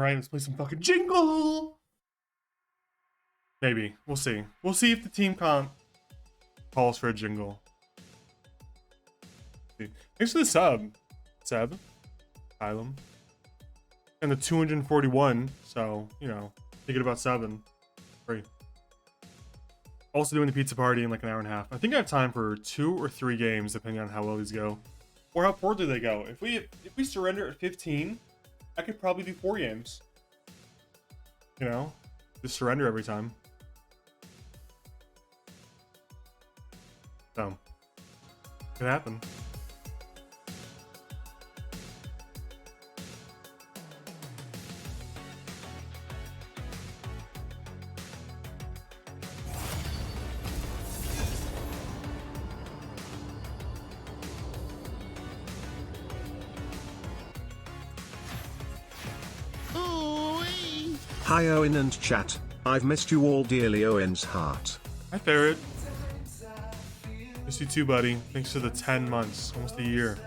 Alright, let's play some fucking Jingle! Maybe. We'll see. We'll see if the team comp calls for a Jingle. Thanks for the sub, Seb. Asylum. And the 241, so, you know, thinking about subbing. Free. Also doing the pizza party in like an hour and a half. I think I have time for 2 or 3 games, depending on how well these go. Or how poorly they go. If we surrender at 15, I could probably do 4 games. You know? Just surrender every time. So, could happen. Hi Owen and chat, I've missed you all dearly. Owen's heart. Hi Ferret. Miss you too, buddy. Thanks for the 10 months, almost a year.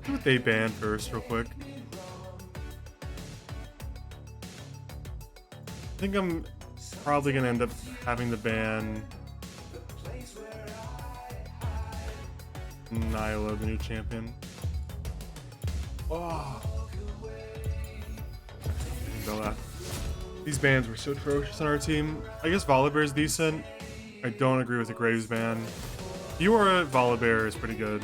Do what they ban first, real quick. I think I'm probably gonna end up having to ban Nyla, the new champion. Oh, these bans were so atrocious on our team. I guess Volibear is decent. I don't agree with the Graves ban. Fiora Volibear is pretty good.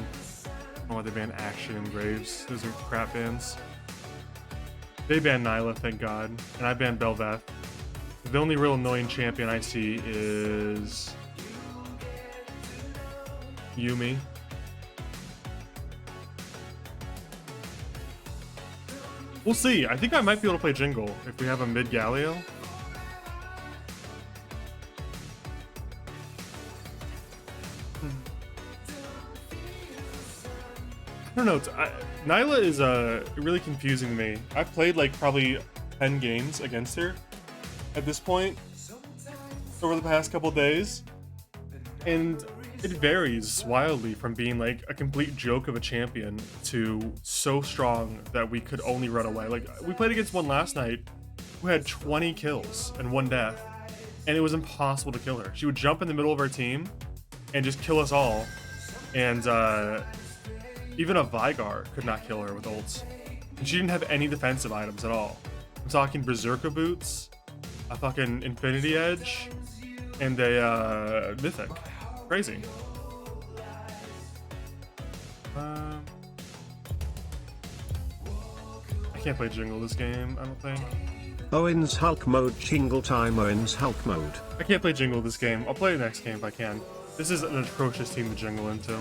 Oh, they ban Action and Graves. Those are crap bans. They banned Nyla, thank God, and I banned Bel'Veth. The only real annoying champion I see is Yumi. We'll see. I think I might be able to play Jingle if we have a mid Galio. I don't know. Nyla is really confusing to me. I've played like probably 10 games against her at this point over the past couple days, and it varies wildly from being like a complete joke of a champion to so strong that we could only run away. Like, we played against one last night who had 20 kills and 1 death, and it was impossible to kill her. She would jump in the middle of our team and just kill us all, and even a Vigar could not kill her with ults, and she didn't have any defensive items at all. I'm talking Berserker boots, a fucking Infinity Edge, and a Mythic. Crazy. I can't play Jingle this game, I don't think. Owen's Hulk mode, Jingle time. Owen's Hulk mode. I can't play Jingle this game. I'll play the next game if I can. This is an atrocious team to Jingle into.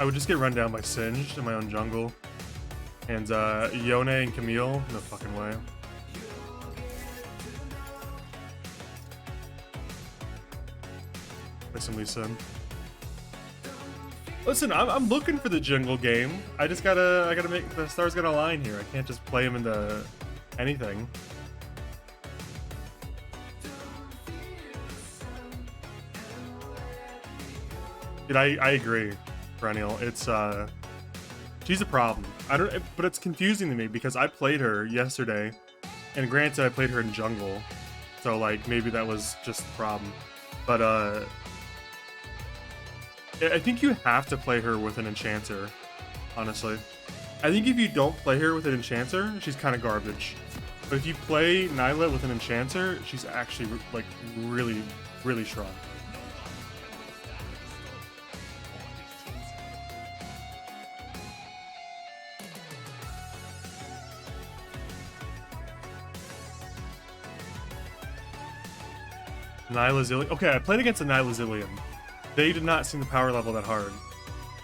I would just get run down by Singed in my own jungle. And Yone and Camille, no fucking way. Play some Lee Sin. Listen, I'm looking for the Jingle game. I gotta make the stars gotta align here. I can't just play them into anything. Dude, I agree, Perennial. It's she's a problem. But it's confusing to me because I played her yesterday, and granted I played her in jungle, so like maybe that was just the problem. But I think you have to play her with an enchanter, honestly. I think if you don't play her with an enchanter, she's kind of garbage. But if you play Nyla with an enchanter, she's actually like really, really strong. Nyla Zillion. Okay, I played against a Nyla Zillion. They did not seem to power level that hard.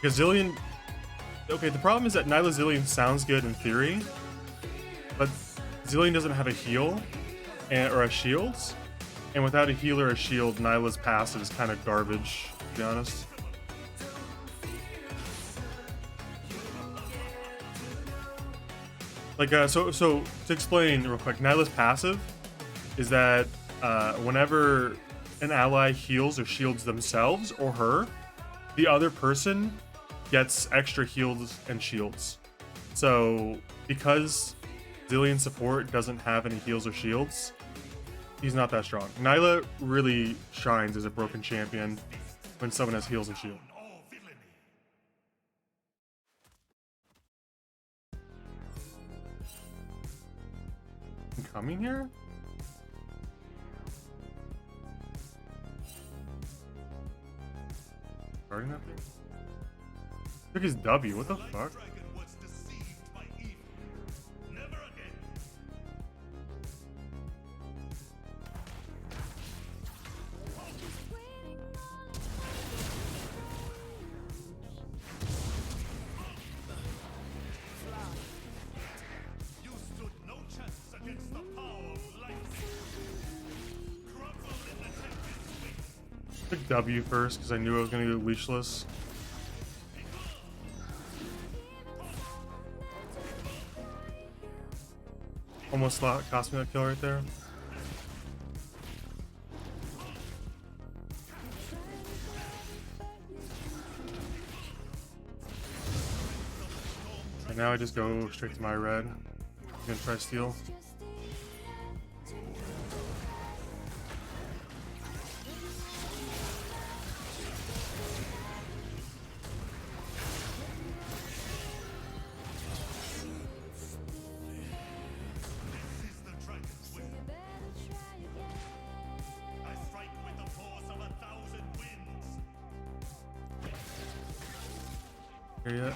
Because Zillion... Okay, the problem is that Nyla Zillion sounds good in theory, but Zillion doesn't have a heal or a shield, and without a heal or a shield, Nyla's passive is kind of garbage, to be honest. Like, so to explain real quick, Nyla's passive is that whenever an ally heals or shields themselves or her, the other person gets extra heals and shields. So because Zillion support doesn't have any heals or shields, he's not that strong. Nyla really shines as a broken champion when someone has heals and shield. I'm coming here? Starting that thing? Took his W, what the fuck? Took W first because I knew I was going to go leashless. Almost cost me that kill right there. And now I just go straight to my red. I'm gonna try steal. Here yet?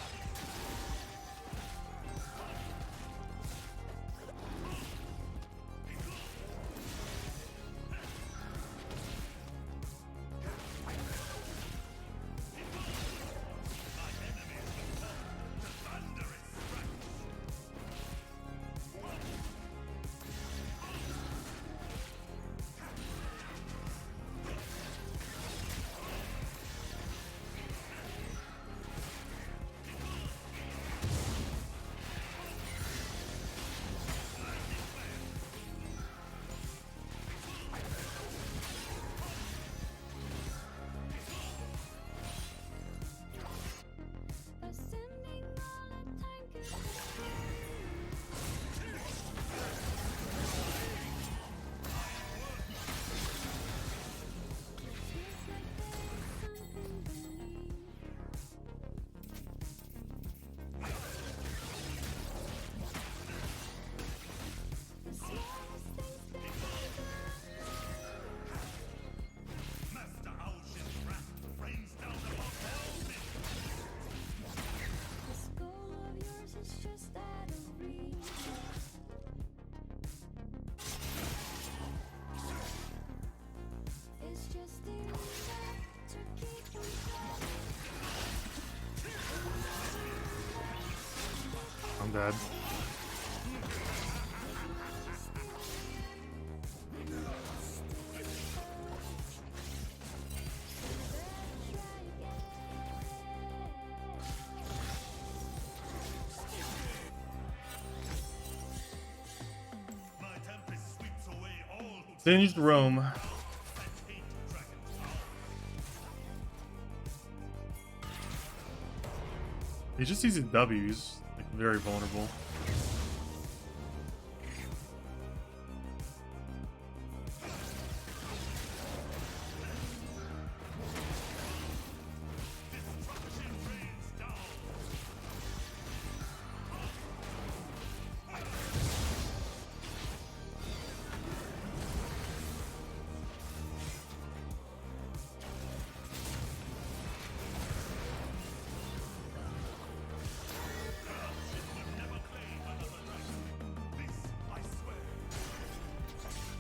I'm dead. Singed Rome. He just sees his W's, like very vulnerable.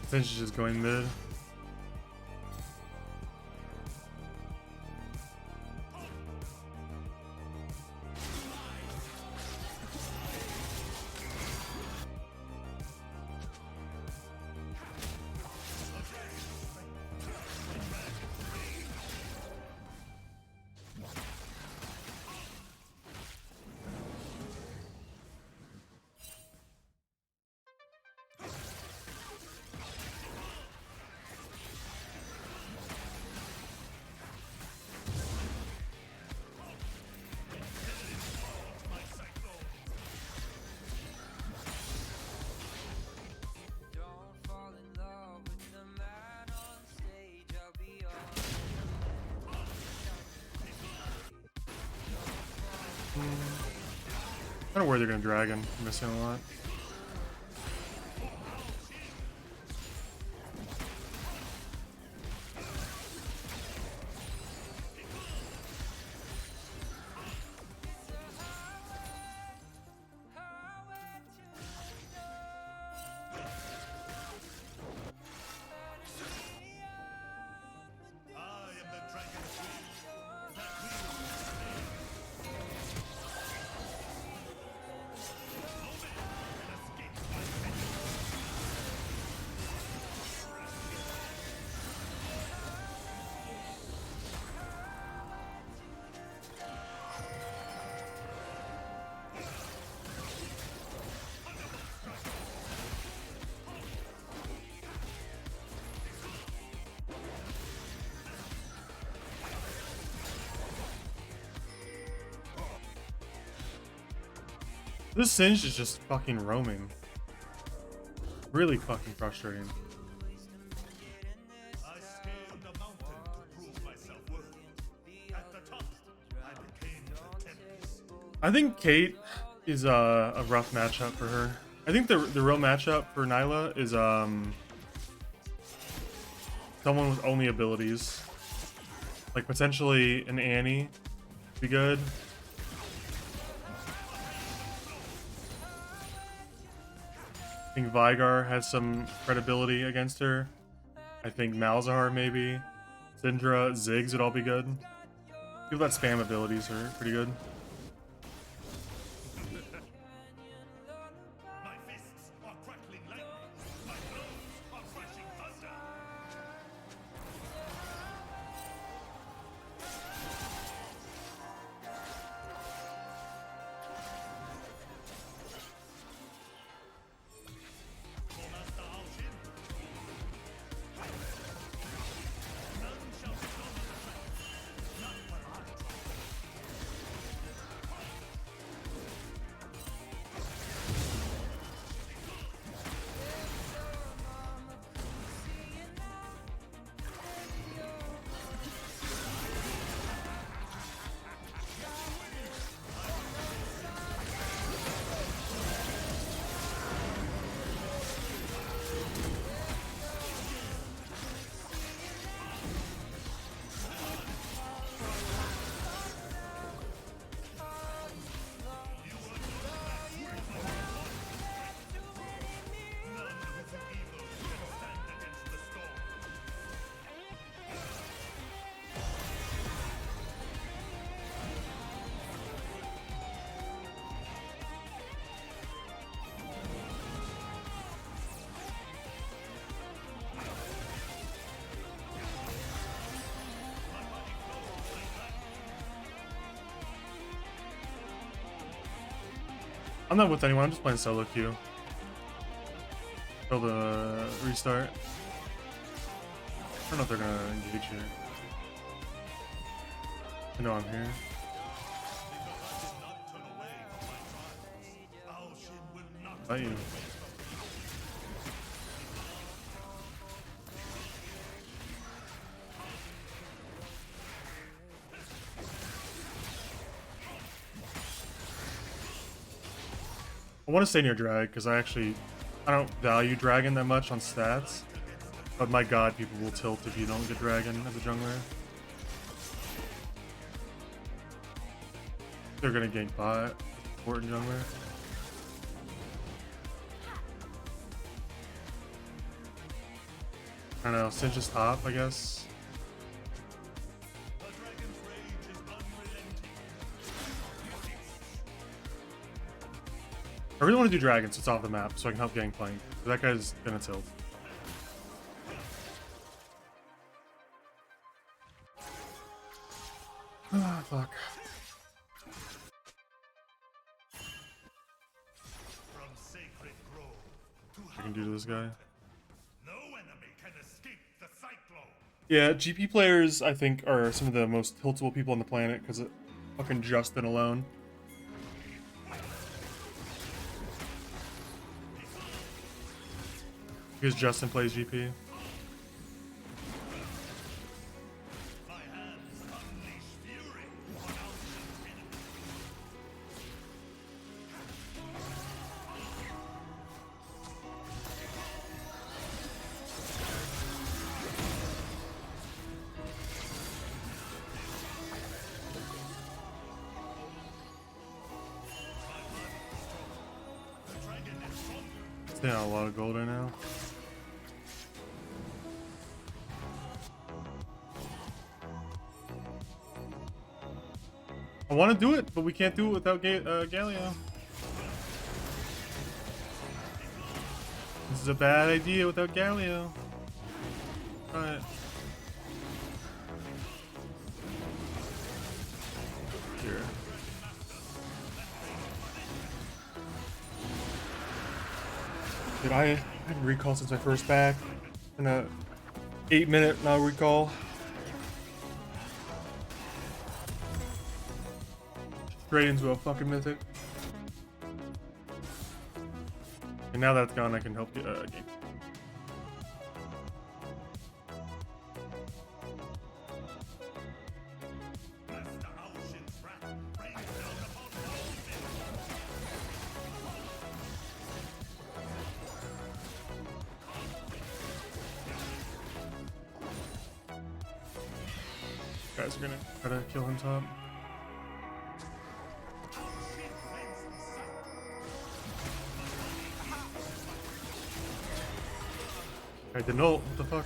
Finch is just going mid. Kind of worried they're gonna dragon. I'm missing a lot. This Singed is just fucking roaming. Really fucking frustrating. I scaled a mountain to prove my self-worth. At the top, I became the tempest. I think Kate is a rough matchup for her. I think the real matchup for Nyla is someone with only abilities. Like potentially an Annie would be good. I think Vigar has some credibility against her. I think Malzahar maybe. Syndra, Ziggs would all be good. People that spam abilities are pretty good. My fists are crackling lightning. My blows are crashing thunder. For Master Alshin, none shall become the threat. Not when I try. None with the evil can stand against the storm. I'm not with anyone, I'm just playing solo queue. Till the restart. I don't know if they're gonna engage here. I know I'm here. Because I did not turn away from my trials, Alshin will not Fight you. I want to stay near drag because I don't value dragon that much on stats. But my god, people will tilt if you don't get dragon as a jungler. They're gonna gank bot, important jungler. I don't know, Singe is top, I guess. The dragon's rage is unrelenting. I really want to do dragon so it's off the map so I can help Gangplank. That guy's gonna tilt. Ah, fuck. From sacred grove to I can do to this guy. no enemy can escape the cyclone. Yeah, GP players, I think, are some of the most tiltable people on the planet because of fucking Justin alone. Because Justin plays GP. My hands unleash fury on Alshin's enemies. Stay on a lot of gold right now. I want to do it, but we can't do it without Galio. This is a bad idea without Galio. Alright. Here. Dude, I haven't recalled since my first back. In a 8-minute now recall. Straight into a fucking mythic. And now that's gone, I can help you game. Guys are gonna try to kill him top. I didn't know. What the fuck?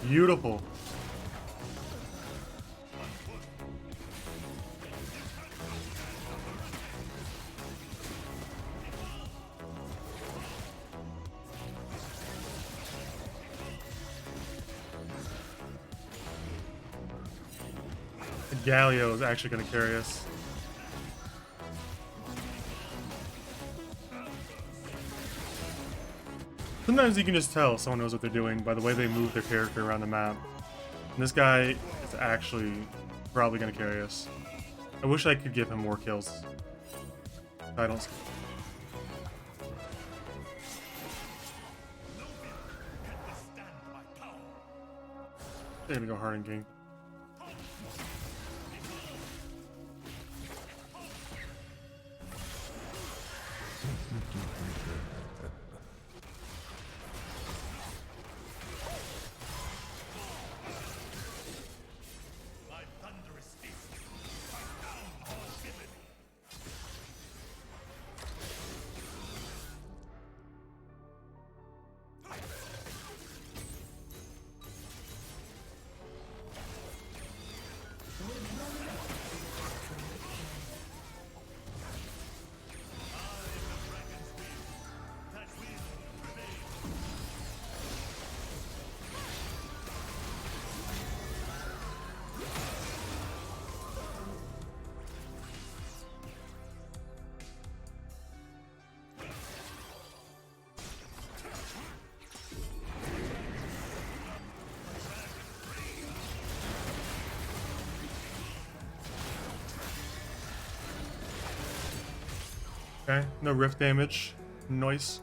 Beautiful. Galio is actually going to carry us. Sometimes you can just tell someone knows what they're doing by the way they move their character around the map. And this guy is actually probably going to carry us. I wish I could give him more kills. I don't. They're going to go hard in game. Okay, no rift damage. Nice.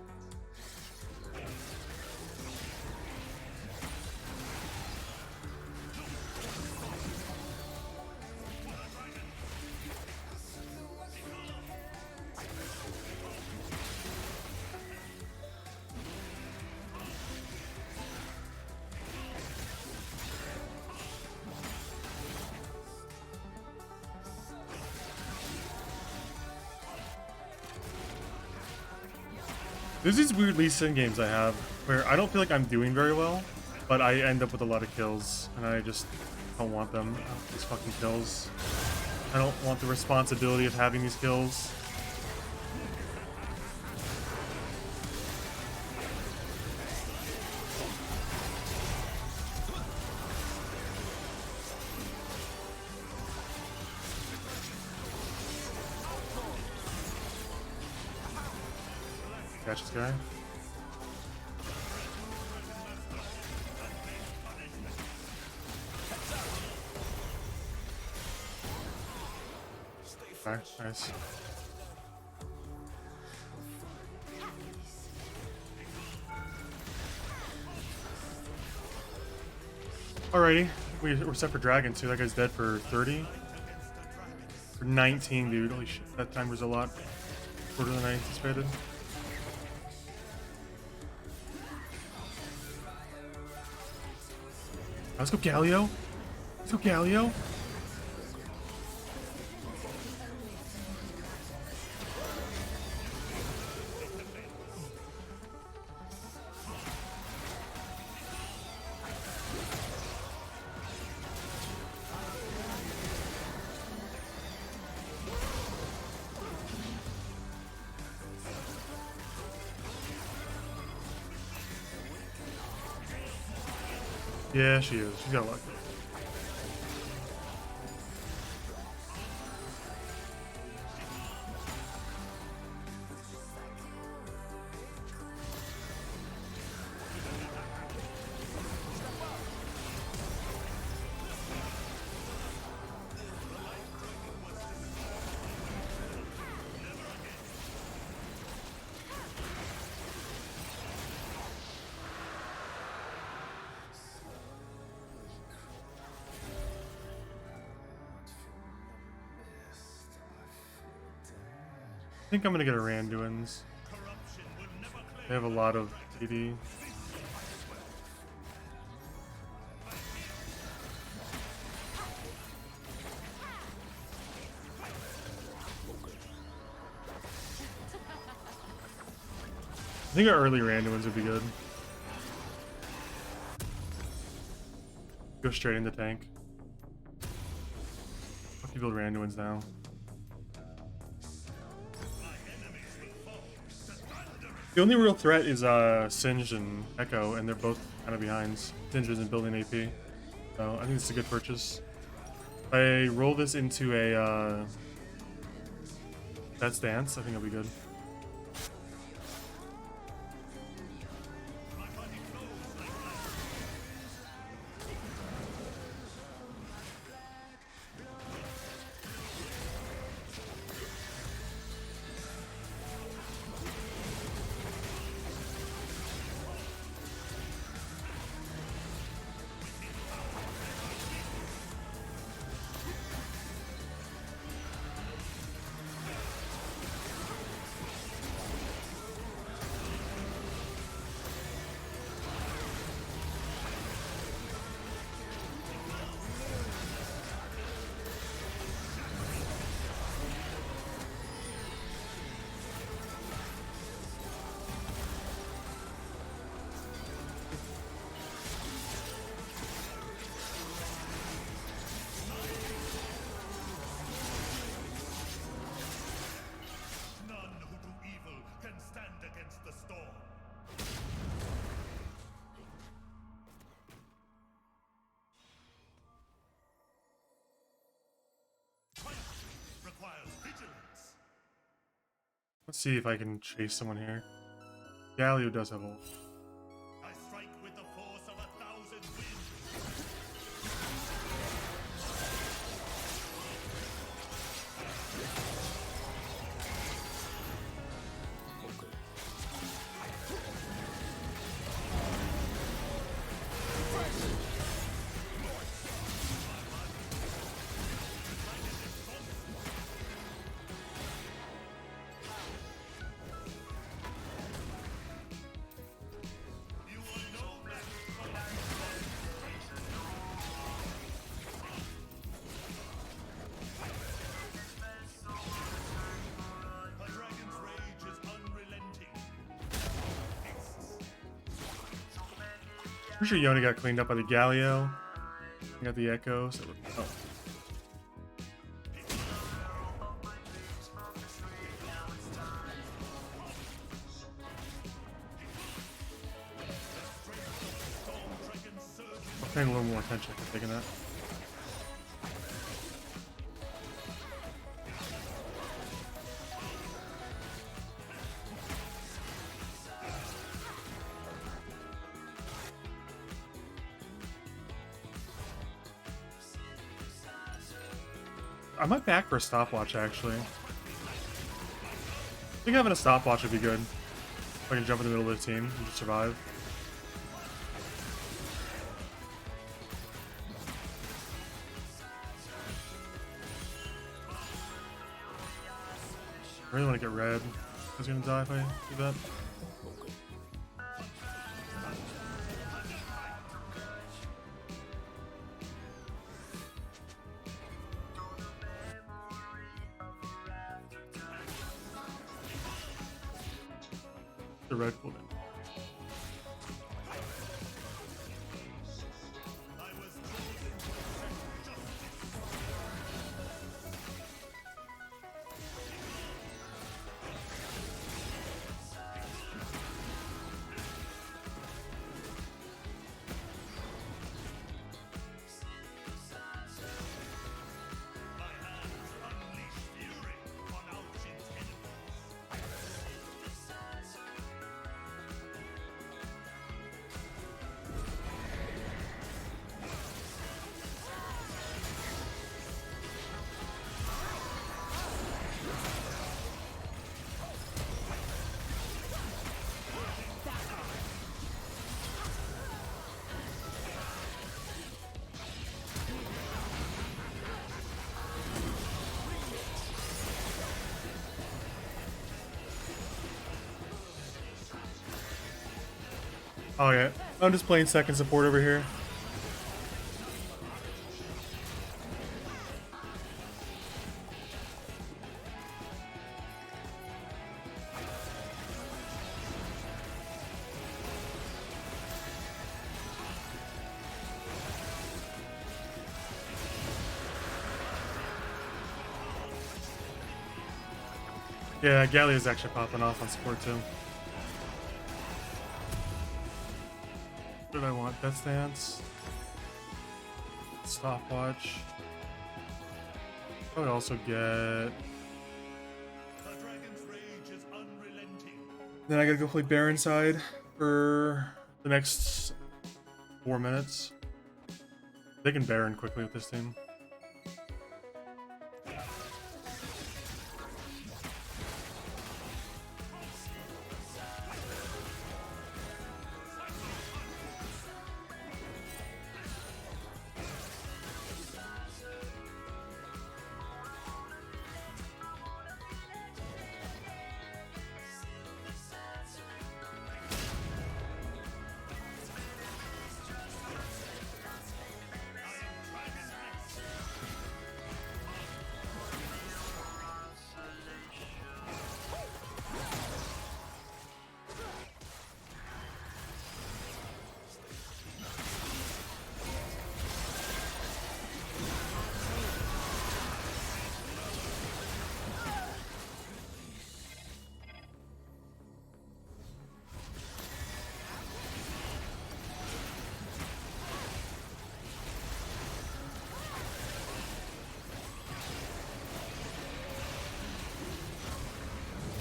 There's these weird Lee Sin games I have where I don't feel like I'm doing very well, but I end up with a lot of kills, and I just don't want them. These fucking kills. I don't want the responsibility of having these kills. Catch this guy. Okay, nice. Alrighty, we're set for Dragon too. That guy's dead for 30. For 19, dude. Holy shit, that timer's a lot shorter than I anticipated. Let's go Galio. Let's go Galio. Yeah, she is. She's got luck. I think I'm gonna get a Randuin's. They have a lot of TD. I think our early Randuin's would be good. Go straight into tank. Fuck you, build Randuin's now. The only real threat is Singed and Echo, and they're both kind of behind. Singed isn't building AP, so I think it's a good purchase. If I roll this into a Death's Dance, I think it'll be good. Let's see if I can chase someone here. Galio does have ult. I strike with the force of 1,000 winds. A dragon's rage is unrelenting. Pretty sure Yone got cleaned up by the Galio. We got the Echo. So oh. I'm paying a little more attention to taking that. I might back for a stopwatch actually. I think having a stopwatch would be good. If I can jump in the middle of the team and just survive. I really want to get red. I was gonna die if I do that. the red cooldown. Oh yeah, I'm just playing second support over here. Yeah, Gallia's actually popping off on support too. What did I want? Death Stance? Stopwatch. I would also get... The dragon's rage is unrelenting. Then I gotta go play Baron side for the next 4 minutes. They can Baron quickly with this team.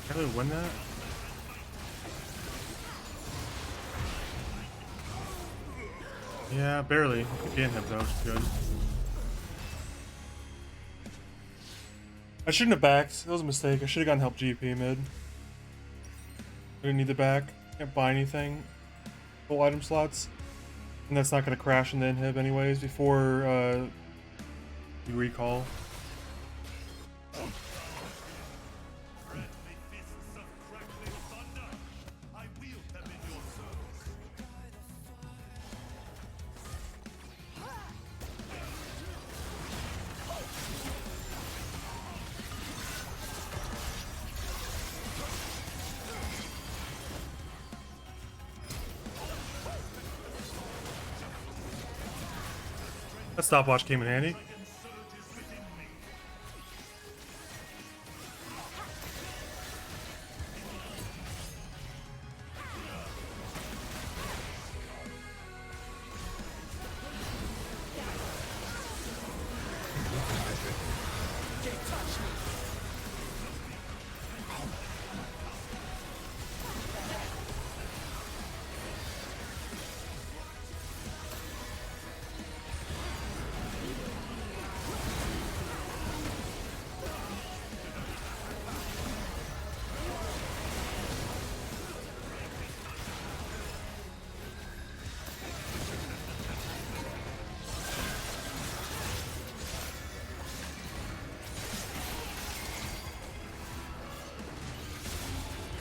Can I win that? Yeah, barely. Gain him though, good. I shouldn't have backed. That was a mistake. I should have gotten help GP mid. I didn't need the back. Can't buy anything. Full item slots. And that's not going to crash in the inhib anyways before you recall. Friendly fists of crackling thunder. I wield them in your service. That stopwatch came in handy. Dragon surges within me.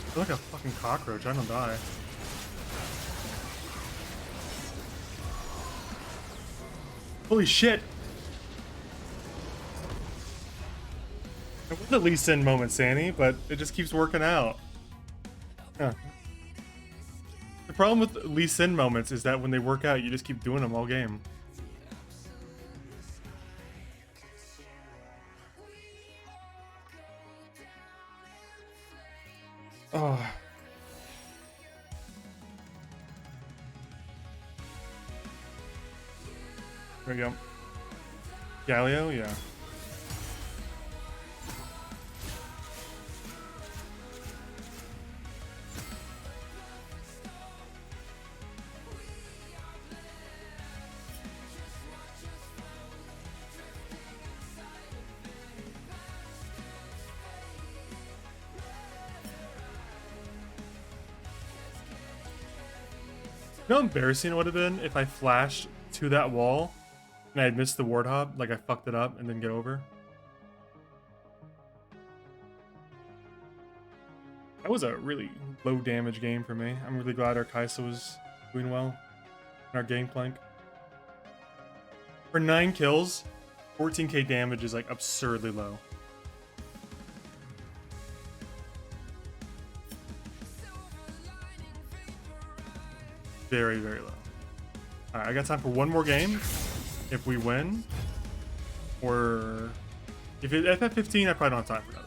I feel like a fucking cockroach. I don't die. Holy shit! It was at least in moment, Sandy, but it just keeps working out. Huh. The problem with Lee Sin moments is that when they work out, you just keep doing them all game. Oh. There we go. Galio, yeah. You know how embarrassing it would have been if I flashed to that wall and I had missed the ward hop, like I fucked it up and didn't get over? That was a really low damage game for me. I'm really glad our Kaisa was doing well in our gangplank. For 9 kills, 14k damage is like absurdly low. Very, very low. Alright, I got time for one more game. If we win, or if at 15, I probably don't have time for another.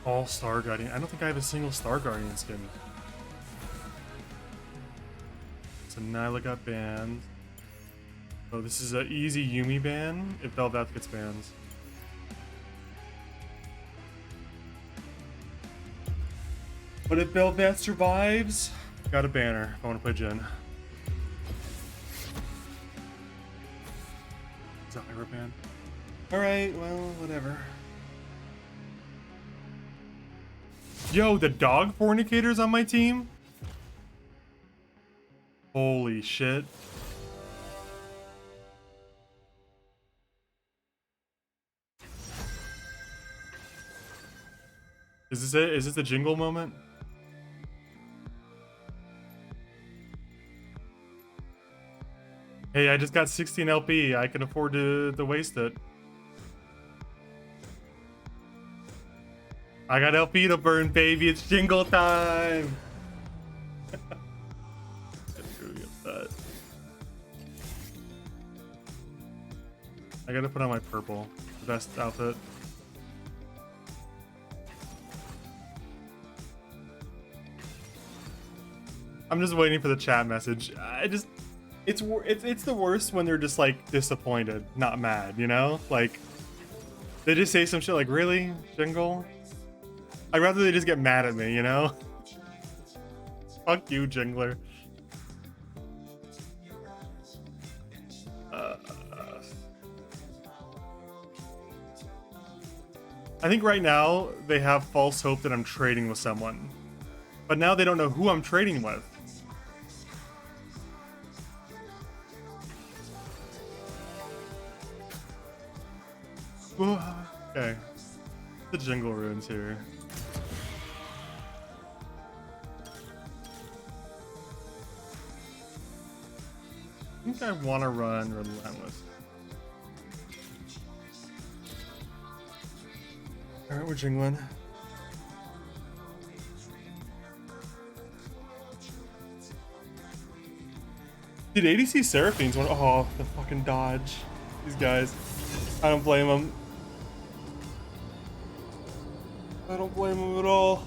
All Star Guardian. I don't think I have a single Star Guardian skin. So Nyla got banned. Oh, this is an easy Yumi ban if Bel'Veth gets banned. But if Bel'Veth survives, got a banner if I want to play Jhin. Is that my ban? Alright, well, whatever. Yo, the dog fornicators on my team? Holy shit. Is this it? Is this the jingle moment? Hey, I just got 16 LP. I can afford to waste it. I got LP to burn, baby. It's jingle time. I gotta put on my purple, the best outfit. I'm just waiting for the chat message. It's the worst when they're just like disappointed, not mad, you know? Like they just say some shit like, "Really, Jingle?" I'd rather they just get mad at me, you know? Fuck you, Jingler. I think right now they have false hope that I'm trading with someone. But now they don't know who I'm trading with. Okay. The Jingle ruins here. I think I want to run Relentless. Alright, we're jingling. Dude, ADC Seraphine's one. Oh, the fucking dodge. These guys. I don't blame them. I don't blame them at all.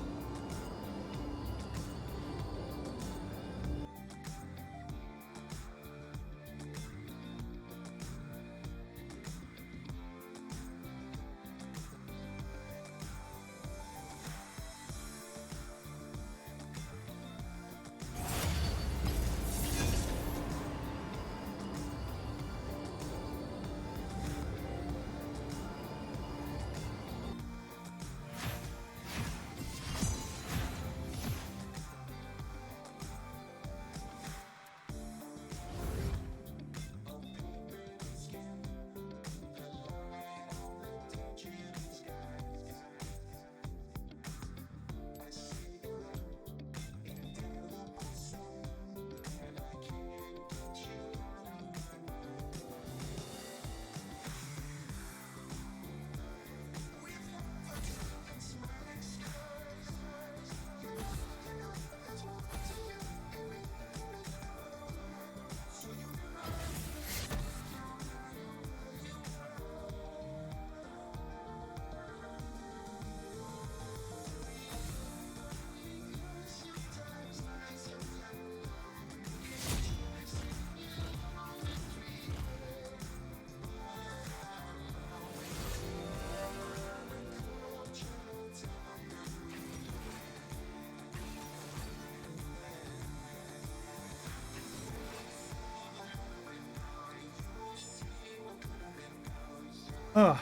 Ugh.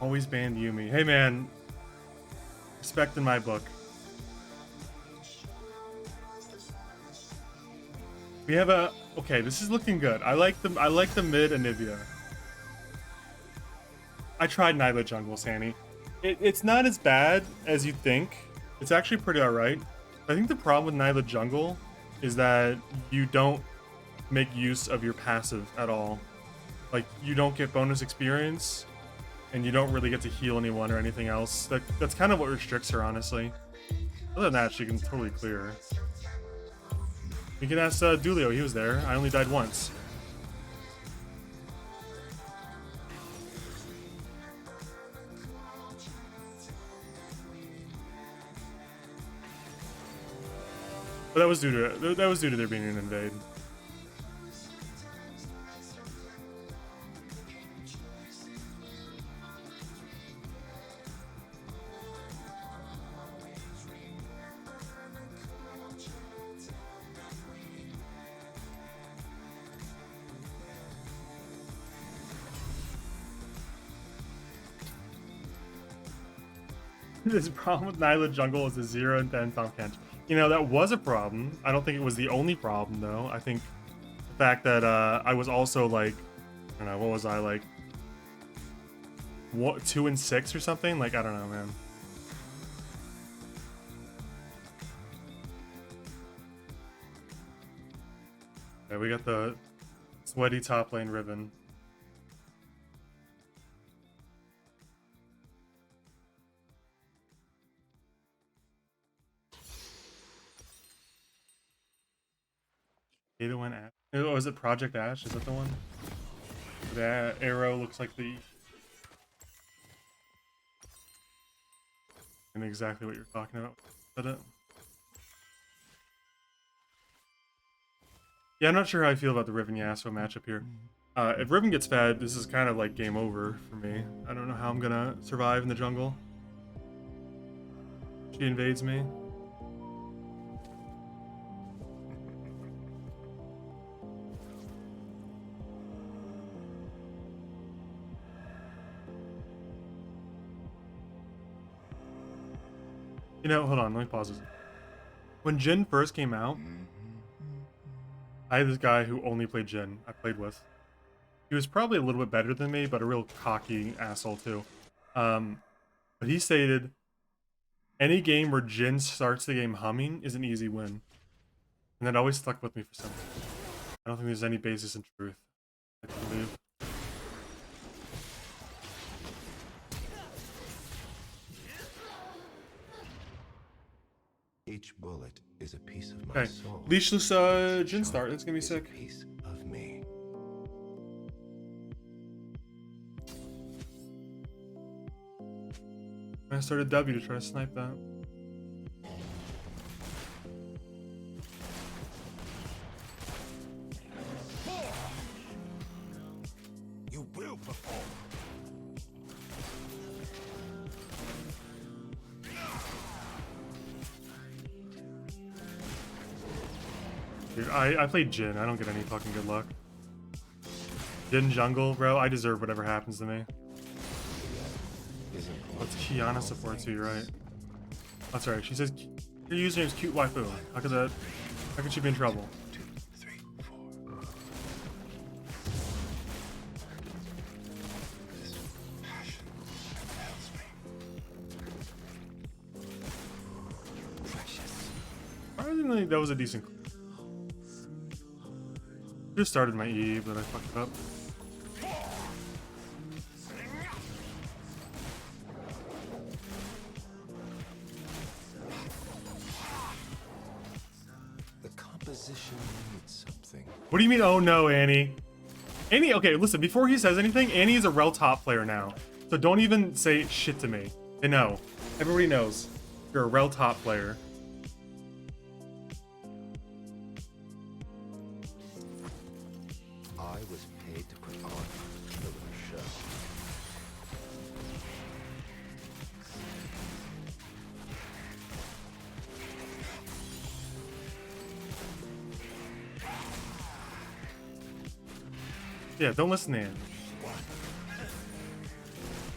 Always banned Yumi. Hey man, respect in my book. We have a okay. This is looking good. I like the mid Anivia. I tried Nyla jungle, Sandy. It's not as bad as you think. It's actually pretty alright. I think the problem with Nyla jungle is that you don't make use of your passive at all. Like, you don't get bonus experience, and you don't really get to heal anyone or anything else. That's kind of what restricts her, honestly. Other than that, she can totally clear. You can ask Dulio, he was there. I only died once. But that was due to there being an invade. This problem with Nyla jungle is a 0 and 10 Tom Kent. You know, that was a problem. I don't think it was the only problem, though. I think the fact that I was also like, I don't know, what was I like? What, 2 and 6 or something? Like, I don't know, man. Yeah, we got the sweaty top lane Riven. Data went Ash. Oh, is it Project Ash? Is that the one? That arrow looks like the... And exactly what you're talking about. Is that it? Yeah, I'm not sure how I feel about the Riven Yasuo matchup here. If Riven gets fed, this is kind of like game over for me. I don't know how I'm gonna survive in the jungle. She invades me. You know, hold on, let me pause this. When Jhin first came out, I had this guy who only played Jhin I played with. He was probably a little bit better than me, but a real cocky asshole too. But he stated, any game where Jhin starts the game humming is an easy win. And that always stuck with me for some reason. I don't think there's any basis in truth, I believe. Each bullet is a piece of my Okay, soul. leashless Jhin start. That's gonna be Is a sick. piece of me. I started W to try to snipe that. You will perform. Dude, I played Jhin. I don't get any fucking good luck. Jhin jungle, bro. I deserve whatever happens to me. Let's Kiana support too, you're right. That's right. She says your username is cute waifu. How could she be in trouble? 2, 3, 4. This passion compels me. Precious. I didn't think that was a decent. Just started my E, but I fucked it up. The composition needs something. What do you mean, oh no, Annie? Annie, okay, listen, before he says anything, Annie is a rel top player now. So don't even say shit to me. They know. Everybody knows. You're a rel top player. I was paid to put on a killer show. Yeah, don't listen to Annie.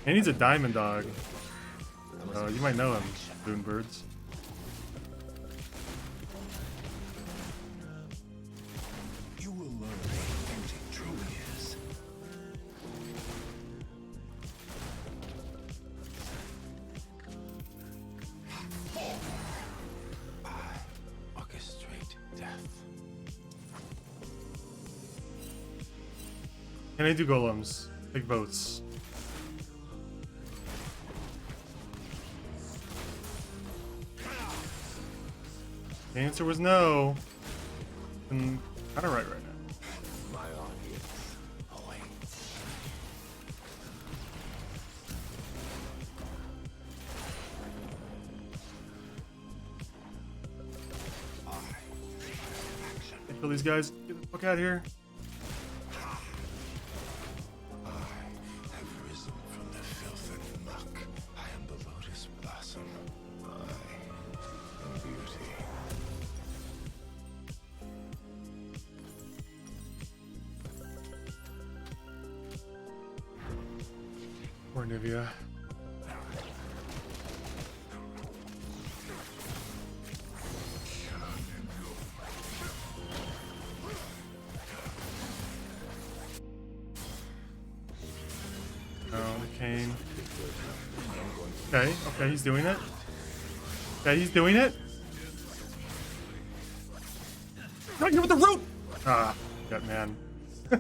And he's a diamond dog. You might know him, Boonbirds. You will learn what beauty truly is. I orchestrate death. Can I do golems? Take votes. The answer was no. I'm kind of right now. My audience awaits. Kill these guys. Get the fuck out of here. I have risen from the filth and muck. I am the lotus blossom. I am beauty. Poor Nivea. Oh, the cane. Okay, okay, he's doing it. Okay, he's doing it. Not here with the root! Ah, that man. I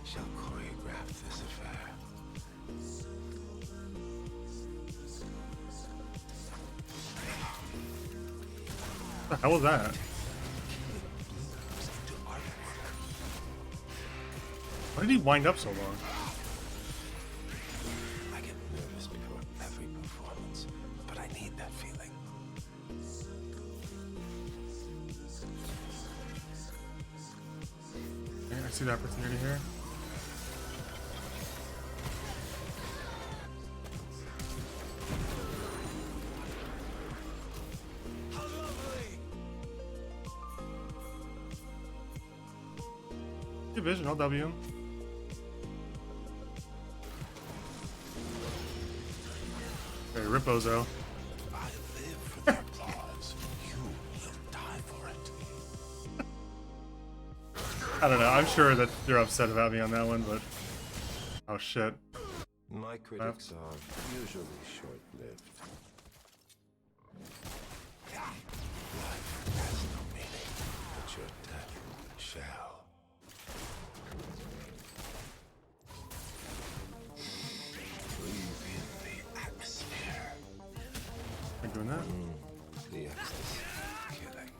shall choreograph this affair. What the hell was that? Why did he wind up so long? I get nervous before every performance, but I need that feeling. Okay, I see the opportunity here. Good vision, I'll W him. Okay, rip Bozo. I live for the applause. You will die for it. I don't know, I'm sure that they're upset about me on that one, but... Oh shit. My critics are usually short-lived. Life has no meaning, but your death shall. Breathe in the atmosphere. Am I doing that? The ecstasy of killing.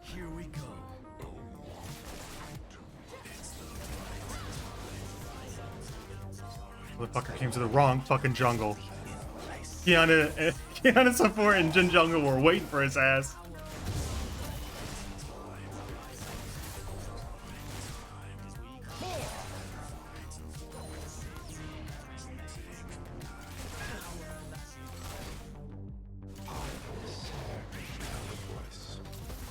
Here we go. Motherfucker came to the wrong fucking jungle. Kiana support and Jin Jungle were waiting for his ass.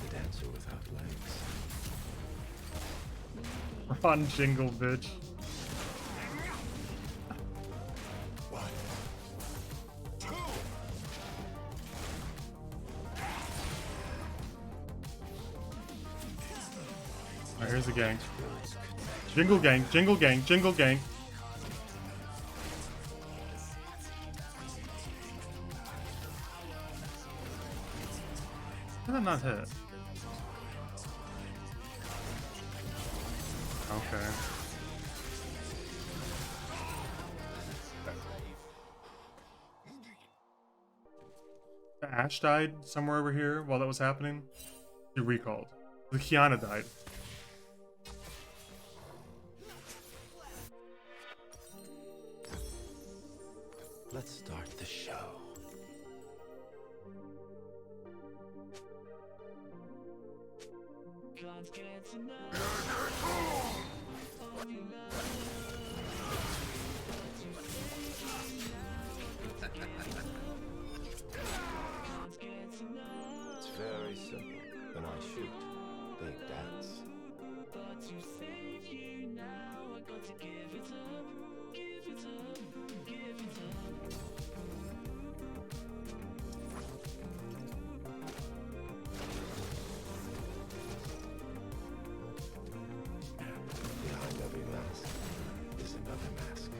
The dancer without legs. Run, Jingle, bitch. Alright, here's the gang. Jingle gang, jingle gang, jingle gang. How did that not hit? Okay. Ash died somewhere over here while that was happening. He recalled. The Kiana died. Let's start the show. It's very simple. When I shoot, they dance. Behind every mask is another mask.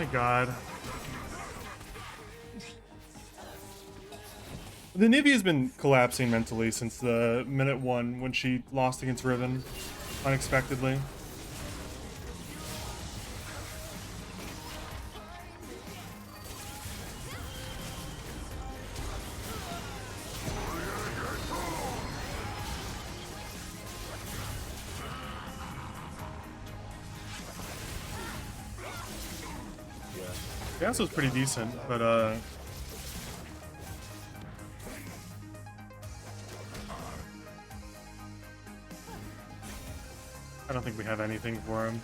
My god. The Nivea's been collapsing mentally since the minute 1 when she lost against Riven unexpectedly. Gas was pretty decent, but I don't think we have anything for him.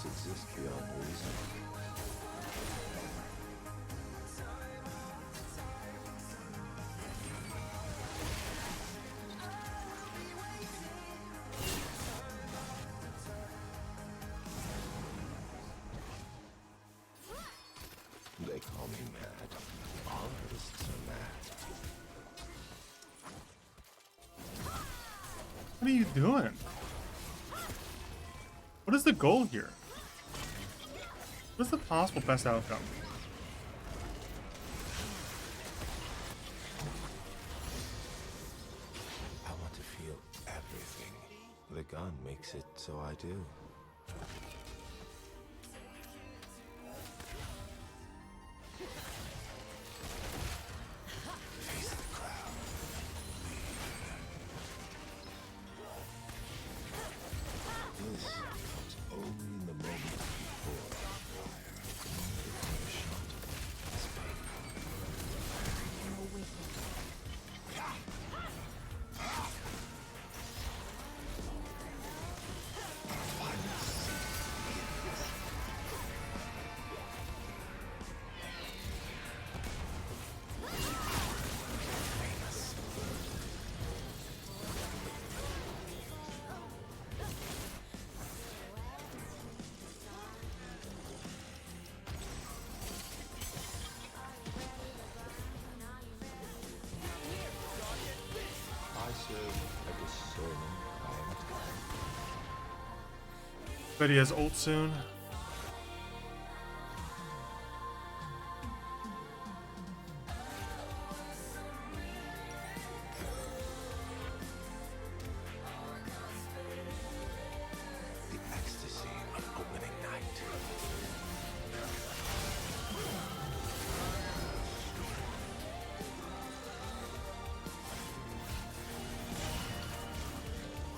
Exist beyond reason. They call me mad. All artists are mad. What are you doing? What is the goal here? What's the possible best outcome? I want to feel everything. The gun makes it so I do. Face the crowd. This comes only in the moment before. Bet he has ult soon. The ecstasy of opening night.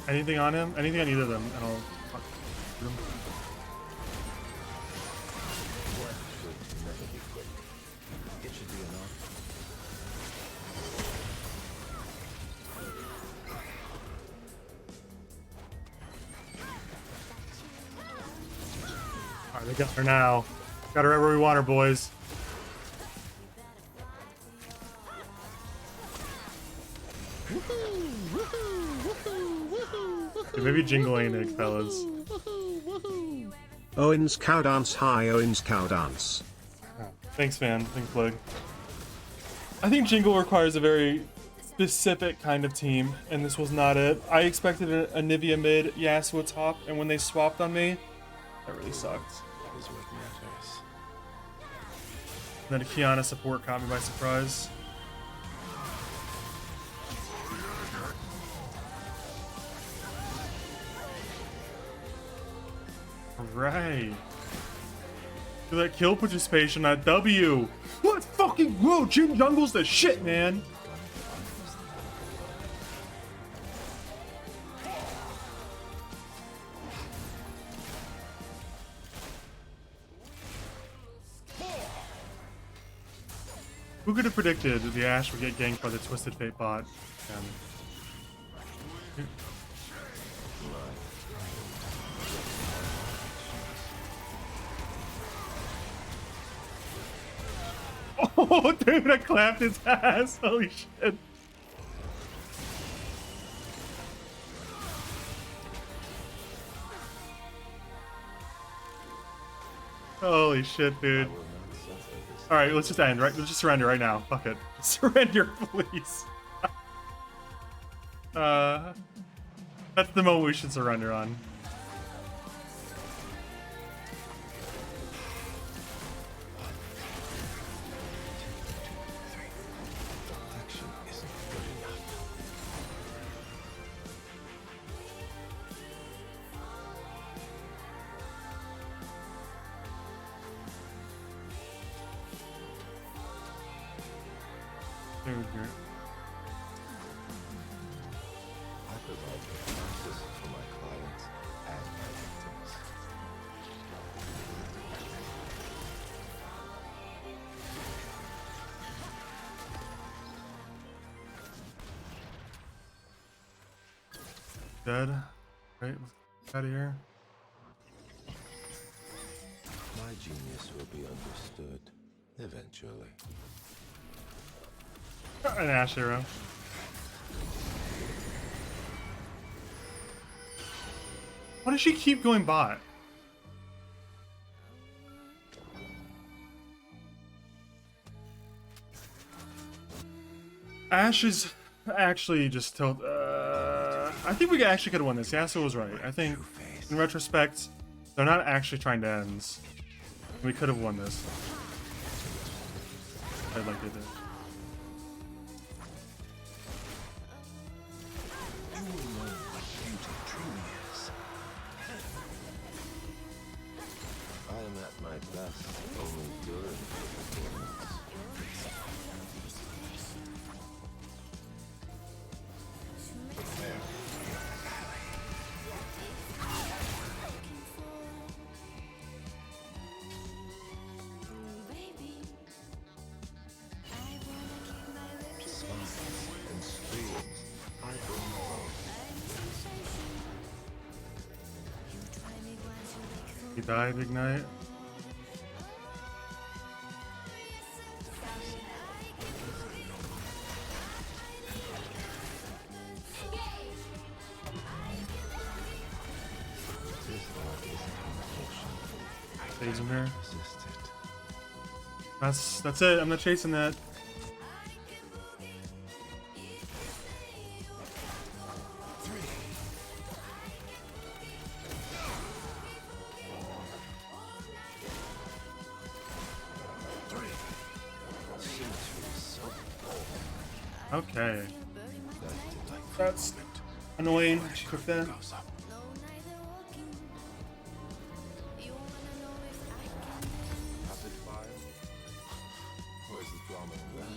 Anything on him? Anything on either of them, and I'll fuck them. What should never be quick. It should be enough. Alright, they got her now. Got her wherever we want her, boys. Okay, maybe Jingle ain't it, fellas. Owen's cow dance. Hi, Owen's cow dance. Thanks, man. Thanks, Plug. I think Jingle requires a very specific kind of team, and this was not it. I expected a Nivea mid, Yasuo top, and when they swapped on me, that really sucked. Is what matters. And then a Kiana support caught me by surprise. Right. Do that kill participation at W. What fucking whoa, Jin Jungle's the shit, man. Who could have predicted that the Ashe would get ganked by the Twisted Fate bot? Oh, dude, I clapped his ass. Holy shit. Holy shit, dude. Alright, let's just end, right? Let's just surrender right now. Fuck it. Surrender, please. That's the moment we should surrender on. Deflection isn't good enough. Dude, you're... I provide catharsis for my clients and my victims. dead. Right, let's get out of here. My genius will be understood eventually. An Ash arrow. Why does she keep going bot? Ash is actually just tilt. I think we actually could have won this. Yasuo was right. I think, in retrospect, they're not actually trying to end. We could have won this. I'd like they did. You will know what beauty truly is. I am at my best only during the performance. Prepare. Smiles and screams. I bring home. He died, Ignite. This art is an emotion. Stays in here. Resist it. That's it. I'm not chasing that. Okay. That's annoying. Cook that. Goes up. Rapid fire. Where's the drama in that?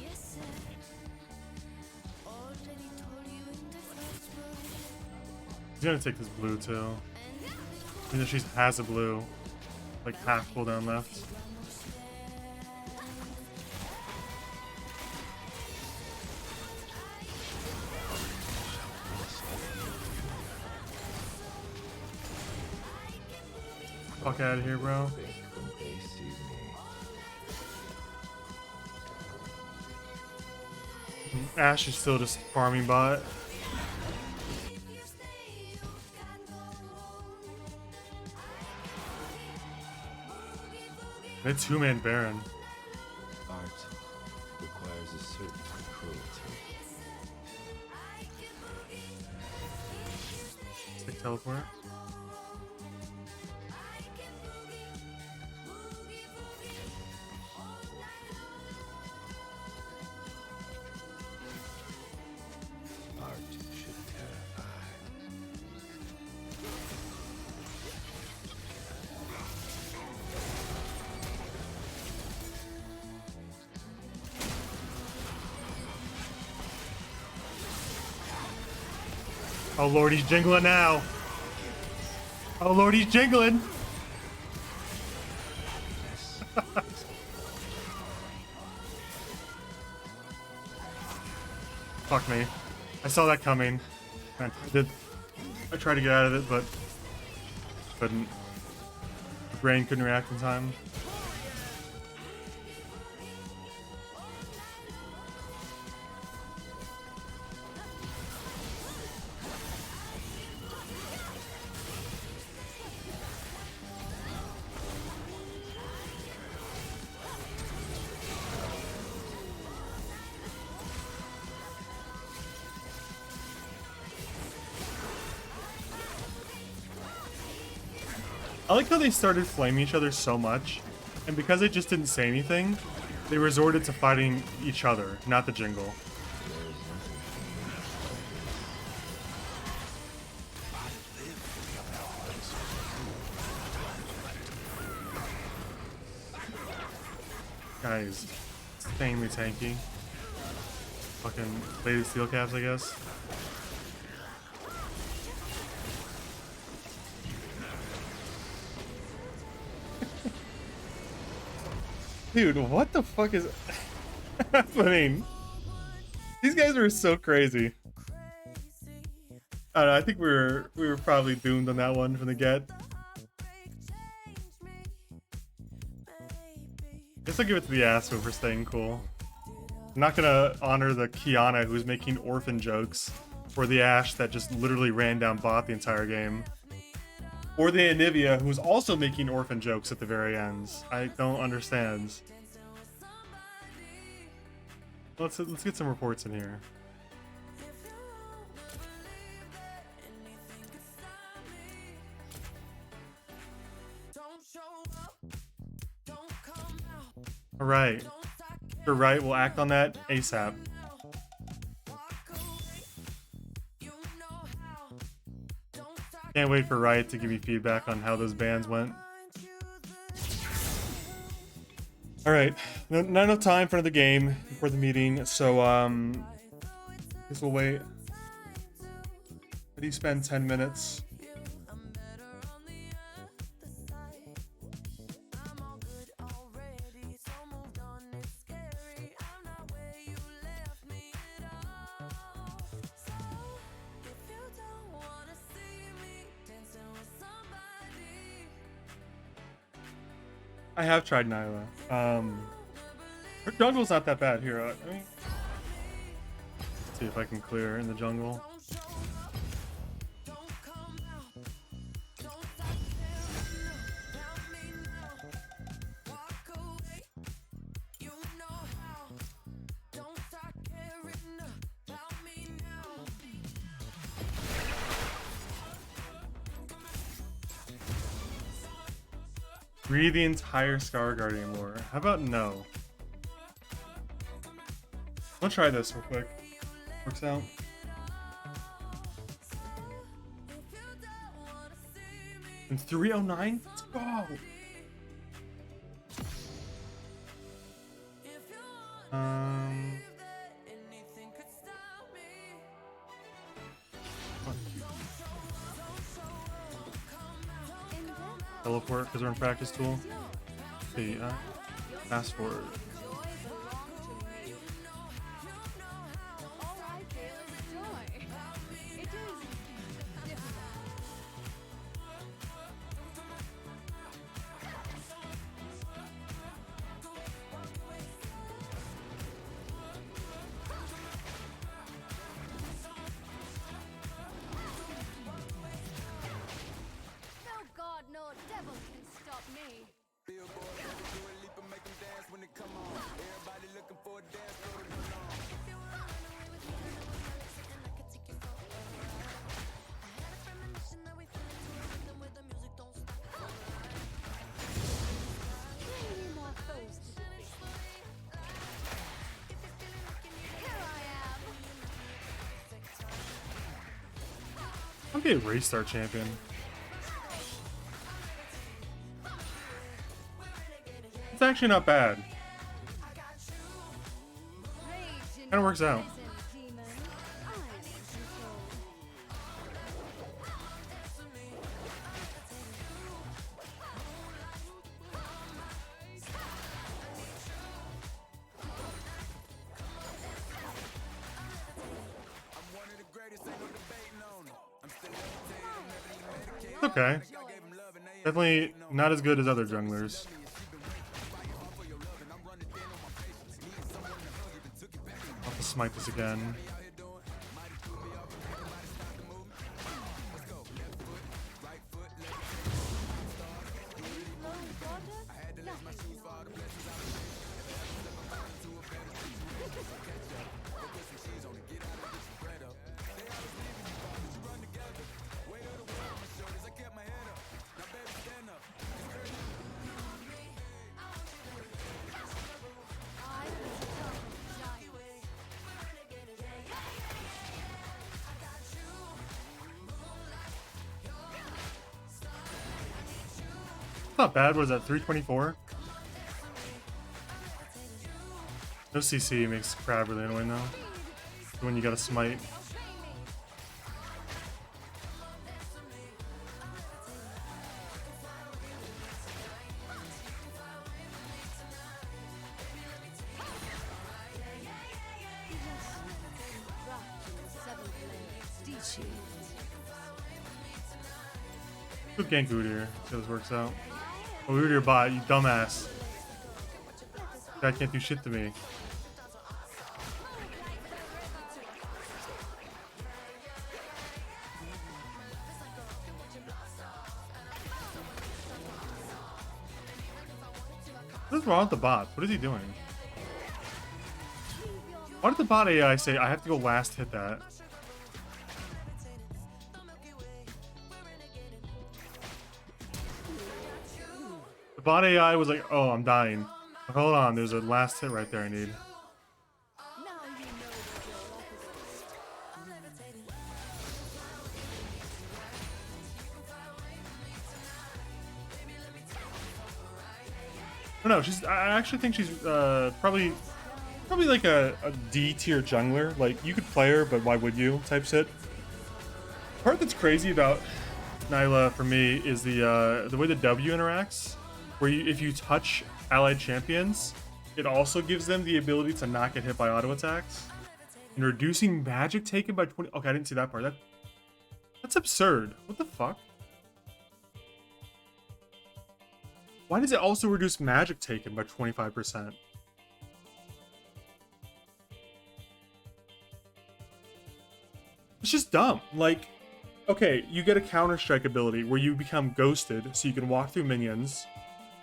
He's gonna take this blue too. Even though she has a blue. Like half cooldown left. Fuck out of here, bro. Think when they see me. Ash is still just farming bot. It's two-man Baron. Art requires a certain cruelty. Stick teleport. Art should terrify. Oh lord, he's jingling now. Oh lord, he's jingling. Fuck me. I saw that coming. I tried to get out of it, but couldn't. The brain couldn't react in time. I like how they started flaming each other so much, and because they just didn't say anything, they resorted to fighting each other, not the jingle. Guys, insanely tanky. Fucking bladed steel caps, I guess. Dude, what the fuck is... I mean, these guys are so crazy. I don't know, I think we were probably doomed on that one from the get. Guess I'll give it to the Asmo for staying cool. I'm not gonna honor the Kiana who's making orphan jokes, or the Ashe that just literally ran down bot the entire game, or the Anivia who's also making orphan jokes at the very ends. I don't understand. Let's get some reports in here. All right. You're right, we'll act on that ASAP. Can't wait for Riot to give me feedback on how those bans went. Alright, not enough time for another game before the meeting, so guess we'll wait. How do you spend 10 minutes? I have tried Nyla. Her jungle's not that bad here. I mean, let's see if I can clear in the jungle. Read the entire Scar Guardian lore. How about no? I'll try this real quick. Works out. And 309? Let's go! Teleport because we're in practice tool. Okay, fast forward. I'll be a restart champion. It's actually not bad. Kind of works out. Okay. Definitely not as good as other junglers. I'll have to smite this again. not bad. Was that 324? No CC makes crab really annoying though. When you gotta smite. Good gank Udyr. See how this works out. Oh, Udyr bot, you dumbass. That can't do shit to me. What is wrong with the bot? What is he doing? Why did the bot AI say I have to go last hit that? The bot AI was like, oh, I'm dying. But hold on, there's a last hit right there I need. No, I actually think she's probably like a D tier jungler. Like you could play her, but why would you? Type shit. The part that's crazy about Nyla for me is the way the W interacts. Where if you touch allied champions, it also gives them the ability to not get hit by auto attacks. And reducing magic taken by 20. Okay, I didn't see that part. That's absurd. What the fuck? Why does it also reduce magic taken by 25%? It's just dumb. Like, okay, you get a counter-strike ability where you become ghosted so you can walk through minions.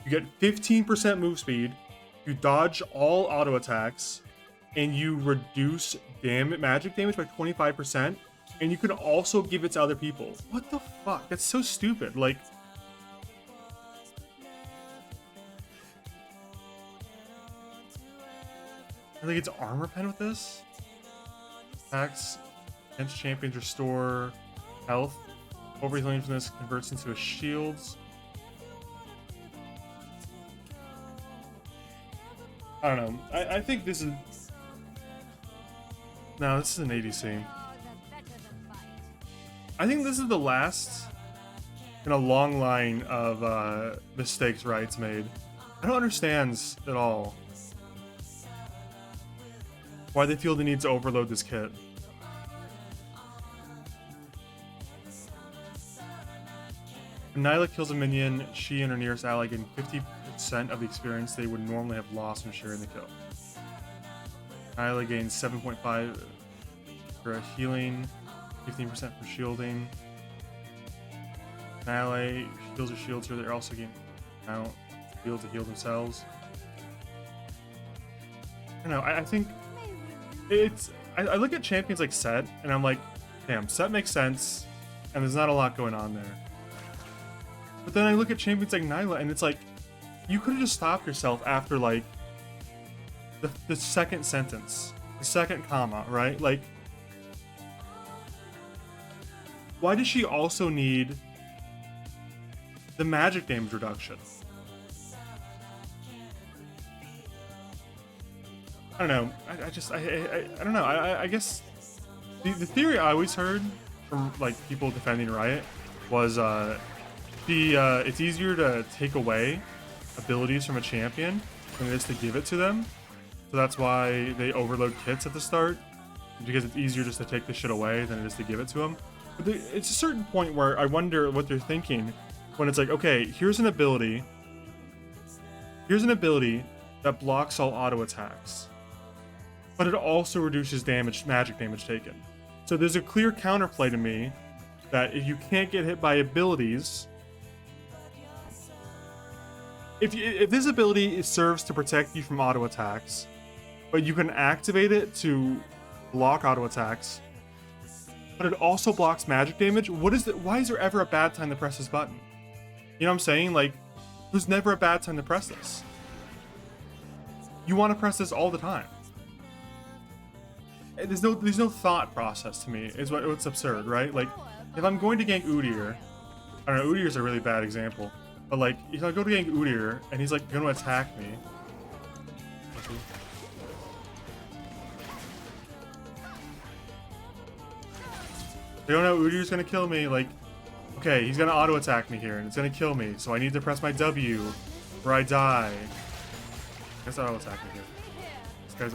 You get 15% move speed, you dodge all auto attacks, and you reduce magic damage by 25%, and you can also give it to other people. What the fuck? That's so stupid. Like, I think it's armor pen with this. Attacks against champions restore health. Overhealing from this converts into a shields. I don't know. I think this is... No, this is an ADC. I think this is the last in a long line of mistakes Riot's made. I don't understand at all why they feel the need to overload this kit. When Nyla kills a minion, she and her nearest ally gain 50% of the experience they would normally have lost from sharing the kill. Nyla gains 7.5 for healing, 15% for shielding. Nyla heals her shields, so they're also getting out to be able to heal themselves. I don't know, I think it's... I look at champions like Set, and I'm like, damn, Set makes sense, and there's not a lot going on there. But then I look at champions like Nyla, and it's like, you could have just stopped yourself after, like, the second sentence. The second comma, right? Like, why does she also need the magic damage reduction? I don't know. I don't know. I guess the theory I always heard from, like, people defending Riot was, it's easier to take away abilities from a champion than it is to give it to them. So that's why they overload kits at the start, because it's easier just to take the shit away than it is to give it to them. But it's a certain point where I wonder what they're thinking when it's like, okay, here's an ability that blocks all auto attacks, but it also reduces magic damage taken. So there's a clear counterplay to me that if you can't get hit by abilities, if this ability serves to protect you from auto attacks, but you can activate it to block auto attacks, but it also blocks magic damage, why is there ever a bad time to press this button? You know what I'm saying? Like, there's never a bad time to press this. You want to press this all the time. There's no thought process to me, is what's absurd, right? Like, if I'm going to gank Udyr, I don't know, Udyr's a really bad example. But like, if I go to gank Udyr and he's like gonna attack me. I don't know, Udyr's gonna kill me. Like, okay, he's gonna auto attack me here and it's gonna kill me. So I need to press my W or I die. I guess auto attack me here. This guy's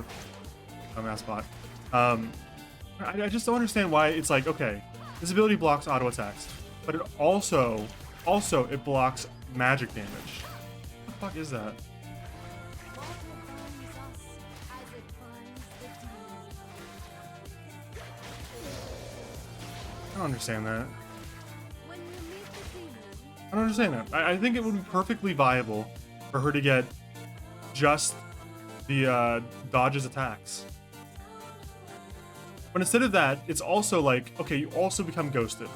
a mass bot. I just don't understand why it's like, okay, this ability blocks auto attacks, but it also it blocks magic damage. What the fuck is that? I don't understand that. I don't understand that. I think it would be perfectly viable for her to get just the dodges attacks. But instead of that, it's also like, okay, you also become ghosted.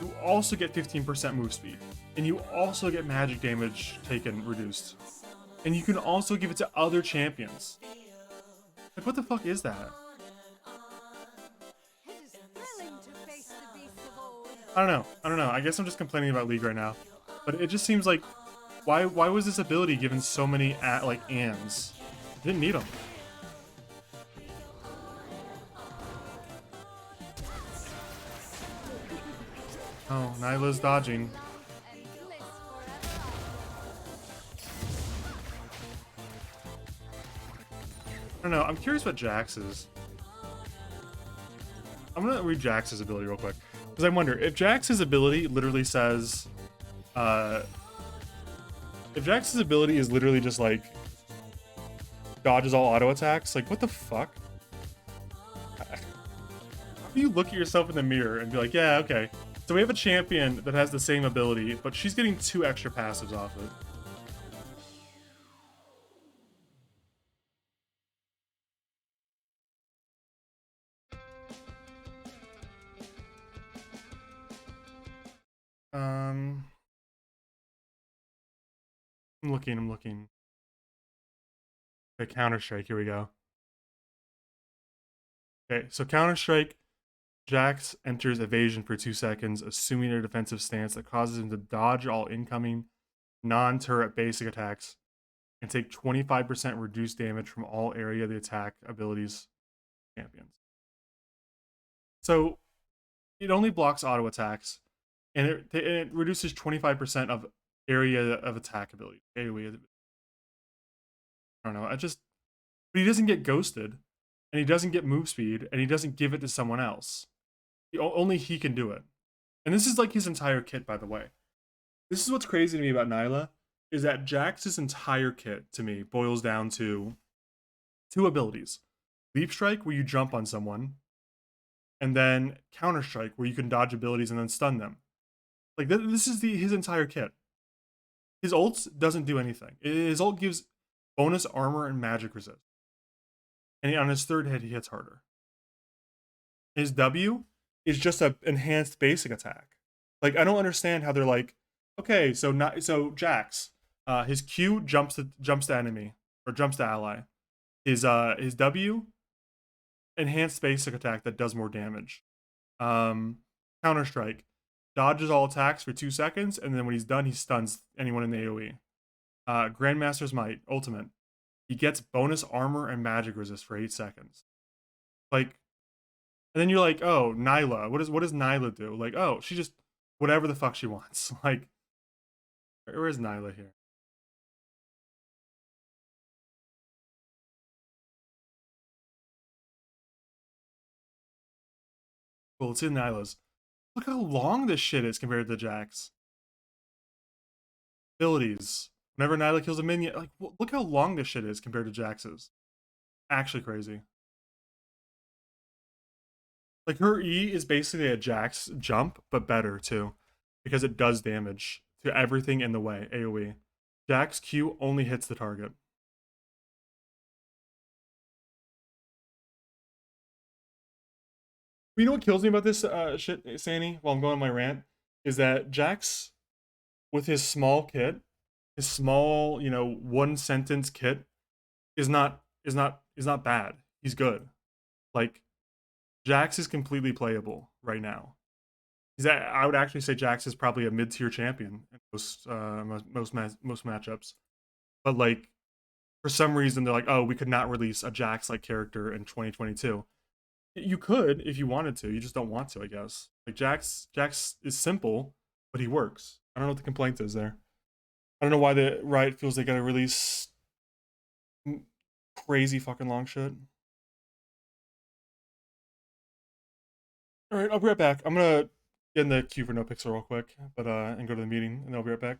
You also get 15% move speed. And you also get magic damage taken reduced. And you can also give it to other champions. Like, what the fuck is that? I don't know. I guess I'm just complaining about League right now. But it just seems like, why was this ability given so many ands? Didn't need them. Oh, Nyla's dodging. I don't know. I'm curious what Jax is. I'm gonna read Jax's ability real quick. Because I wonder, if Jax's ability literally says... if Jax's ability is literally just like... dodges all auto attacks, like what the fuck? How do you look at yourself in the mirror and be like, yeah, okay. So we have a champion that has the same ability, but she's getting 2 extra passives off it. I'm looking. Okay, Counter-Strike, here we go. Okay, so Counter-Strike, Jax enters evasion for 2 seconds, assuming a defensive stance that causes him to dodge all incoming non-turret basic attacks and take 25% reduced damage from all area of the attack abilities champions. So it only blocks auto attacks, and it reduces 25% of area of attack ability. AoE. I don't know. But he doesn't get ghosted, and he doesn't get move speed, and he doesn't give it to someone else. Only he can do it. And this is like his entire kit, by the way. This is what's crazy to me about Nyla, is that Jax's entire kit, to me, boils down to 2 abilities. Leap Strike, where you jump on someone, and then Counter Strike, where you can dodge abilities and then stun them. Like, this is his entire kit. His ult doesn't do anything. His ult gives bonus armor and magic resist. And on his 3rd hit, he hits harder. His W is just an enhanced basic attack. Like, I don't understand how they're like, okay, so Jax, his Q jumps to enemy or jumps to ally. His W, enhanced basic attack that does more damage. Counter Strike, dodges all attacks for 2 seconds, and then when he's done, he stuns anyone in the AoE. Grandmaster's Might, ultimate. He gets bonus armor and magic resist for 8 seconds. Like, and then you're like, oh, Nyla. What does Nyla do? Like, oh, she just whatever the fuck she wants. Like, where is Nyla here? Well, it's in Nyla's. Look how long this shit is compared to Jax. Abilities. Whenever Nyla kills a minion, like, look how long this shit is compared to Jax's. Actually crazy. Like, her E is basically a Jax jump, but better, too. Because it does damage to everything in the way, AoE. Jax Q only hits the target. You know what kills me about this shit, Sandy, while I'm going on my rant? Is that Jax, with his small kit, his small, 1-sentence kit, is not bad. He's good. Like, Jax is completely playable right now. I would actually say Jax is probably a mid-tier champion in most matchups. But like for some reason they're like, oh, we could not release a Jax like character in 2022. You could if you wanted to. You just don't want to, I guess. Like Jax is simple, but he works. I don't know what the complaint is there. I don't know why the Riot feels they gotta release crazy fucking long shit. All right, I'll be right back. I'm gonna get in the queue for no pixel real quick, but and go to the meeting, and I'll be right back.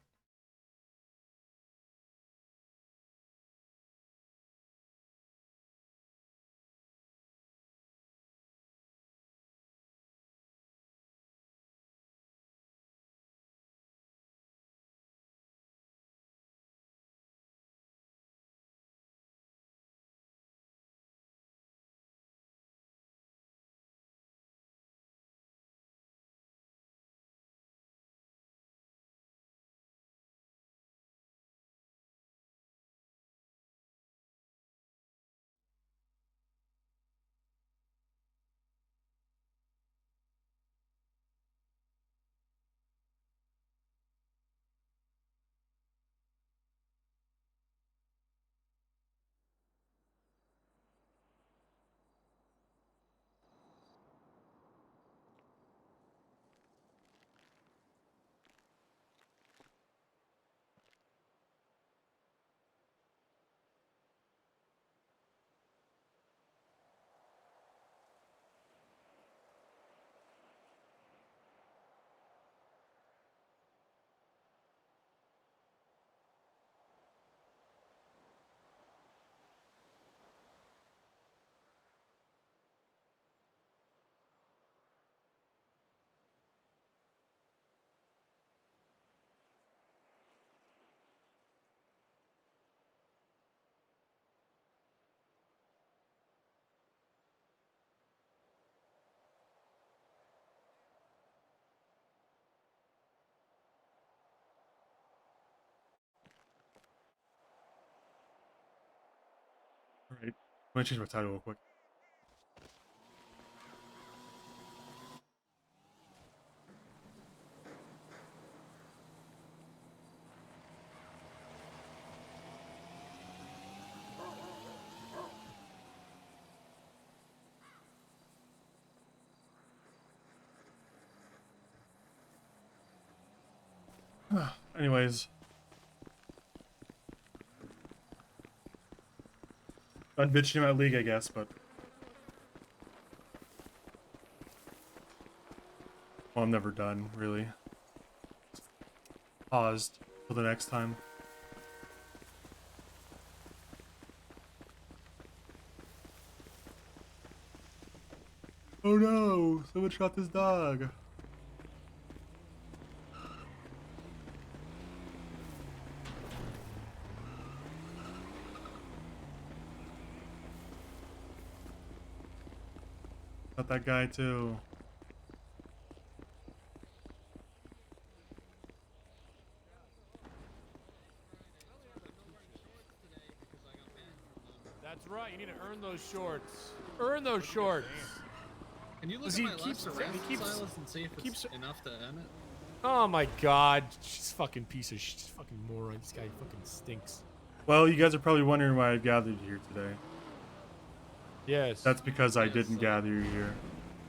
All right, I'm gonna change my title real quick. Anyways, I'm bitching about League, I guess, but well, I'm never done, really. Paused till the next time. Oh no! Someone shot this dog. Shot that guy too. That's right. You need to earn those shorts. Earn those shorts. Can you look Does at he my keeps- last he arrest, keeps- Silas, and see if it's keeps- enough to earn it? Oh my God! She's fucking piece of shit. Fucking moron. This guy fucking stinks. Well, you guys are probably wondering why I gathered you here today. Yes. That's because I Yes, didn't gather you here.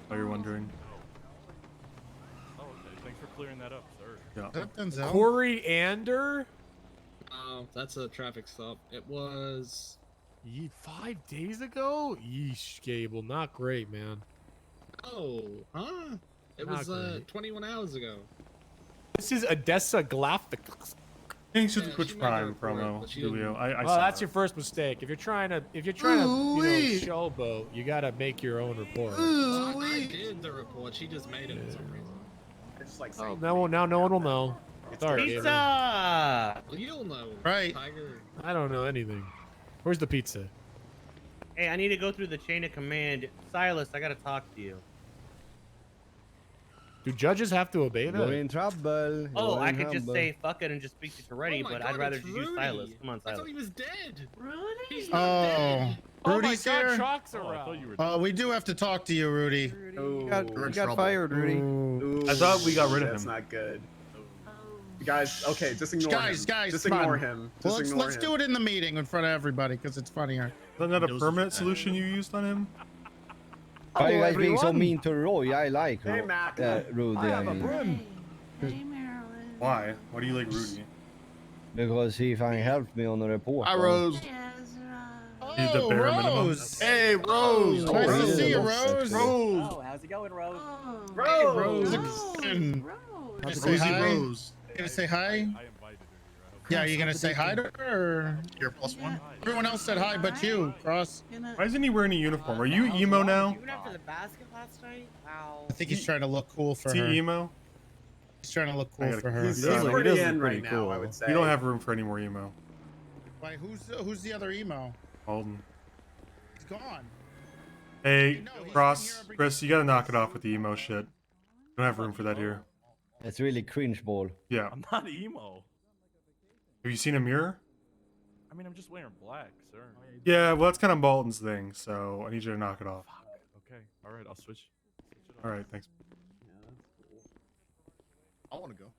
While you're wondering. Oh, okay. Thanks for clearing that up, sir. Yeah. Corey Ander. That's a traffic stop. It was. 5 days ago? Yeesh, Gable. Not great, man. Oh, huh? It Not was great. 21 hours ago. This is Odessa Galactic. Thanks to the Yeah, Twitch she made Prime a report, promo, but she Julio. I Well, saw that's that. your first mistake. If you're trying to, you know, showboat, you gotta make your own report. I did the report. She just made it for some reason. It's like Oh, now no one will know. Sorry, Gator. pizza. Well, you'll know, Right. Tiger. I don't know anything. Where's the pizza? Hey, I need to go through the chain of command. Silas, I gotta talk to you. Do judges have to obey You're that? in trouble. Oh, You're I in could just trouble. say fuck it and just speak to Toretti, Oh my but God, I'd rather it's just use Rudy. Silas. Come on, I thought Silas. he was dead. Rudy? He's not Oh, dead. Oh my Rudy's God, here. Chalk's Oh, I around. thought you were. We do have to talk to you, Rudy. You got fired, Rudy. I thought we got rid of That's him. not good. Guys, okay, just ignore him. Guys, just come ignore on. him. Well, Just ignore let's him. do it in the meeting in front of everybody because it's funnier. Isn't that a permanent solution you used on him? Why are you guys being so everyone. mean to Roy? I like Hey, Mac. Rudy. I have a I mean, broom. Hey, Marilyn. Why? Why do you like Rudy? because he fucking helped me on the report. Hi, Rose. Ezra. He's the bare minimum. Rose. Hey, Rose. Nice to Rose. see you, Rose. Rose. Rose. Oh, how's it going, Rose? Oh, Rose. Rose. Rose. Say hi. You gonna say hi? Yeah, are you gonna say hi to her? Or... You're +1. Everyone else said hi, but you, Cross. Why isn't he wearing a uniform? Are you emo now? Even after the basket last night? Wow. I think he's trying to look cool for Is he her. emo? He's trying to look I cool gotta- for her. He's He does look pretty in pretty right now, cool. I would say. You don't have room for any more emo. Why, who's the other emo? Alden. He's gone. Hey, No, he's been Cross, here every- Chris, you gotta knock it off with the emo shit. Don't have room for that here. It's really cringe ball. Yeah. I'm not emo. Have you seen a mirror? I mean, I'm just wearing black, sir. Yeah, well, that's kind of Bolton's thing, so I need you to knock it off. Okay, all right, I'll switch. All right, thanks. I want to go.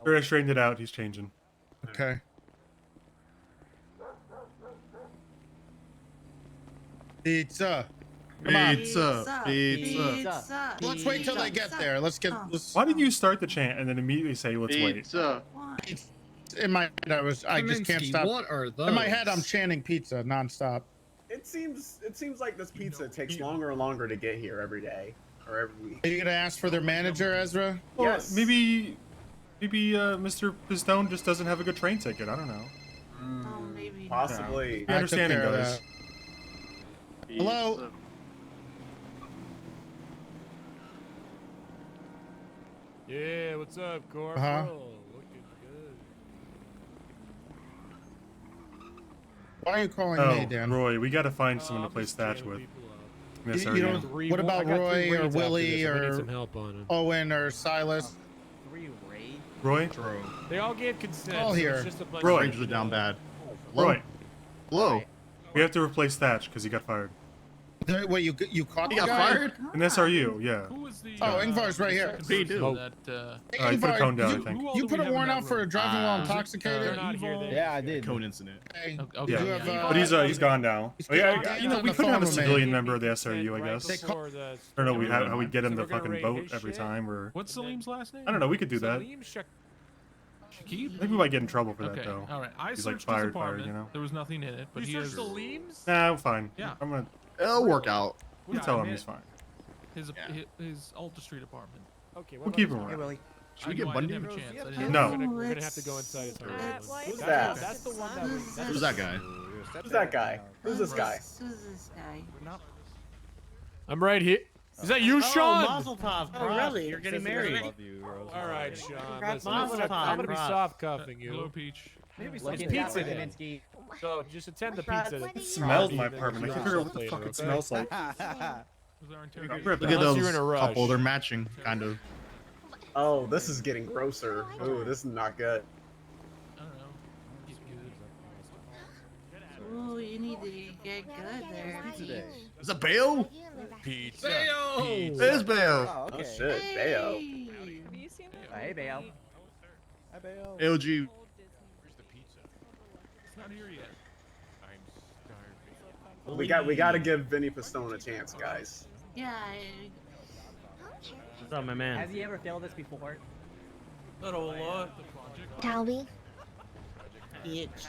Sure, I straightened it out. He's changing. Okay. Pizza. Come on. Pizza. Let's wait till they get there. Let's get. Let's, Why did you start the chant and then immediately say, let's wait? in my head, I just can't Kaminsky, stop. What are those? In my head, I'm chanting pizza nonstop. It seems like this pizza takes longer and longer to get here every day or every week. Are you gonna ask for their manager, Ezra? Well, Yes. maybe Mr. Pistone just doesn't have a good train ticket. I don't know. Oh, maybe. Possibly. Your I took understanding care of goes. that. Hello. Yeah, what's up, Corporal? Looking good. Why are you calling Oh, me, Dan? Roy, we gotta find someone to I'm play just Thatch chilling with. people out. Miss You Arena. don't- What about I got 3 Roy or raids after Willie this, if I need or- some help on him. Owen or Silas? 3 raids? Roy? They all gave consent. All so here. It's just a bunch Roy. of shit. Roy, Hello? we have to replace Thatch because he got fired. Wait, you caught the guy? An SRU, yeah. Who was the? Oh, Ingvar's right here. What do you do? That, You put a cone down, I you, think. you put a warrant out for driving while They're intoxicated? not here, they- Yeah, I did. Okay. Okay. You have, But he's gone now. He's Oh, yeah, gone. you know, He's we on could the have a phone with me. civilian member of the SRU, I Right guess. before the- I don't know how we get him So to we're gonna fucking raid vote his every shit? time, or What's Salim's last name? I don't know. We could do that. Salim Shak- I think we might get in trouble for that Okay, though. all right. I He's like searched his fired, apartment. you know. There was nothing in it, but he You has searched Salim's? Nah, I'm fine. Yeah. I'm gonna. It'll work out. You Yeah, tell I him mean, he's fine. his Alta Street apartment. Okay, what We'll about keep his him house? around. Should we get Bundy? I didn't have a chance. I didn't No. We're gonna have to go inside his house. Who's That's that? the one that was. Who's that guy? Who's that guy? Who's this guy? Who's this guy? I'm right here. Is that you, Sean? Oh, Mazel tov, Oh, Cross. really? You're getting married. All right, Sean. Congrats, Listen, I'm Mazel gonna, tov, I'm gonna be Cross. soft cuffing Hello, you. Peach. Maybe Let's some pizza then. Kaminsky. So just attend the Congrats. pizza. What It do smells you- my apartment. I can't figure out what the fuck it smells like. Was our interrogation? Rip Look at those you're in a rush. couple, they're matching, kind of. Oh, this is getting grosser. Ooh, this is not good. I don't know. He's good. Ooh, you need to get good there. Is it Bayo? Pizza. There's Bayo. Oh, Oh okay. shit, Bayo. Hey. Hey, Bayo. Hi, Bayo. LG. Where's the pizza? It's not here yet. I'm starving. We gotta give Vinny Pistone a chance, guys. Yeah. What's up, my man? Has he ever failed this before? Not a lot. The project. Calby. Bitch.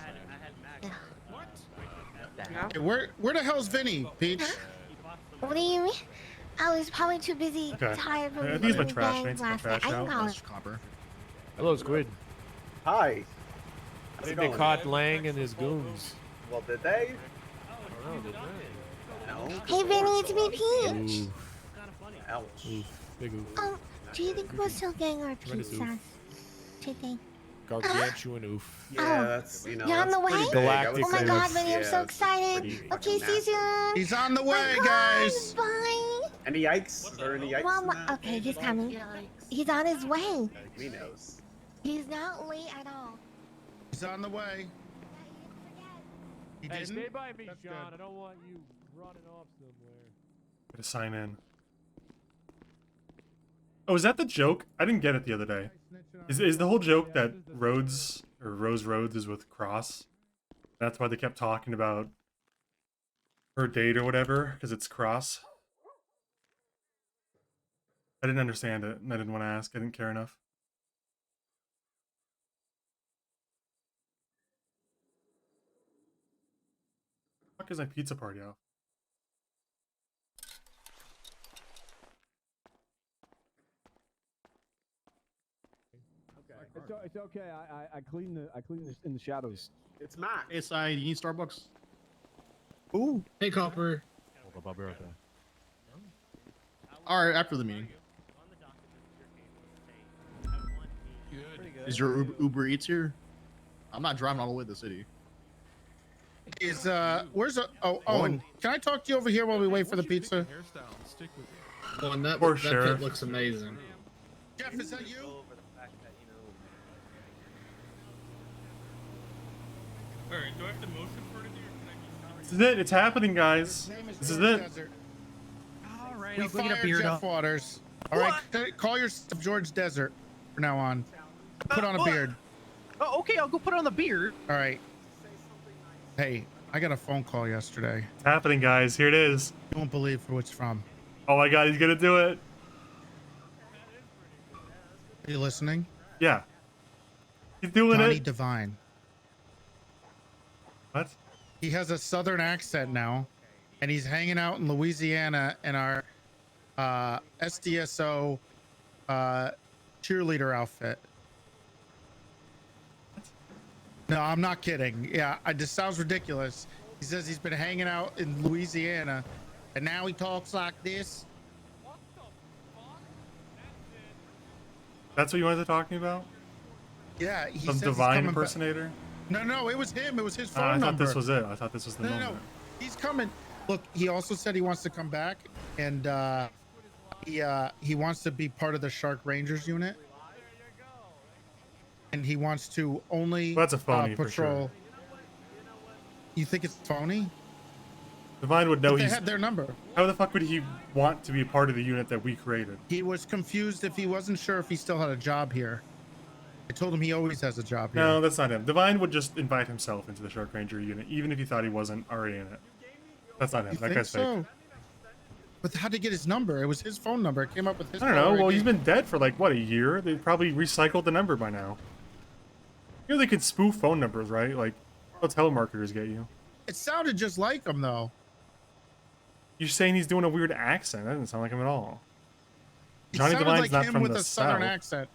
Hey, where the hell's Vinny, Peach? What do you mean? I was probably too busy, Okay. tired from I think it's my doing trash. bangs I need to last trash night. I out. can call it. Copper. Hello, Squid. Hi. I How's it think they going? caught Lang and his goons. Well, did they? I don't know, did No. Hey, Vinny, it's me, Peach. Ouch. they? Big oof. Do you think we're still getting our Tremendous pizzas today? Gargantuan oof. Yeah, that's You're on the way? pretty big. I would Galactic Oh my say god, that's- Vinny, I'm yeah, so that's pretty excited. Okay, fucking see you nasty. soon. He's on the Bye, way, guys. Bye. Any yikes? Is there any yikes? Well, in that? okay, he's coming. Yikes. He's on his way. He knows. He's not late at all. He's on the way. He Hey, didn't? stay by me, That's Sean. good. I don't want you running off somewhere. Gotta sign in. Oh, is that the joke? I didn't get it the other day. Is the whole joke that Rhodes or Rose Rhodes is with Cross? That's why they kept talking about her date or whatever, because it's Cross. I didn't understand it, and I didn't want to ask. I didn't care enough. Fuck is my pizza party off? It's okay. I clean this in the shadows. It's Matt. Hey, side, you need Starbucks? Ooh. Hey, Copper. Hold up, I'll be right there. All right, after the meeting. Is your Uber Eats here? I'm not driving all the way to the city. Is where's Owen? Can I talk to you over here while we wait for the pizza? Oh, and that Poor pit Sheriff. looks amazing. Jeff, is that you? Alright, do I have to motion for it, or can I just... This is it. It's happening, guys. This is it. All right, We I'll go get a fired beard Jeff up. Waters. All right, call yourself George Desert from now on. Put on a beard. Oh, okay, I'll go put on the beard. All right. Hey, I got a phone call yesterday. It's happening, guys. Here it is. You won't believe who it's from. Oh my god, he's gonna do it. Are you listening? Yeah. He's doing Johnny it. Devine. What? He has a southern accent now, and he's hanging out in Louisiana in our SDSO cheerleader outfit. No, I'm not kidding. Yeah, this sounds ridiculous. He says he's been hanging out in Louisiana, and now he talks like this. That's what you wanted to talk to me about? Yeah, he Some says he's divine coming impersonator? No, it was him. It was his phone I thought number. this was it. I thought this was the No, moment. he's coming. Look, he also said he wants to come back, and he wants to be part of the Shark Rangers unit, and he wants to only Well, that's a phony for patrol. sure. You think it's phony? Divine would know But they he's. had their number. How the fuck would he want to be a part of the unit that we created? He was confused if he wasn't sure if he still had a job here. I told him he always has a job here. No, that's not him. Divine would just invite himself into the Shark Ranger unit, even if he thought he wasn't already in it. That's not him. You That think guy's fake. so? But how'd he get his number? It was his phone number. It came up with his I don't know. phone. Well, he's been dead for like, what, a year? They probably recycled the number by now. You know they can spoof phone numbers, right? Like, what telemarketers get you. It sounded just like him, though. You're saying he's doing a weird accent. That doesn't sound like him at all. It Johnny sounded Divine's like not him from with the a southern South. accent.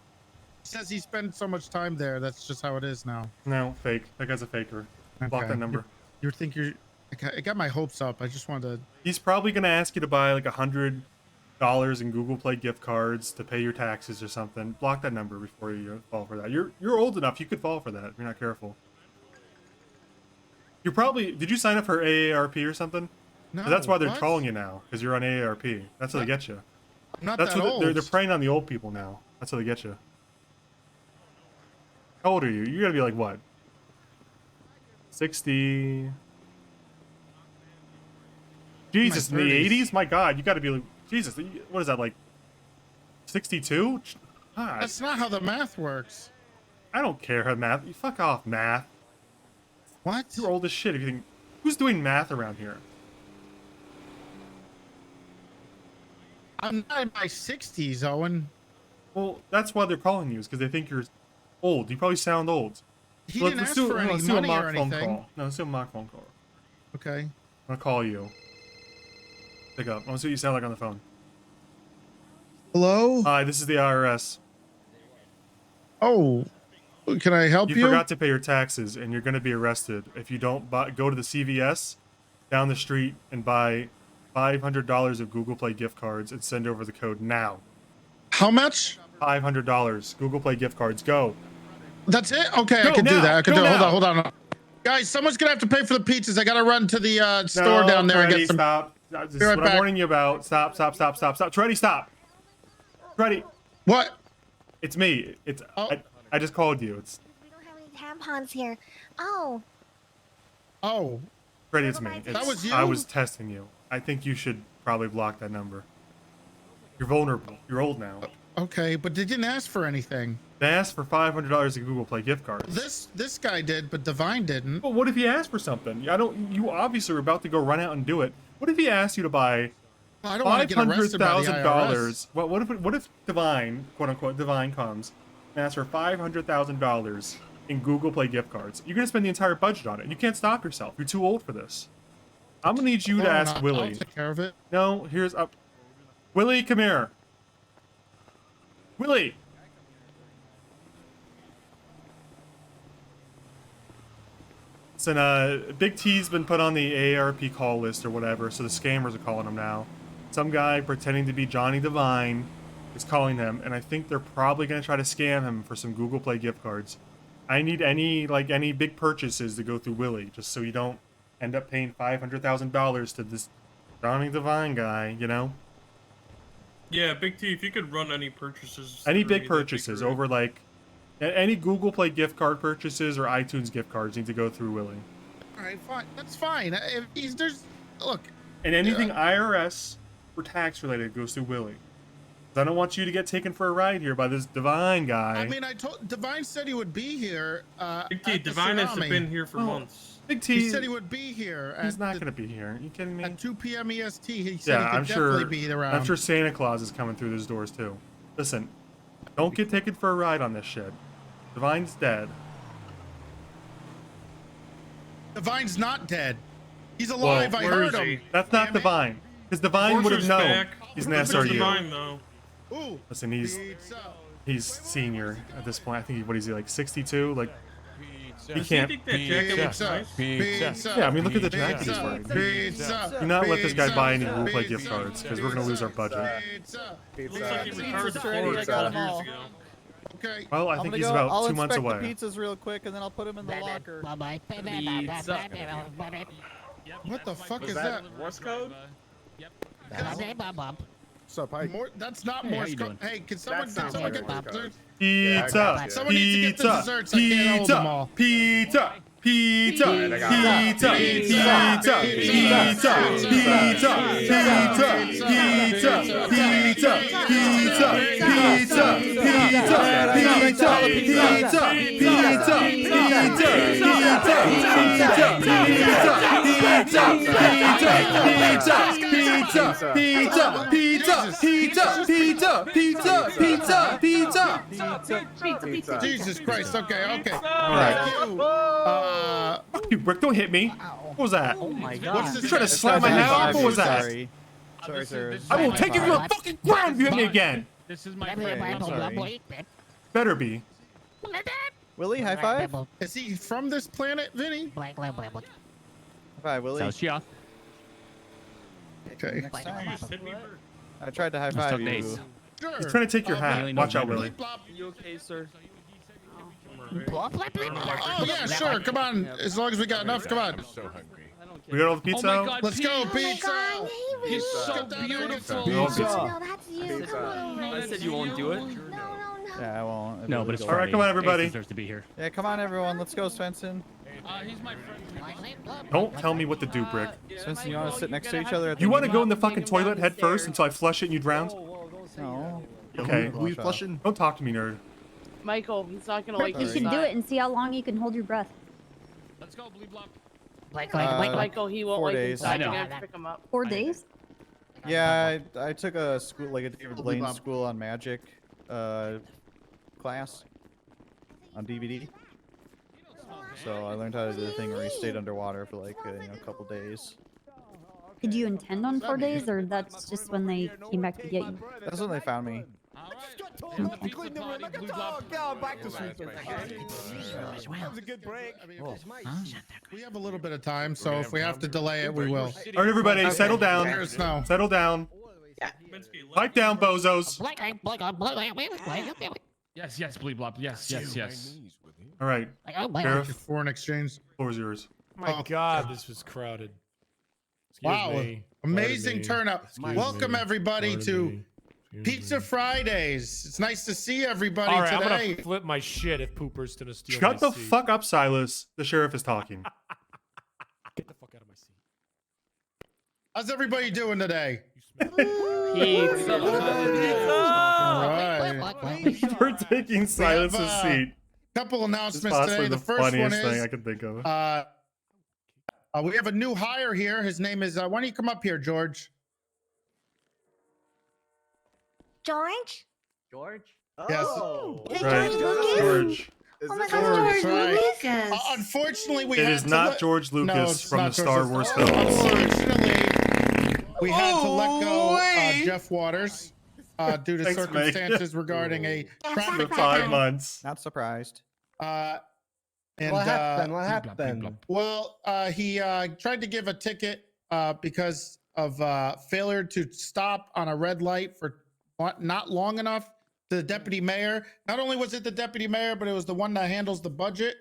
He says he spent so much time there. That's just how it is now. No, fake. That guy's a faker. Block Okay. that number. You think you're? I got my hopes up. I just wanted to. He's probably gonna ask you to buy like $100 in Google Play gift cards to pay your taxes or something. Block that number before you fall for that. You're old enough. You could fall for that if you're not careful. You probably did. You sign up for AARP or something? No. 'Cause that's why they're what? trolling you now. Because you're on AARP. That's how they get you. I'm not That's that what old. they're preying on the old people now. That's how they get you. How old are you? You gotta be like what? 60. Jesus, in the 30s. 80s? My God, you gotta be like Jesus. What is that like? 62? God, That's not how the math works. I don't care how math. You fuck off, math. What? You're old as shit. If you think, who's doing math around here? I'm not in my 60s, Owen. Well, that's why they're calling you, is because they think you're old. You probably sound old. He didn't ask for any let's do a money mock or phone anything. call. No, let's do a mock phone call. Okay. I'm gonna call you. Pick up. I want to see what you sound like on the phone. Hello? Hi, this is the IRS. Oh, can I help you? You forgot to pay your taxes, and you're gonna be arrested if you don't go to the CVS down the street and buy $500 of Google Play gift cards and send over the code now. How much? $500 Google Play gift cards. Go. That's it? Okay, Go I can do now. that. I can Go do it. now. Hold on. Guys, someone's going to have to pay for the pizzas. I got to run to the store down there and Freddy, get some. Stop. This is Be right what I'm back. warning you about. Stop. Freddy, stop. Freddy. What? It's me. It's Oh. I just called you. It's We don't have any tampons here. Oh, Oh, Freddy. It's me. That was you? I was testing you. I think you should probably block that number. You're vulnerable. You're old now. Okay, but they didn't ask for anything. They asked for $500 in Google Play gift cards. This guy did, but Divine didn't. But what if he asked for something? You obviously were about to go run out and do it. What if he asked you to buy I don't want to get arrested by the IRS. $500,000? What if Divine, quote unquote, Divine comes and asks for $500,000 in Google Play gift cards? You're gonna spend the entire budget on it. You can't stop yourself. You're too old for this. I'm gonna need you to ask I'll Willie. take care of it. No, here's up. Willie, come here. Willie. Listen, Big T's been put on the AARP call list or whatever, so the scammers are calling him now. Some guy pretending to be Johnny Divine is calling him, and I think they're probably gonna try to scam him for some Google Play gift cards. I need any big purchases to go through Willie, just so you don't end up paying $500,000 to this Johnny Divine guy, you know? Yeah, Big T, if you could run any purchases. Any through big me, that'd be purchases great. over like any Google Play gift card purchases or iTunes gift cards need to go through Willie. All right, fine. That's fine. If there's look. And anything IRS or tax related goes through Willie. 'Cause I don't want you to get taken for a ride here by this Divine guy. I mean, I told Divine said he would be here. Big T, at the Divine has tsunami. been here for months. Big T. He said he would be here. He's not gonna be here. Are you kidding me? At 2 p.m. EST, he said Yeah, he could I'm definitely sure. be around. I'm sure Santa Claus is coming through those doors too. Listen, don't get taken for a ride on this shit. Divine's dead. Divine's not dead. He's alive. I heard him. That's not Divine. Because Divine would have Forcer's known. back. He's an Forcer's SRU. Divine, though. Ooh. Listen, he's senior at this point. I think what is he like 62? Like he Does he can't. think that jacket looks nice? Pizza. Yeah, I mean look at the jacket he's Pizza. wearing. Pizza. Do not let this guy buy any Google Play Pizza. gift cards because we're gonna lose our budget. Looks like he retired the ready, I Ford got 'em 5 years all. ago. Okay. Well, I I'm think gonna he's go- about I'll 2 months inspect away. the pizzas real quick, and then I'll put them in the locker. What the fuck Was is that that? Morse code? What's up, Ike? That's not Hey, how Morse you code. doing? Hey, can someone sounds get like Morse code. Pizza, Someone needs to get the pizza, desserts. I can't hold them all. pizza, pizza, Alright, I got it. pizza, pizza, pizza, pizza, pizza, pizza, pizza, pizza, pizza. Jesus Christ. Okay. All right. Thank you. You Rick, don't hit me. What was that? Oh my god. What's this? You trying to slap my hat off? What was that? Sorry, sir. I will take you to the fucking ground if you hit me again. This is my friend. I'm sorry. Better be. Willie, high five. Is he from this planet, Vinny? High five, Willie. Okay. Next time. I tried to high five you. Sure. He's trying to take your hat. Watch out, Willie. You okay, sir? Oh yeah, sure. Come on. As long as we got enough. Come on. We got all the pizza out? Let's go, pizza. He's so beautiful. We all No, pizza. that's you. Come on. I said you won't do it. No. Yeah, I won't. No, but it's All right, come on, everybody. deserves to be here. Yeah, come on, everyone. Let's go, Svensson. He's my friend. Don't tell me what to do, Brick. Svensson, you want to sit next to each other? At the You want to meeting? go in the fucking toilet head first until I flush it and you drown? No. Okay. Who you flushing? Don't talk to me, nerd. Michael, he's not gonna like you this should side. do it and see how long you can hold your breath. Let's go, Bleep Blop. Michael, he won't 4 like days. inside. I know. You have to pick him up. 4 days? Yeah, I took a school, like a David Holy Blaine Bob. school on magic class on DVD. So I learned how to do the thing where you stayed underwater for like a couple days. Did you intend on 4 days, or that's just when they came back to get you? That's when they found me. That was a good break. We have a little bit of time, so if we have to delay it, we will. All right, everybody, settle down. There's no. Settle down. Pipe down, bozos. Yes, Bleep Blop. Yes. All right, Sheriff, Foreign exchange. floor is yours. My God, this was crowded. Excuse Wow, me. amazing Pardon me. turnout. Excuse Welcome me. everybody Pardon to me. Excuse Pizza me. Fridays. It's nice to see everybody All right, I'm today. gonna flip my shit if Pooper's gonna steal Shut my the seat. fuck up, Silas. The sheriff is talking. Get the fuck out of my seat. How's everybody doing today? Pizza. All right. for taking Silas's seat. Couple It's announcements possibly today. the The first one funniest thing is I could think of. we have a new hire here. His name is. Why don't you come up here, George? George? George? Yes. Oh, is it Right, George Lucas? George. Oh my George, gosh, George right. Lucas. Unfortunately, we It had is to not let- George No, Lucas it's from the not George Star Lucas. Wars films. Unfortunately, we had to let go Jeff Waters due to Thanks, Meg. circumstances regarding a traffic For 5 ticket. months. Not surprised. And What happened? What happened? well, he tried to give a ticket because of failure to stop on a red light for not long enough to the deputy mayor. Not only was it the deputy mayor, but it was the one that handles the budget.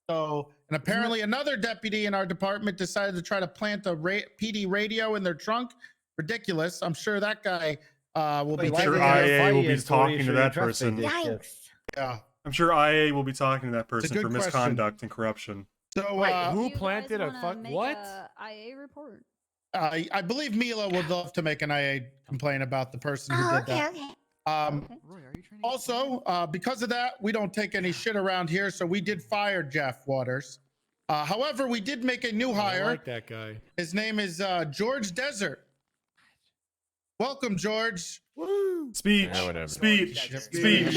So, and apparently another deputy in our department decided to try to plant a PD radio in their trunk. Ridiculous. I'm sure that guy will be I'm why sure did they get IA will be fired for talking to issuing that traffic person. tickets? Yikes. Yeah. I'm sure IA will be talking to that person good for question. misconduct and corruption. So, Who You guys planted a wanna fuck? make What? a IA report. I believe Mila would love to make an IA complaint about the person who Oh, did that. okay. Also, because of that, we don't take any shit around here, so we did fire Jeff Waters. However, we did make a new I hire. like that guy. His name is George Desert. Welcome, George. Speech. Yeah, whatever. Speech. Yep. Speech.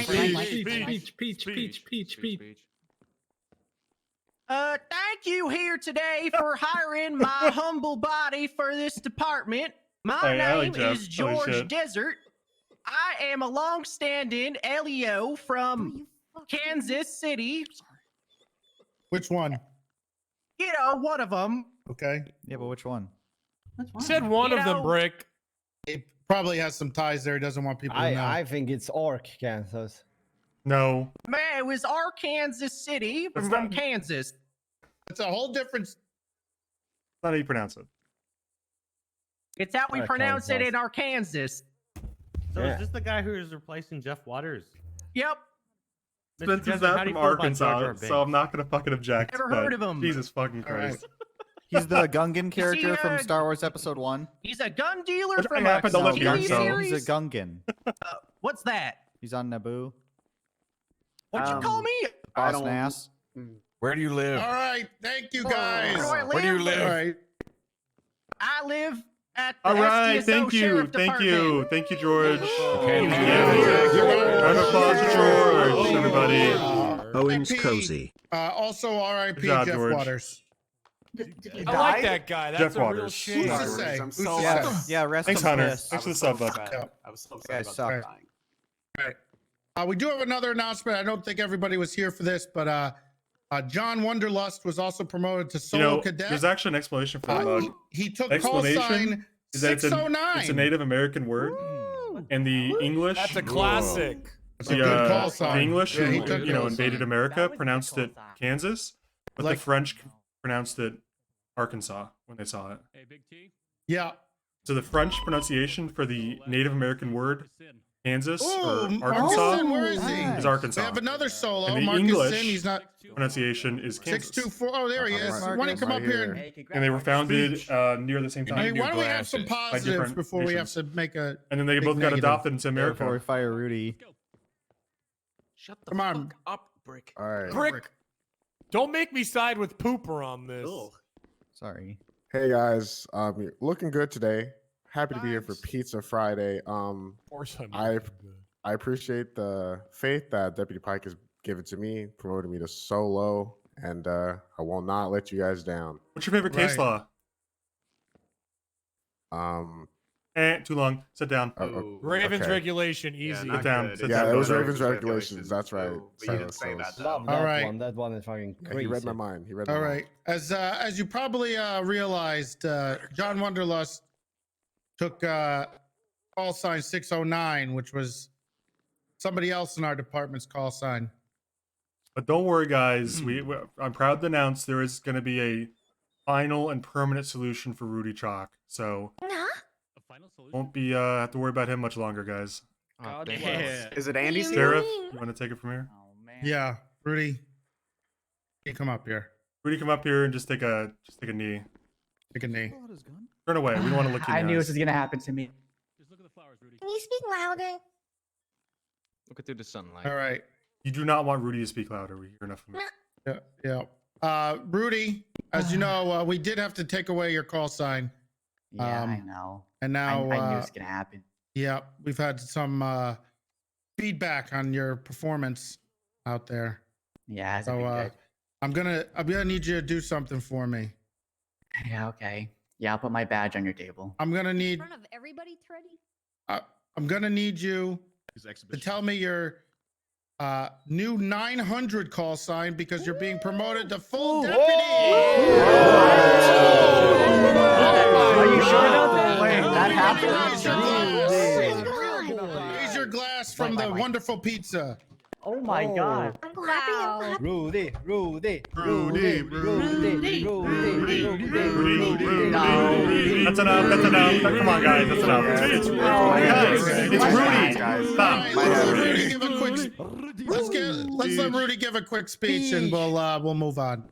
Speech. Speech. Speech. Thank you here today for hiring my humble body for this department. My Hey, I like name Jeff. is Holy George shit. Desert. I am a long-standing LEO from Kansas City. Which one? You know, one of them. Okay. Yeah, but which one? Said one You of them, know- Brick. He probably has some ties there. He doesn't want people to know. I think it's Ark, Kansas. No. Man, it was Arkansas City That's from not- Kansas. It's a whole different. That's not how you pronounce it. It's how we pronounce it in Arkansas. Yeah. So is is this this the guy who is replacing Jeff Waters? Yep. Spencer's not from Arkansas, so I'm not gonna fucking object. Never but heard of him. Jesus fucking All right. Christ. He's the Gungan he character from a- Star Wars Episode 1. He's a gun dealer What from happened a to Lucky TV Armstrong? series. He's a Gungan. What's that? He's on Naboo. What'd you call me? I Boss don't- Nass. Where do you live? All right. Thank you, guys. Where do I Where do you live? live? All right. I live at the All right, SDSO thank you, Sheriff thank Department. you, thank you, George. Okay, Round of applause for George, everybody. Owens RIP. Cozy. Also, RIP Good job, Jeff George. Waters. I like that guy. That's Jeff a real Waters. shame. Who's to say? I'm Who's so to Yeah, say? yeah, rest Thanks, in Hunter. peace. Thanks for the sub, bud. I was so upset Guys about suck. that dying. Right. We do have another announcement. I don't think everybody was here for this, but John Wonderlust was also promoted to You solo know, cadet. there's actually an explanation for that bug. He took call Explanation sign is that it's 609. it's a Native American word, and the English. That's a classic. That's a good call The sign. English Yeah, who he took call invaded sign. America pronounced it Kansas, but Like- the French pronounced it Arkansas when they saw it. Hey, Big T. Yeah. So the French pronunciation for the Native American word Kansas Oh, or Marcus Arkansas Sin, where is he? is We Arkansas. have another solo. And the Marcus English Sin, he's not pronunciation is Kansas. 624. Oh, there he is. Marcus. Why don't you come up here? And they were founded near the same I mean, time. why don't we have some positives different before we have nations. to make a. And then they big both got negative? adopted into Before we America. fire Rudy. Shut the Come on. fuck up, Brick. All right. Brick. Don't make me side with Pooper on this. Sorry. Hey guys, you're looking good today. Happy to be here for Pizza Friday. Of course I'm I looking good. I appreciate the faith that Deputy Pike has given to me, promoting me to solo, and I will not let you guys down. What's your favorite case Right. Um, Too long. Sit down. Ravens okay. regulation, easy. Sit down. Sit Yeah, down. it was brother. Ravens regulations. That's right. But you didn't say that, though. Love All that right. one. That one is fucking Yeah, crazy. he read my mind. He read my All mind. right. As you probably realized, John Wonderlust took call sign 609, which was somebody else in our department's call sign. But don't worry, guys. I'm proud to announce there is going to be a final and permanent solution for Rudy Chalk. So won't be have to worry about him much longer, guys. God bless. Is it Andy? Sheriff, you want to take it from here? Yeah, Rudy, you come up here. Rudy, come up here and just take a knee. Take a knee. Turn away. We don't want to look in I your knew eyes. this was gonna happen to me. Can you speak louder? Look through the sunlight. All right. You do not want Rudy to speak louder. We hear enough of him. Yeah. Rudy, as you know, we did have to take away your call sign. Yeah, I know. And now I knew it was gonna happen. Yeah, we've had some feedback on your performance out there. Yeah, it hasn't been good. I'm gonna need you to do something for me. Yeah, okay. Yeah, I'll put my badge on your table. I'm gonna need. In front of everybody, Treddy? I'm gonna need you to tell me your new 900 call sign because you're being promoted to full deputy. Are you sure about that? Wait, that happened? Raise your glass from the wonderful pizza. Oh my god. I'm clapping. I'm clapping. Rudy. That's enough. That's enough. Come on, guys. That's enough. It's Rudy. Stop. Rudy, give a quick. Let's let Rudy give a quick speech, and we'll move on.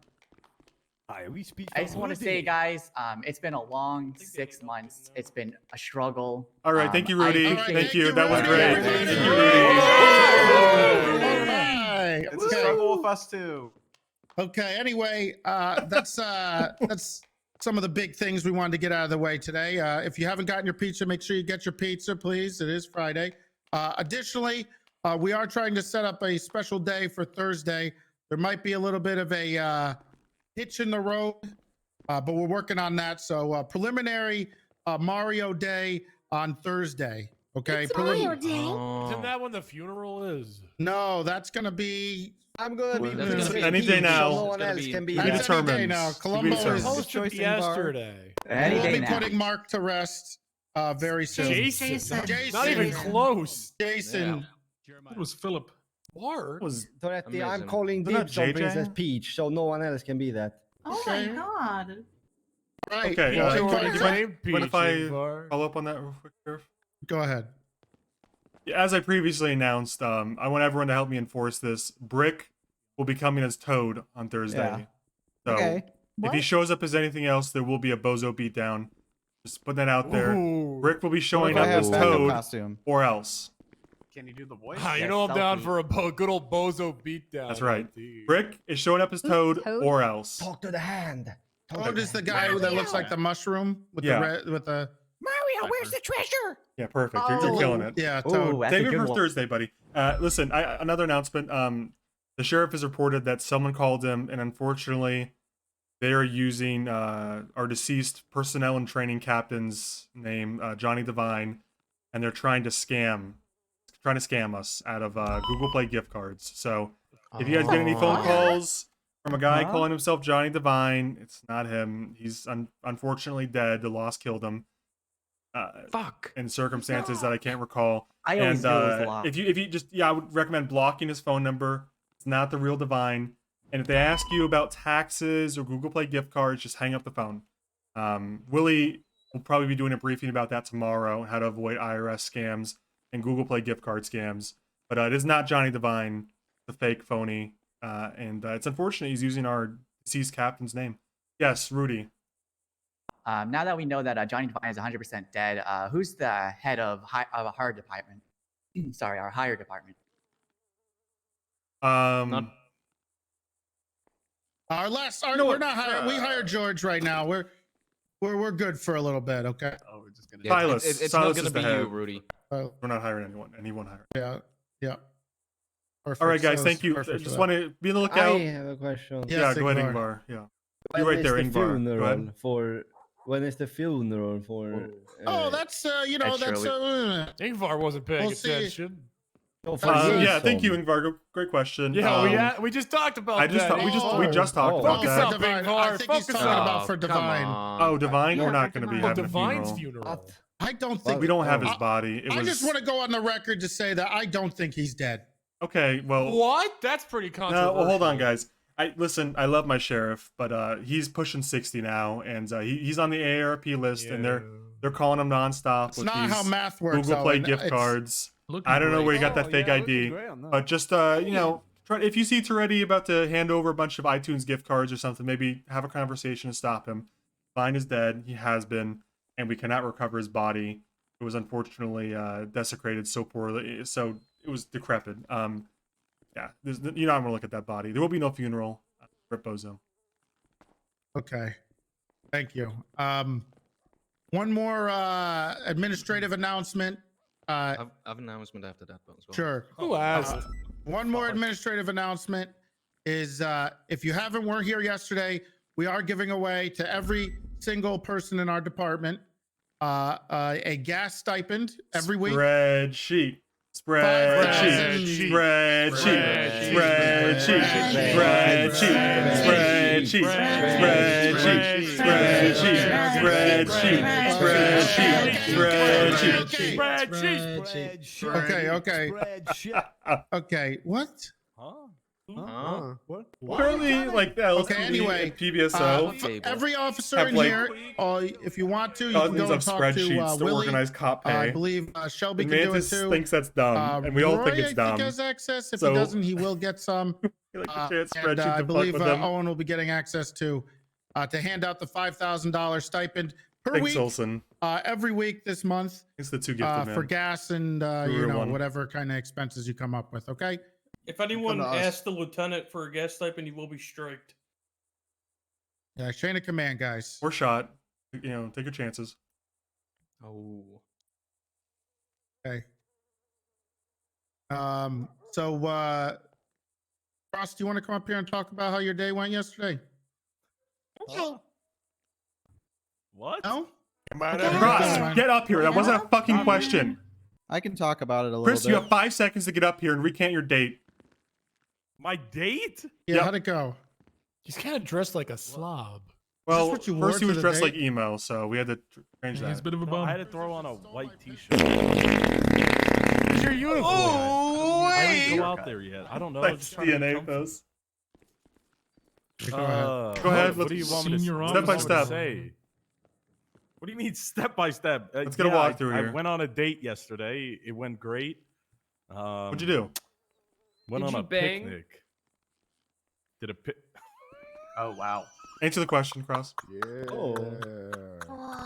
I just want to say, guys, it's been a long 6 months. It's been a struggle. All right. Thank you, Rudy. Thank you. That was Rudy. great. Thank you, Rudy. All right. It's a struggle with us too. Okay. Anyway, that's some of the big things we wanted to get out of the way today. If you haven't gotten your pizza, make sure you get your pizza, please. It is Friday. Additionally, we are trying to set up a special day for Thursday. There might be a little bit of a hitch in the road, but we're working on that. So preliminary Mario Day on Thursday. Okay. It's Mario Day. Isn't that when the funeral is? No, that's gonna be. I'm gonna be Any day now. No one else can be To be That's there. any day determined. now. To be Columbo is determined. Supposed to be yesterday. Any We'll day be now. putting Mark to rest very soon. Jason. Jason. Not even close. Jason. It was Philip. What? Was Toretti, I'm Amazing. calling Isn't that dibs on JJ? Princess Peach, so no one else can be that. Oh my god. Right. okay. Yeah, What's go your ahead. name, But if I Ingvar? follow up on that real quick, Sheriff? Go ahead. As I previously announced, I want everyone to help me enforce this. Brick will be coming as Toad on Thursday. Yeah. So Okay. if he shows up as anything else, there will be a bozo beatdown. Just put that out there. Ooh. Brick will be showing What up if I have as backup Toad costume? or else. Can you do the voice? You know I'm down for a good old bozo beatdown. That's right. indeed. Brick is showing up as Toad Toad? or else. Talk to the hand. Toad is the guy that looks like the mushroom with Yeah. the red, with the. Mario, where's the treasure? Yeah, perfect. You're killing it. Yeah, Toad. Ooh, that's Save a it good for one. Thursday, buddy. Listen, another announcement. The sheriff has reported that someone called him, and unfortunately, they are using our deceased personnel and training captain's name, Johnny Devine, and they're trying to scam us out of Google Play gift cards. So, if you guys get any phone calls from a guy calling himself Johnny Devine, it's not him. He's unfortunately dead. The loss killed him. Fuck. In circumstances that I can't recall. I always knew it was a lot. if you just I would recommend blocking his phone number. It's not the real Divine. And if they ask you about taxes or Google Play gift cards, just hang up the phone. Willie will probably be doing a briefing about that tomorrow, how to avoid IRS scams and Google Play gift card scams. But it is not Johnny Devine, the fake phony, and it's unfortunate he's using our deceased captain's name. Yes, Rudy. Now that we know that Johnny Devine is 100% dead, who's the head of a hire department? Sorry, our hire department. We're not hiring. We hired George right now. We're good for a little bit. Okay. Oh, we're just gonna. Yeah, Silas. it's Silas not is gonna the be head. you, Rudy. Oh, We're not hiring anyone. Anyone hired. yeah. Perfect. All right, guys. So Thank you. perfect for Just that. want to be on the lookout. I have a question. Yeah, go ahead, Ingvar. Ingvar. Yeah. When You're right is there, the Ingvar. Go funeral ahead. for? When is the funeral for? Oh, that's that's Ingvar wasn't paying We'll see. attention. Yeah, thank you, Ingvar. Great question. Yeah, we just talked about we that. just talked about Focus that. up, Divine. Ingvar. I think he's Focus talking up. about for Divine. Oh, Divine, Yeah, we're not for going to be Divine. having a Divine's funeral. funeral. I don't think We don't have his body. It I was just want to go on the record to say that I don't think he's dead. okay. Well, What? That's pretty no. controversial. Well, hold on, guys. I love my sheriff, but he's pushing 60 now, and he's on the AARP list, and they're calling him nonstop It's with not these how math works. Google Play Owen. gift It's- cards. Looking I don't know great. where you got that fake ID, but just try, if you see Toretti about to hand over a bunch of iTunes gift cards or something, maybe have a conversation and stop him. Vine is dead. He has been, and we cannot recover his body. It was unfortunately desecrated so poorly, so it was decrepit. Yeah, you're not gonna look at that body. There will be no funeral. Rip Bozo. Okay. Thank you. One more administrative announcement. I've an announcement after that one as well. Sure. Who asked? One more administrative announcement is if you weren't here yesterday, we are giving away to every single person in our department a gas stipend every week. Spreadsheet. Spreadsheet. Spreadsheet. Spreadsheet. Spreadsheet. Spreadsheet. Spreadsheet. Okay. Okay. What? What? Apparently, like the LCD Okay, anyway, and PBSO. every officer have, in like, here, if you want to, you can dozens go of and talk to spreadsheets to Willie. organize cop pay. I believe Shelby And can do it Mantis too. thinks that's dumb, and we all think Roy, it's dumb. I think has access. If So- he doesn't, he will get some. Like to share a And spreadsheet I to fuck believe with them. Owen will be getting access to hand out the $5,000 stipend per Thanks, week. Olsen. Every week this month. It's the two gifted man. For gas and Brewer one. whatever kind of expenses you come up with. Okay. If anyone Come to us. asks the lieutenant for a gas stipend, he will be striked. Yeah, chain of command, guys. Or shot. Take your chances. Oh. Okay. So, Ross, do you want to come up here and talk about how your day went yesterday? Okay. What? No? Ross, get up here. That wasn't a fucking question. I can talk about it a little Chris, bit. you have 5 seconds to get up here and recant your date. My date? Yeah, Yep. how'd it go? He's kind of dressed like a slob. Well, what you wore first he to was the dressed date? like emo, so we had to change He's a that. bit of a No, bum. I had to throw on a white t-shirt. It's your uniform. I didn't go out there yet. I don't know. Like just trying to DNA come- post. Go ahead. Go ahead, What do you want me to Senior step by what do you want me to step. say? What do you mean step by step? Let's get a walkthrough I here. went on a date yesterday. It went great. What'd you do? Went Did on you a bang? picnic. Did a pic. Oh wow. Answer the question, Cross. Oh.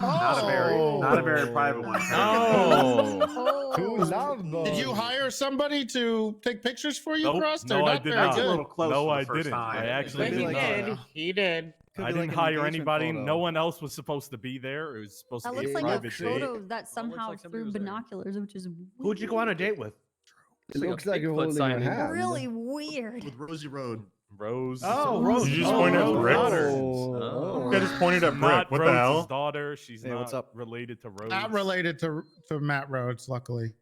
Not a very private one. No. Too love, Did you hire somebody to take pictures for you, Nope. Cross? They're No, I not did very not. good. A little close No, for the I first didn't. time. I actually But he did not. did. He did. Could I be didn't like an hire engagement anybody. photo. No one else was supposed to be there. It was supposed That to be looks a like a private date. photo that somehow through binoculars, which is Who'd you go on a date with? It looks like you're Bigfoot holding a signing. hand. really weird. With Rosie Road. Rose. Oh, Rose. Did you just point at Rose's Brick? daughter. Oh. You just pointed at Brick. Not What the Rose's hell? daughter. She's Hey, not what's up? related to Rose. Not related to Matt Rhodes, luckily.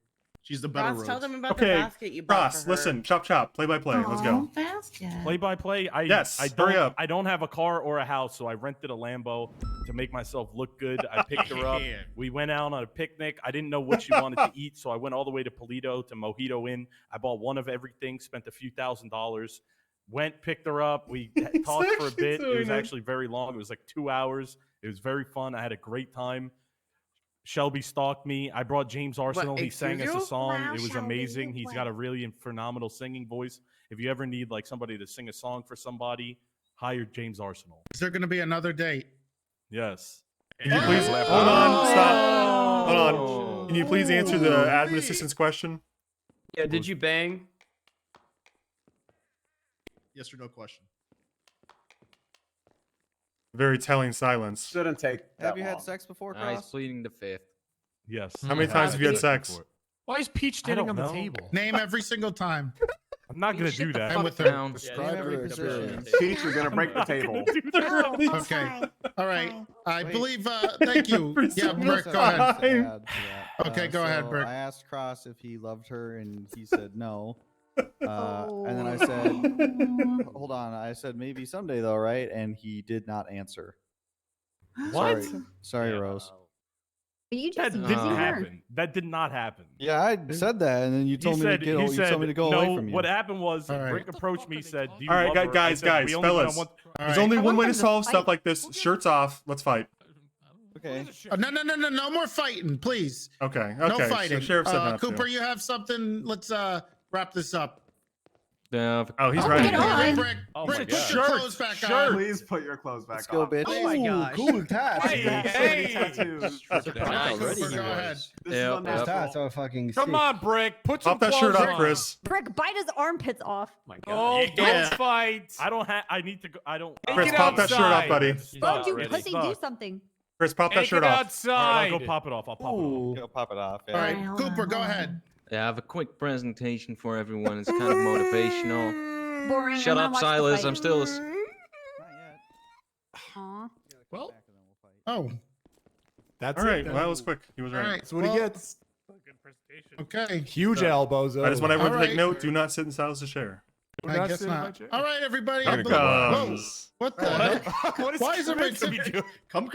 She's the better Ross, tell Rose. them about Okay, the basket you bought Ross, for her. listen. Chop, chop. Play by play. Let's go. Basket. Play by play. Yes, I hurry don't, up. I don't have a car or a house, so I rented a Lambo to make myself look good. I picked her up. We went out on a picnic. I didn't know what she wanted to eat, so I went all the way to Polito to Mojito Inn. I bought one of everything, spent a few $1,000s. Went, picked her up. We talked for a actually bit. It was doing it. actually very long. It was like 2 hours. It was very fun. I had a great time. Shelby stalked me. I brought James Arsenal. He sang us excuse a you? song. Wow, It was Shelby, amazing. you He's got a really phenomenal singing voice. If you ever need like somebody to sing a song for somebody, hire James Arsenal. Is there going to be another date? Yes. Can you please hold on? Stop. Hold on. Can you please answer the admin assistant's question? Yeah, did you bang? Yes or no question. Very telling silence. Shouldn't take that Have you had long. sex before, Nah, he's Cross? pleading the fifth. Yes. How many times have you had sex? Why is Peach I standing don't on the know. table? Name every single time. I'm not gonna Shut do the that. I'm fuck with her. down. Describe every your position. experience. Peach, you're gonna break the table. Oh, that's Okay. fine. All right. Fine. I Wait. believe. Thank you. Every Yeah, single Brick, go ahead. Just to time. add to that. Okay, go ahead, so Brick. I asked Cross if he loved her, and he said no. And then I said, hold on. I said maybe someday though, right? And he did not answer. What? Sorry, Rose. But you That just didn't her. happen. That did not happen. Yeah, I said that, and then you told me to get. You told me to go no, away from you. What happened was All right. Rick approached me, said, "Do you All right, love her?" I guys, said, "We only went on fellas. one-" All There's right. only I one want way to them to solve stuff fight. like this. Shirts off. Let's fight. Okay. No more fighting, please. Okay. No Okay. fighting. So Sheriff said not Cooper, to. you have something. Let's wrap this up. Yeah. Oh, he's Oh, right. get on. Brick, Oh Brick, my put God. your clothes back on. Please put your clothes back Let's go, on. bitch. Oh my gosh. Cool tats. Hey, That's hey. Tattoos. Nice. Cooper, go ahead. This Yep, is yep. unnatural. tats are fucking Come sick. on, Brick. Put some Pop that shirt clothes off, on. Chris. Brick, bite his armpits off. My Oh, God. don't fight. I don't have. I need to go. I don't. Take Chris, it pop that shirt off, outside. buddy. Oh, you ready. pussy, do Fuck. something. Chris, pop that Take shirt it off. All right, outside. I'll go pop it off. I'll pop it off. Go pop it off. All right, Alright, hold Cooper, on, go hold ahead. Yeah, I have a quick presentation for everyone. It's kind of motivational. Boring. Shut I'm up, gonna watch the Silas. fight. I'm still. Aw. Well, Oh, that's All right. it. Well, that was quick. He was all right. right. That's what he gets. Good presentation. Okay. Huge elbows. I just want everyone All to take right. note. Do not sit in Silas' chair. I guess not. All right, everybody. Here I it believe- Whoa, comes. what the hell? What is Why is everybody Chris doing? doing? Come.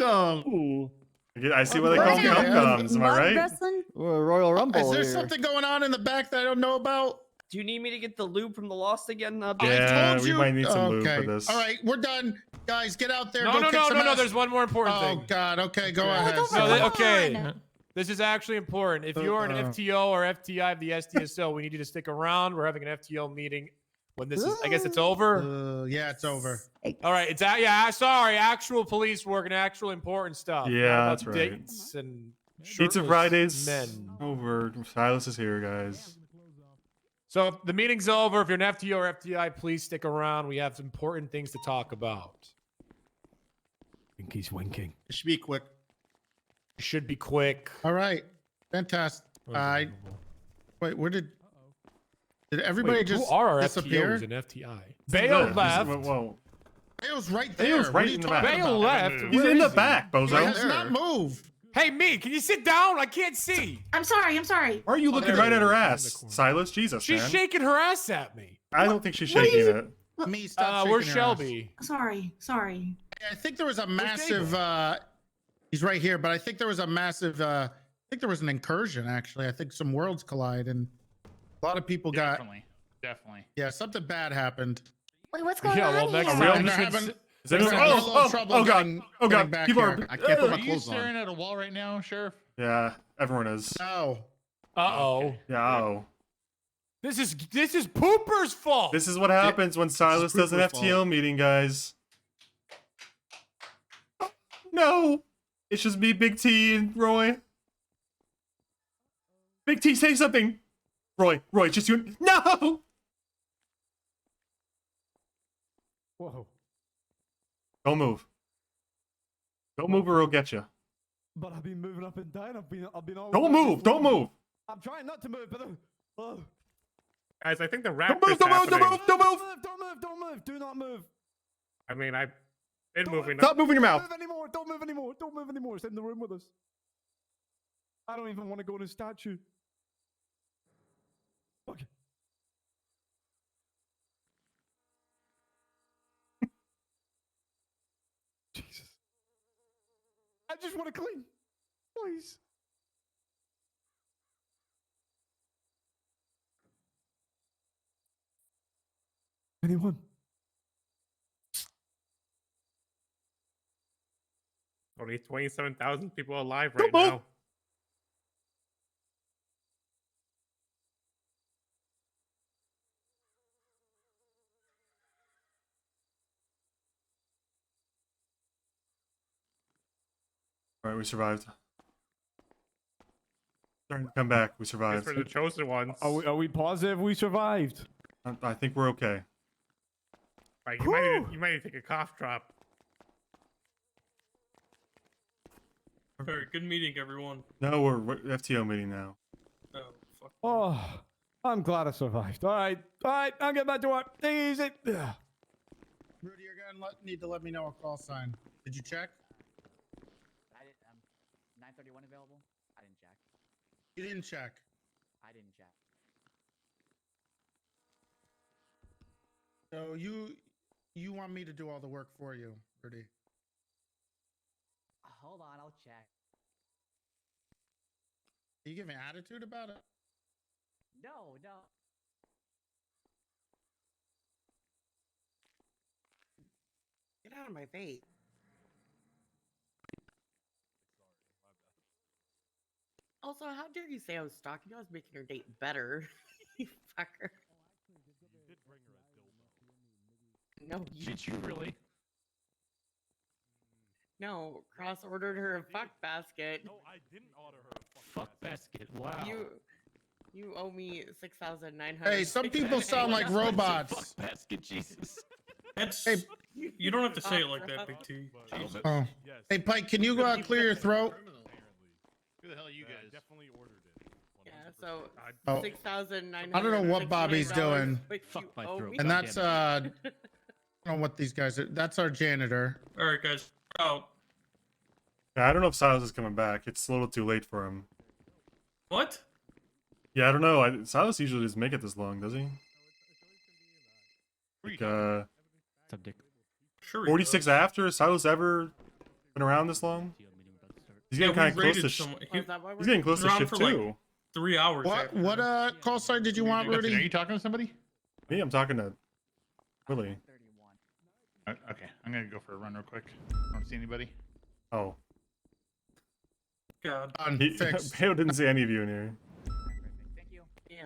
I see why they What call is him it? cum comes. Am I Mud right? wrestling? Royal Rumble. Is there here. something going on in the back that I don't know about? Do you need me to get the lube from the Lost again? I Yeah, told we you. might need some lube Okay. for this. All right, we're done. Guys, get out there. No, go no, kick no, some no, no. ass. There's one more important Oh, thing. God. Okay, go ahead. over. No, Come okay. on. This is actually important. If you are an FTO or FTI of the SDSO, we need you to stick around. We're having an FTO meeting when this is. I guess it's over. Yeah, it's over. All right. It's yeah. Sorry. Actual police work and actual important stuff. Yeah, Not about that's right. Dates and Pizza shirtless Fridays Men. over. Silas is here, guys. So if the meeting's over, if you're an FTO or FTI, please stick around. We have some important things to talk about. I think he's winking. It should be quick. Should be quick. All right. Fantastic. Wait, where did everybody Wait, just who are our disappear? FTOs and FTI? Bale left. Whoa. Bale's right there. Bale's What right are you in the talking back. Bale about? left. He's Where in the is he? back, He bozo. has not moved. Hey, me, can you sit down? I can't see. I'm sorry. I'm sorry. Why are you looking there right it at her is. ass, Silas? Jesus, She's man. shaking her ass at me. I don't think she's What are shaking you- it. Me, stop Where's shaking your ass. Shelby? Sorry. I think there was a Where's massive. He's right here, but I think there was a massive. I think there was an incursion. Actually, I think some worlds collide, and a lot of people got. Definitely. Yeah, something bad happened. Wait, what's going Yeah, on well, here? next And round. they're having. Is anyone? They're having a little trouble God! getting- Oh getting God! back People here. are. I can't put my Are you clothes on. staring at a wall right now, Sheriff? Yeah, everyone is. No. Uh-oh. Yeah. Oh. This is Pooper's fault. This is what happens when Silas does an Pooper's FTO meeting, guys. No, it's just me, Big T, and Roy. Big T, say something. Roy, it's just you. No. Whoa. Don't move. Don't move or he'll get you. But I've been moving up and down. I've been all. Don't move. Don't move. I'm trying not to move, but Guys, I think the rap Don't move. is Don't move. happening. Don't move. Don't move. Don't move. Do not move. I mean, I've been moving. Stop moving your Don't mouth. move anymore. Don't move anymore. Don't move anymore. Stay in the room with us. I don't even want to go in a statue. Okay. Jesus. I just want to clean. Please. Anyone? Only 27,000 people alive right now. All right, we survived. Starting to come back. We It's survived. for the chosen ones. Are we positive we survived? I think we're okay. Right, you might need to take a cough drop. All right, good meeting, everyone. No, we're FTO meeting now. Oh, fuck. Oh, I'm glad I survived. All right, I'll get back to work. Easy. Rudy, you're gonna need to let me know a call sign. Did you check? 931 available? I didn't check. You didn't check. I didn't check. So you want me to do all the work for you, Rudy? Hold on, I'll check. Are you giving attitude about it? No. Get out of my face. Also, how dare you say I was stalking you? I was making your date better. You fucker. No, Did you really? no. Cross ordered her a fuck basket. No, I didn't order her a Fuck basket. Wow. You owe me 6,900. Hey, some people sound like robots. Fuck basket, Jesus. That's Hey. you don't have to say it like that, Big T. Jesus. Oh. Hey, Pike, can you clear your throat? Who the hell are you Yeah, I guys? definitely ordered it. Yeah, so Oh. 6,900. I don't know what Bobby's doing. Fuck my throat. And God that's damn it. I don't know what these guys are. That's our janitor. All right, guys. Out. Yeah, I don't know if Silas is coming back. It's a little too late for him. What? Yeah, I don't know. Silas usually doesn't make it this long, does he? Like, What's up, Dick? Sure. 46 after? Has Silas ever been around this long? He's getting kind of close to he's getting close to around shift for like 2. 3 hours. What after. what call sign did you want, Are Rudy? you talking to somebody? Me, I'm talking to Willie. Okay, I'm gonna go for a run real quick. I don't see anybody. Oh. God. Fixed. Pale didn't see any of you in here. Thank you.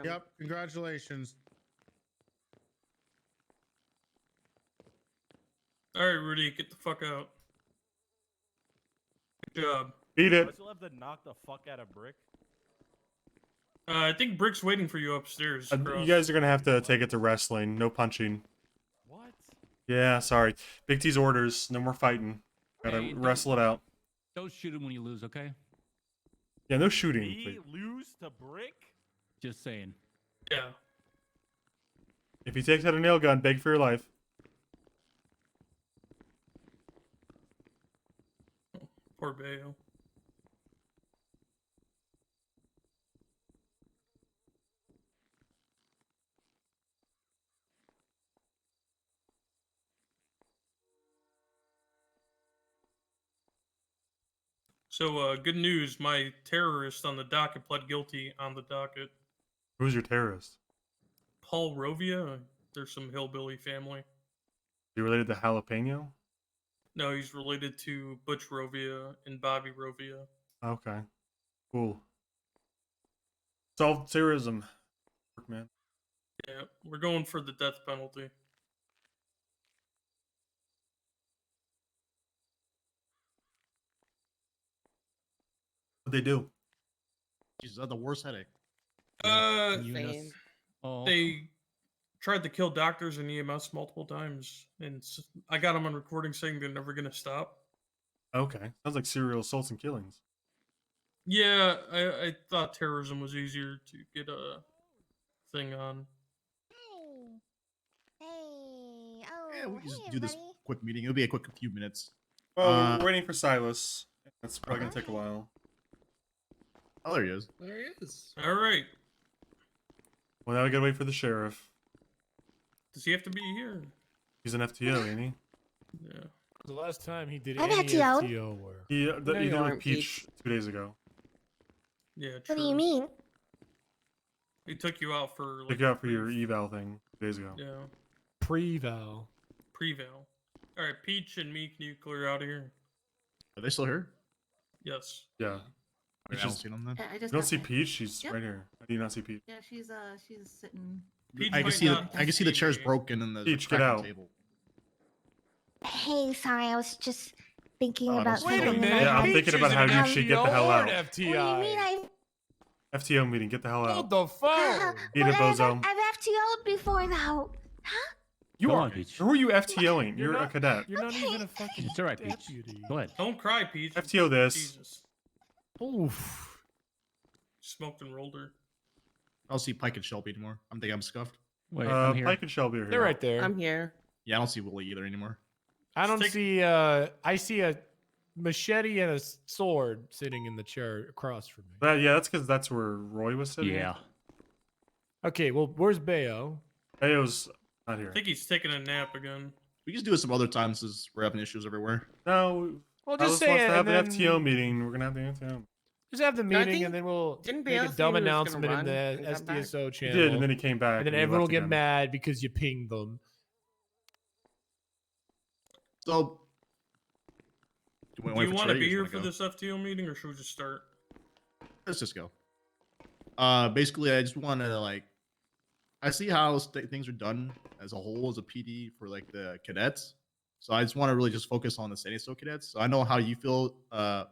Yep. Congratulations. All right, Rudy, get the fuck out. Good job. Beat Do I it. still have to knock the fuck out of Brick? I think Brick's waiting for you upstairs. You Cross. guys are gonna have to take it to wrestling. No punching. What? Yeah, sorry. Big T's orders. No more fighting. Gotta Hey, wrestle it out. Don't shoot him when you lose, okay? Yeah, no shooting. Me Please. lose to Brick? Just saying. Yeah. If he takes out a nail gun, beg for your life. Poor Bayo. So, good news. My terrorist on the docket pled guilty on the docket. Who's your terrorist? Paul Rovia. There's some hillbilly family. You related to Jalapeno? No, he's related to Butch Rovia and Bobby Rovia. Okay. Cool. Solved terrorism. Work, man. Yeah, we're going for the death penalty. What'd they do? Jesus, the worst headache. Same. Oh. They tried to kill doctors and EMS multiple times, and I got them on recording saying they're never gonna stop. Okay. Sounds like serial assaults and killings. Yeah, I thought terrorism was easier to get a thing on. Yeah, we can just do this quick meeting. It'll be a quick few minutes. Well, we're waiting for Silas. That's probably gonna take a while. Oh, there he is. There he is. All right. Well, now we gotta wait for the sheriff. Does he have to be here? He's an FTO, ain't he? Yeah. The last time he did I'm any FTO. FTO work. He No, did you it aren't, with Peach 2 days ago. Yeah, true. What do you mean? He took you out for Took you out for your eval thing 2 days ago. Yeah. Pre-val. Pre-val. All right, Peach and me, can you clear out of here? Are they still here? Yes. Yeah. I don't see them then. I You just don't got see there. Peach? She's Yep. right here. How do you not see Peach? Yeah, she's sitting. Peach I can might see the not I can see the chair's me. broken and the Peach, get crack on out. the table. Hey, sorry, I was just thinking Oh, about don't say something. that. and I Yeah, I'm had- thinking about how you should get the hell out. What do you mean I? FTO meeting, get the hell out. Hold the phone. Eat it, bozo. I've FTO'd before though. You Go are. on, Peach. Who are you FTOing? You're a not- cadet. You're not even a fucking It's all right, Peach. deputy. Go ahead. Don't cry, Peach. FTO this. Jesus. Oof. Smoked and rolled her. I don't see Pike and Shelby anymore. I'm thinking I'm scuffed. Wait, I'm here. Pike and Shelby are here. They're right there. I'm here. Yeah, I don't see Willie either anymore. I don't Stick- see. I see a machete and a sword sitting in the chair across from me. Yeah, that's because that's where Roy was sitting. Yeah. Okay, well, where's Bayo? Bayo's not I here. think he's taking a nap again. We just do it some other times since we're having issues everywhere. No. Well, Silas just say wants it to have and an then FTO meeting. We're gonna have the FTO. just have the No, I meeting think- and then we'll didn't make Bayo a say dumb he was gonna announcement in run the and come back? SDSO He channel. did, and then he came back. and then he everyone will left get again. mad because you pinged them. So, Do you want to be here for this FTO meeting, or should we just start? Let's just go. Basically, I just want to like I see how things are done as a whole as a PD for like the cadets. So I just want to really just focus on the San Diego cadets. So I know how you feel,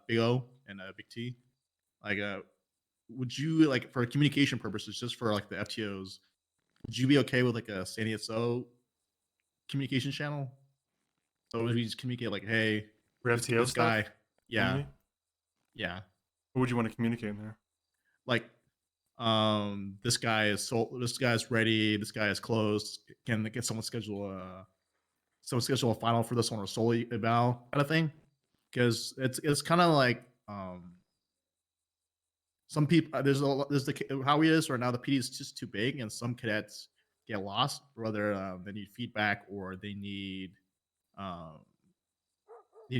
Big O and Big T. Like, would you like for communication purposes, just for like the FTOs, would you be okay with like a San Diego communication channel? So we just communicate like, hey, For this, FTO this stuff? guy, yeah, Only? yeah. What would you want to communicate in there? Like, this guy is this guy's ready, this guy is closed. Can get someone schedule a final for this one or solely eval kind of thing? Because it's kind of like some people there's the how he is right now. The PD is just too big, and some cadets get lost. Whether they need feedback or they need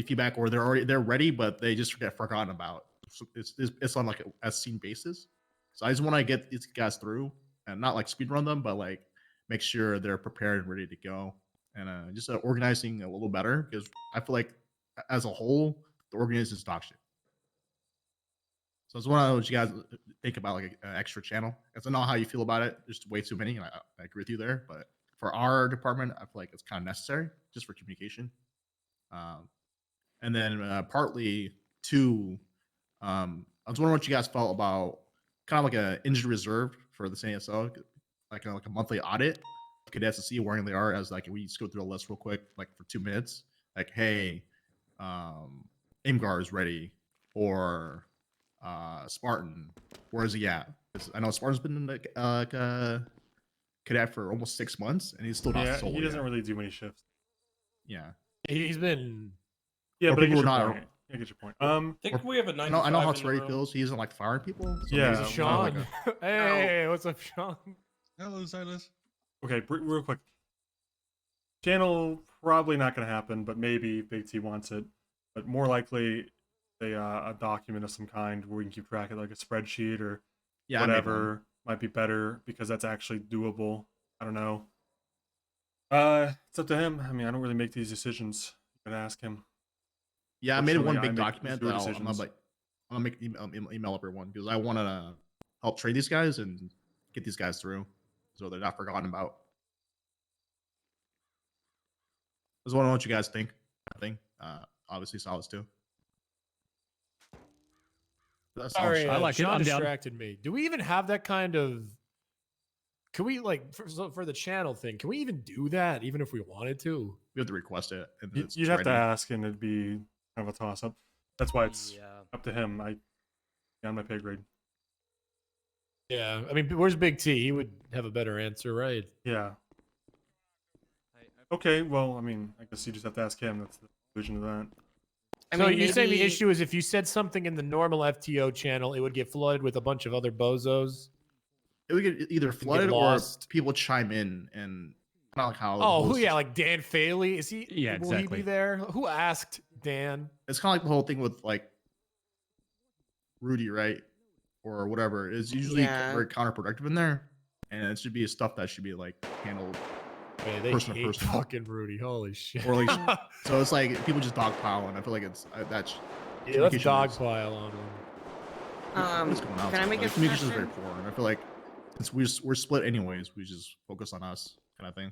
feedback, or they're ready, but they just get forgotten about. So it's on like a scene basis. So I just want to get these guys through and not like speed run them, but like make sure they're prepared and ready to go, and just organizing a little better, because I feel like as a whole the organization is dog shit. So I just want to know what you guys think about like an extra channel. I don't know how you feel about it. There's way too many, and I agree with you there. But for our department, I feel like it's kind of necessary just for communication. And then partly too, I was wondering what you guys felt about kind of like a injury reserve for the San Diego, like a monthly audit of cadets to see where they are. As like we just go through a list real quick, like for 2 minutes, like hey, Aimgar is ready, or Spartan, where is he at? I know Spartan's been in the cadet for almost 6 months, and he's still not Yeah, sold he doesn't yet. really do many shifts. Yeah, He's been. Yeah, Or but I people get your are not- point. I get your point. I think we have a I know how 95 in the Terry room. feels. He isn't like firing people. So Yeah, maybe we Sean. like Hey, what's up, Sean? Hello, Silas. Okay, real quick. Channel probably not going to happen, but maybe Big T wants it. But more likely, a document of some kind where we can keep track of like a spreadsheet or Yeah, I made whatever might be better, because that's actually doable. I don't know. It's up to him. I mean, I don't really make these decisions. You can ask him. Yeah, I made one big make document zero that I'm decisions. gonna make email everyone, because I want to help train these guys and get these guys through, so they're not forgotten about. I just want to know what you guys think. I think obviously Solace too. That's Sorry, I like it. Sean I'm down. distracted me. Do we even have that kind of? Can we like for the channel thing? Can we even do that, even if we wanted to? We have to request it. And You'd have to ask, and it'd be kind of a toss up. That's why it's up to him. On my pay grade. Yeah, I mean, where's Big T? He would have a better answer, right? Yeah. Okay, well, I mean, I guess you just have to ask him. That's the conclusion of that. So you're saying the issue is if you said something in the normal FTO channel, it would get flooded with a bunch of other bozos? It would get either Get flooded or lost. people chime in, and not like how. Oh, who? Yeah, like Dan Faley. Is he? Yeah, Will he exactly. be there? Who asked Dan? It's kind of like the whole thing with like Rudy, right, or whatever. It's usually Yeah. very counterproductive in there, and it should be stuff that should be like handled Man, they person to hate person. fucking Rudy. Holy shit. Or like, so it's like people just dogpile, and I feel like it's that's Yeah, let's communication is- dogpile on him. what's going on. can I make a communication is very suggestion? poor, and I feel like since we're split anyways, we just focus on us kind of thing.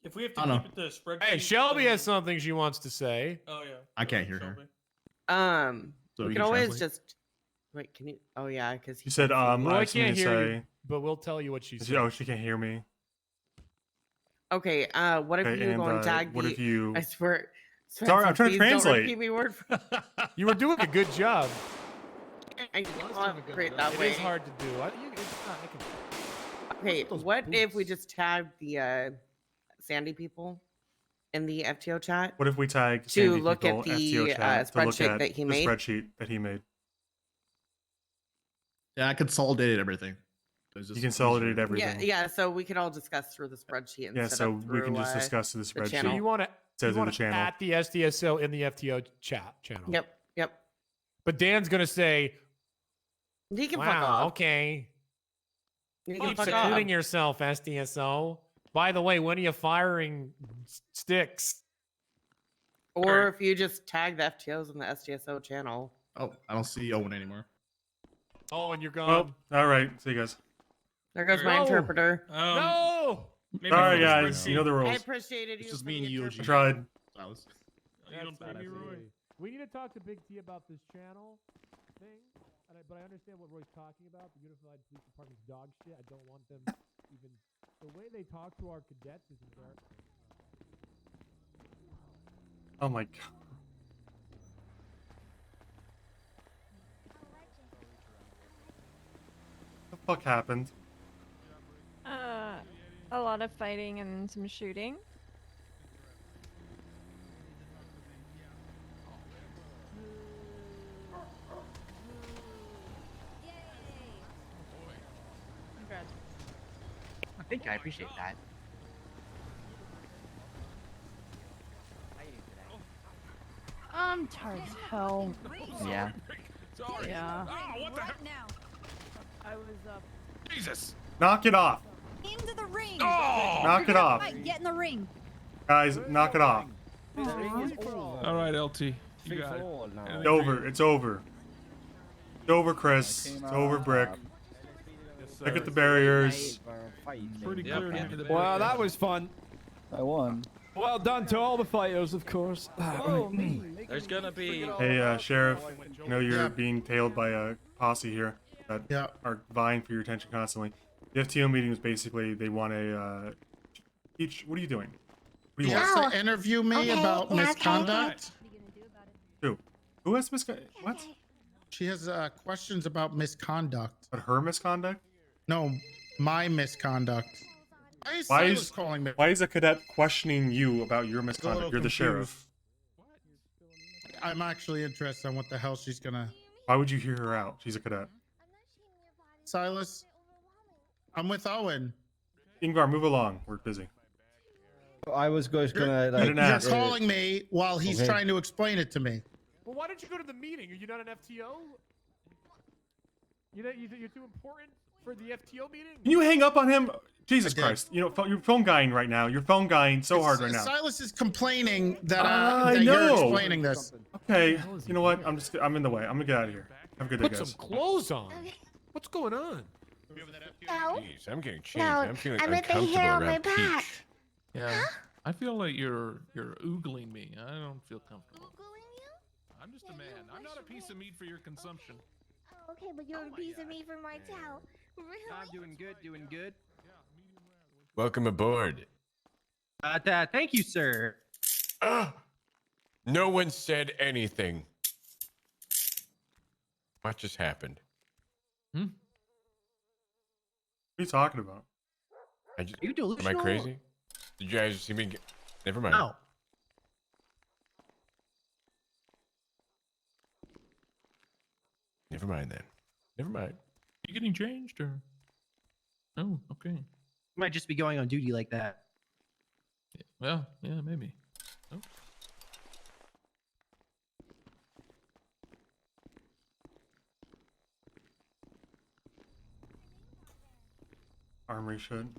If we have to I don't keep it to spreadsheet. Hey, Shelby has something she wants to say. Oh yeah. I can't hear her. So We you can can always translate? just wait. Can you? Oh yeah, because You said, Roy I have something can't to hear you, say. but we'll tell you what she said. Oh, she can't hear me. Okay. What if Okay, you and, go and tag what the? if you- I swear. Sorry, I'm trying to please don't translate. repeat me word for. You were doing a good job. I can't create that It way. is hard to do. It's not, I can, Okay, those what if we just tag the Sandy people in the FTO chat? What if we tag to Sandy look people, at FTO the chat, to look spreadsheet at that he the made? spreadsheet that he made. Yeah, I consolidated everything. You consolidated Yeah, everything. yeah. So we could all discuss through the spreadsheet. Yeah, instead so of we can through, just discuss through the spreadsheet. So channel. you want to Instead of through the channel. at the SDSO in the FTO chat channel. Yep, yep. But Dan's gonna say, You can wow, fuck off. okay. You Keep can fuck off. secluding yourself, SDSO. By the way, when are you firing sticks? Or if you just tag the FTOs in the SDSO channel. Oh, I don't see Owen anymore. Oh, and you're Well, gone. all right. See you guys. There goes my interpreter. No. Sorry, guys. You know the I rules. appreciated you. It's just for me the and you, I interpreter. tried. Silas. You don't pay me, Roy. We need to talk to Big T about this channel thing. But I understand what Roy's talking about. The Unified Police Department's dog shit. I don't want them even. The way they talk to our cadets is embarrassing. Oh my god. What the fuck happened? A lot of fighting and some shooting. Congrats. Thank you. I appreciate that. I'm tired as hell. Yeah. Yeah. What the heck? I was up. Jesus. Knock it off. Into the ring. Knock it off. Get in the ring. Guys, knock it off. All right, LT. You got it. It's over. It's over. It's over, Chris. It's over, Brick. Look at the barriers. Pretty clear. Well, that was fun. I won. Well done to all the fighters, of course. There's gonna be. Hey, Sheriff. I know you're being tailed by a posse here that are vying for your attention constantly. The FTO meeting is basically they want a teach. What are you doing? What do He you has want? to interview me about misconduct. Who has misconduct? What? She has questions about misconduct. But her misconduct? No, my misconduct. Why is Why Silas is calling me? Why is a cadet questioning you about your misconduct? little You're the sheriff. I'm actually interested in what the hell she's gonna. Why would you hear her out? She's a cadet. Silas, I'm with Owen. Ingvar, move along. We're busy. I was just gonna. I Like, didn't You're ask. calling me while he's Okay. trying to explain it to me. Well, why don't you go to the meeting? Are you not an FTO? You're too important for the FTO meeting? Can you hang up on him? Jesus Christ. You know, you're phone guying right now. You're phone guying so hard right now. Silas is complaining that, I that know. you're explaining this. Okay, you know what? I'm in the way. I'm gonna get out of here. Have a good day, Put guys. some clothes on. What's going on? No. Jeez, I'm getting changed. No, I'm feeling I'm with the uncomfortable hair on my around back. Peach. Yeah. I feel like you're oogling me. I don't feel comfortable. I'm just a man. I'm not a piece of meat for your consumption. Oh, okay, but you're a piece of meat for my tail. Really? I'm doing good, doing good. Welcome aboard. Thank you, sir. No one said anything. What just happened? What are you talking about? Are you Am delusional? I crazy? Did you guys see me? Never mind. No. Never mind then. Never mind. You getting changed or? Oh, okay. Might just be going on duty like that. Well, yeah, maybe. Oh. Armory should.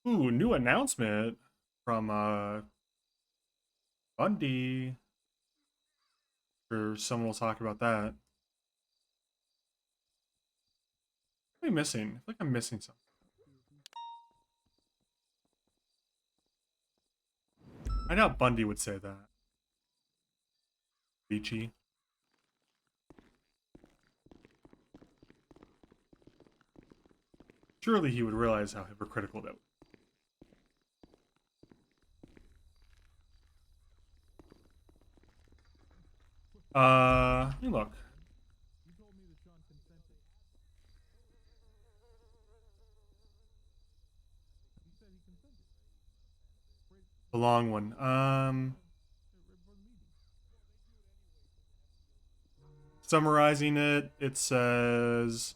Ooh, new announcement from Bundy. Or someone will talk about that. What am I missing? I feel like I'm missing something. I doubt Bundy would say that. Beachy. Surely he would realize how hypocritical that would be. Let me look. The long one. Summarizing it, it says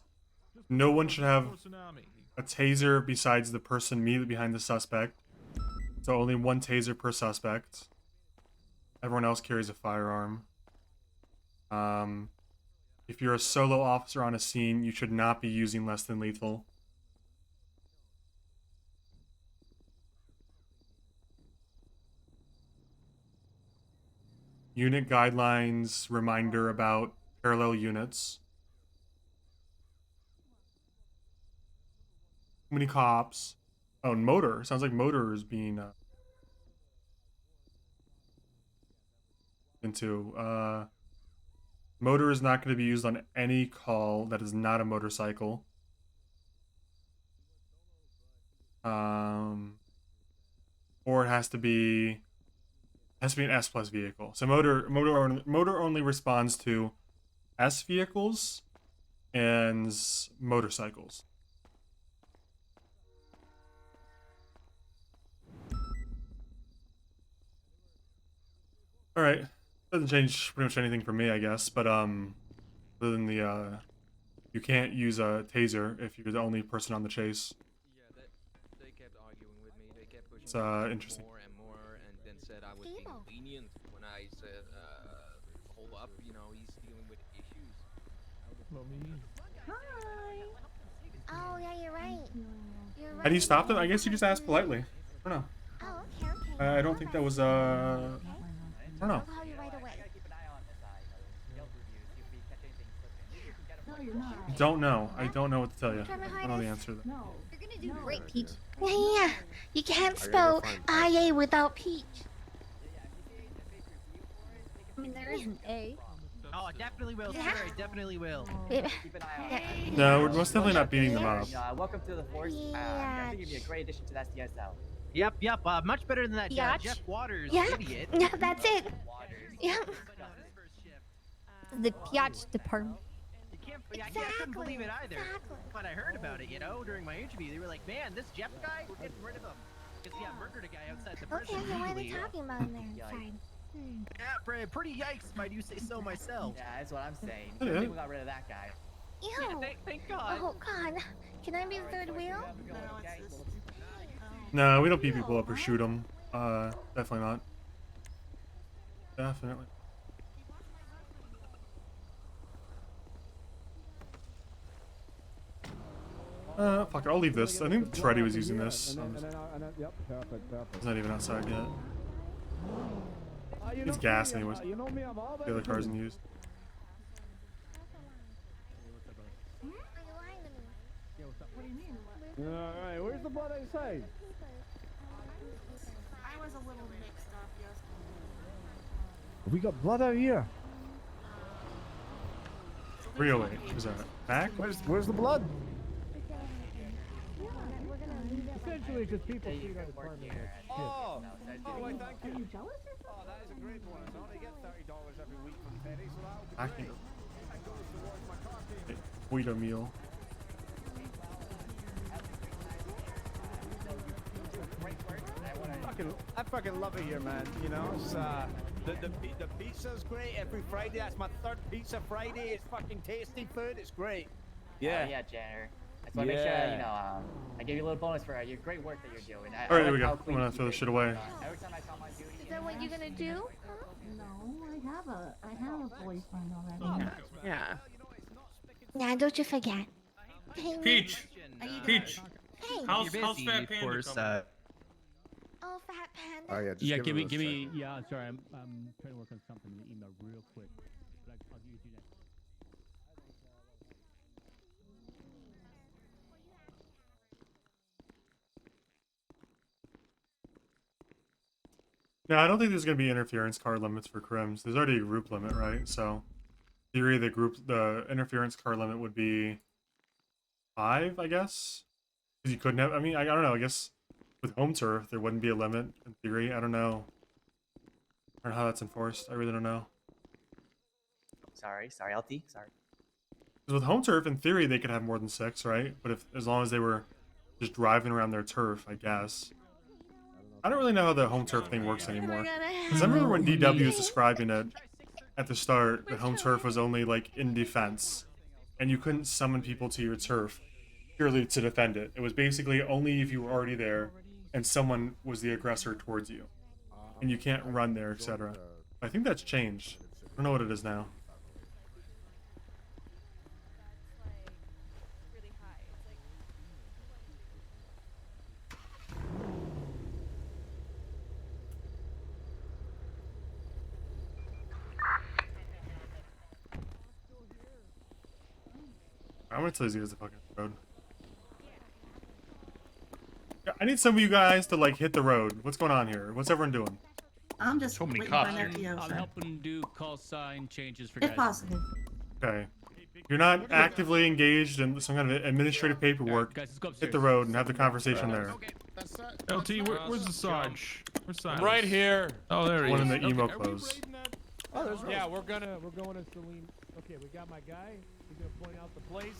no one should have a taser besides the person immediately behind the suspect. So only one taser per suspect. Everyone else carries a firearm. If you're a solo officer on a scene, you should not be using less than lethal. Unit guidelines, reminder about parallel units. Too many cops. Oh, and motor. Sounds like motor is being into. Motor is not going to be used on any call that is not a motorcycle. Or it has to be an S plus vehicle. So motor only responds to S vehicles and motorcycles. All right, doesn't change pretty much anything for me, I guess. But other than the you can't use a taser if you're the only person on the chase. Yeah, they kept arguing with me. They kept pushing It's me interesting. more and more, and then said I was being lenient when I said, hold up, you know, he's dealing with issues. Hi. Oh yeah, you're right. You're right. How do you stop them? I guess you just ask politely. I don't know. Oh, okay. I don't think that was I don't know. I'll call you right away. No, you're not. Don't know. I don't know what to tell you. I don't know the answer to that. No. You're gonna do great, Peach. Yeah. You can't spell IA without Peach. I mean, there is an A. Oh, I definitely will, sir. I definitely will. Keep an eye on No, we're most definitely not beating them up. welcome to the force. I think you'd be a great addition to the SDSL. Yep. Much better than that Jeff Waters idiot. Yeah, that's it. Yep. The Piatch department. I couldn't believe it either. When I heard about it, you know, during my interview, they were like, "Man, this Jeff guy, we're getting rid of him because he murdered a guy outside the prison." Okay, so why are they legally." talking about him there? Fine. Yeah, pretty yikes, if I do say so myself. Yeah, that's what I'm saying. Yeah. People got rid of that guy. Ew. Yeah, thank God. Oh God. Can I be the third wheel? No, we don't beat people up or shoot them. Definitely not. Definitely. Fuck it, I'll leave this. I think Freddy was using this. Yep, perfect. He's not even outside yet. It's gas anyways. The other car's in use. Alright, where's the blood outside? I was a little mixed up, yes. We got blood out here. 308. Is that back? Where's the blood? Essentially, just people feeding on the department. Oh, why, thank you. Are you jealous? Oh, that is a great bonus. I only get $30 every week from Penny, so that'll be I great. can That goes towards my car payment. Guido meal. I fucking love it here, man. You know, it's, the pizza's great every Friday. That's my third pizza Friday. It's fucking tasty food. It's great. Yeah. Yeah, Janitor. I just want to make sure, you know, I give you a little bonus for your great work that you're doing. Alright, here we go. I'm gonna throw this shit away. Every time I come on duty. Is that what you're gonna do? No, I have a boyfriend already. Yeah. Yeah, don't you forget. Hey, Peach. Peach. Hey. How's Fat Panda coming? Oh, Fat Panda. Oh yeah, just Yeah, give give it a me. sec. Yeah, sorry, I'm trying to work on something in the email real quick. But I'll give it to you next. No, I don't think there's gonna be interference car limits for crims. There's already a group limit, right? So, in theory, the interference car limit would be 5, I guess. Because you couldn't have. I mean, I don't know. I guess with home turf there wouldn't be a limit in theory. I don't know. I don't know how that's enforced. I really don't know. Sorry, LT. Sorry. Because with home turf, in theory, they could have more than 6, right? But as long as they were just driving around their turf, I guess. I don't really know how the home turf thing works anymore. Because I remember when DW was describing it at the start, that home turf was only like in defense, and you couldn't summon people to your turf purely to defend it. It was basically only if you were already there and someone was the aggressor towards you, and you can't run there, etc. I think that's changed. I don't know what it is now. I'm gonna tell you guys the fucking road. Yeah, I need some of you guys to like hit the road. What's going on here? What's everyone doing? I'm just So many waiting for cops an here. FTO, I'm sir. helping do call sign changes for If guys. possible. Okay. You're not actively engaged in some kind of administrative paperwork. Guys, let's go Hit upstairs. the road and have the conversation there. LT, where's the Sarge? Where's Silas? Right here. Oh, there he One is. in the emo Okay, are we clothes. raiding that? Oh, there's yeah, we're going to Celine. Okay, we got my guy. He's gonna point out the place.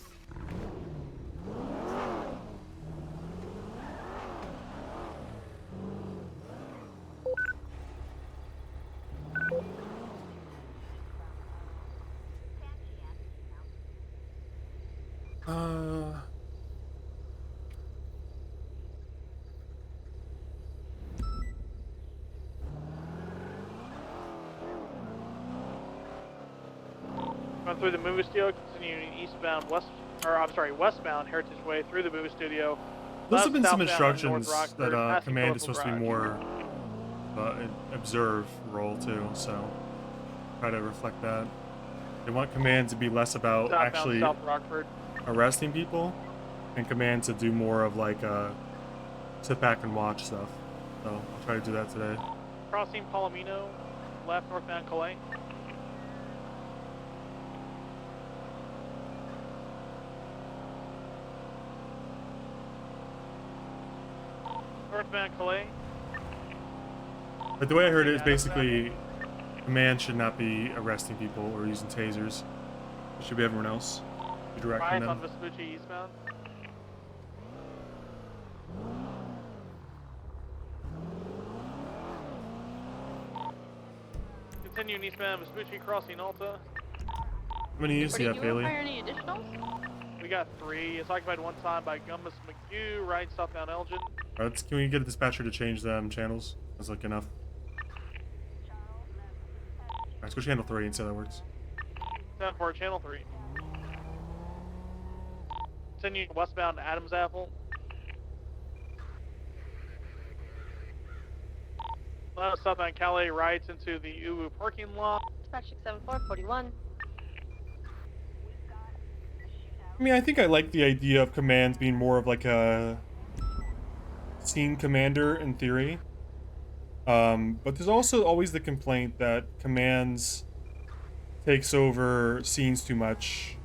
Run through the movie studio, continuing eastbound westbound Heritage Way through the movie studio. Those left, have been some southbound instructions North that Rockford, passing command is Colorful supposed to be Garage. more observe role too, so try to reflect that. They want command to be less about Southbound actually South Rockford. arresting people, and command to do more of like sit back and watch stuff. So I'll try to do that today. Crossing Palomino, left northbound Calais. Northbound Calais. But the way I heard it is basically command should not be arresting people or using tasers. It should be everyone else. Be directing Ryan them. on Vespucci eastbound. Continuing eastbound Vespucci crossing Alta. How many use do you have, Bailey? any additionals? We got 3. It's occupied one time by Gummas McHugh, right southbound Elgin. Alright, can we get a dispatcher to change them channels? That's like enough. Alright, let's go channel 3 and see how that works. 10 for channel 3. Continuing westbound Adams Apple. Southbound Calais rides into the Uwu parking lot. Dispatch 67441. I mean, I think I like the idea of commands being more of like a scene commander in theory. But there's also always the complaint that commands takes over scenes too much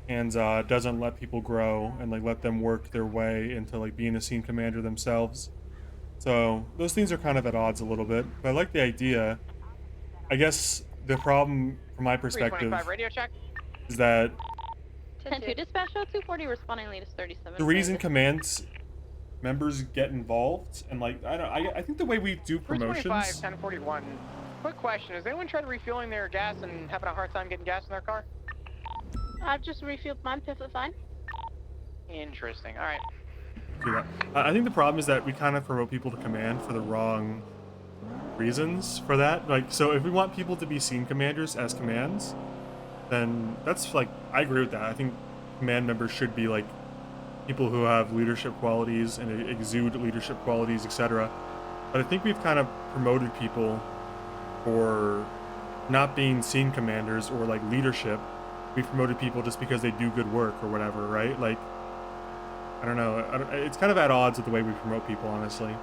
and doesn't let people grow and like let them work their way into like being a scene commander themselves. So those things are kind of at odds a little bit, but I like the idea. I guess the problem from my perspective radio check. is that 10-2 dispatch 240 responding latest 37. the reason commands members get involved and like I think the way we do promotions. 1041. Quick question: has anyone tried refueling their gas and having a hard time getting gas in their car? I've just refueled mine, perfectly fine. Interesting. All right. Do that. I think the problem is that we kind of promote people to command for the wrong reasons for that. Like, so if we want people to be scene commanders as commands, then that's like, I agree with that. I think command members should be like people who have leadership qualities and exude leadership qualities, etc. But I think we've kind of promoted people for not being scene commanders or like leadership. We've promoted people just because they do good work or whatever, right? Like, I don't know. It's kind of at odds with the way we promote people, honestly.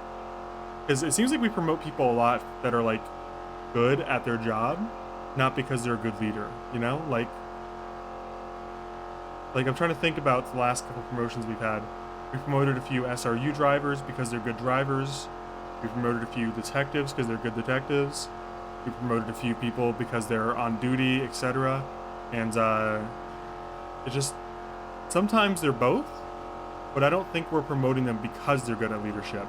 Because it seems like we promote people a lot that are like good at their job, not because they're a good leader, you know? Like I'm trying to think about the last couple promotions we've had. We promoted a few SRU drivers because they're good drivers. We promoted a few detectives because they're good detectives. We promoted a few people because they're on duty, etc. And it just, sometimes they're both, but I don't think we're promoting them because they're good at leadership.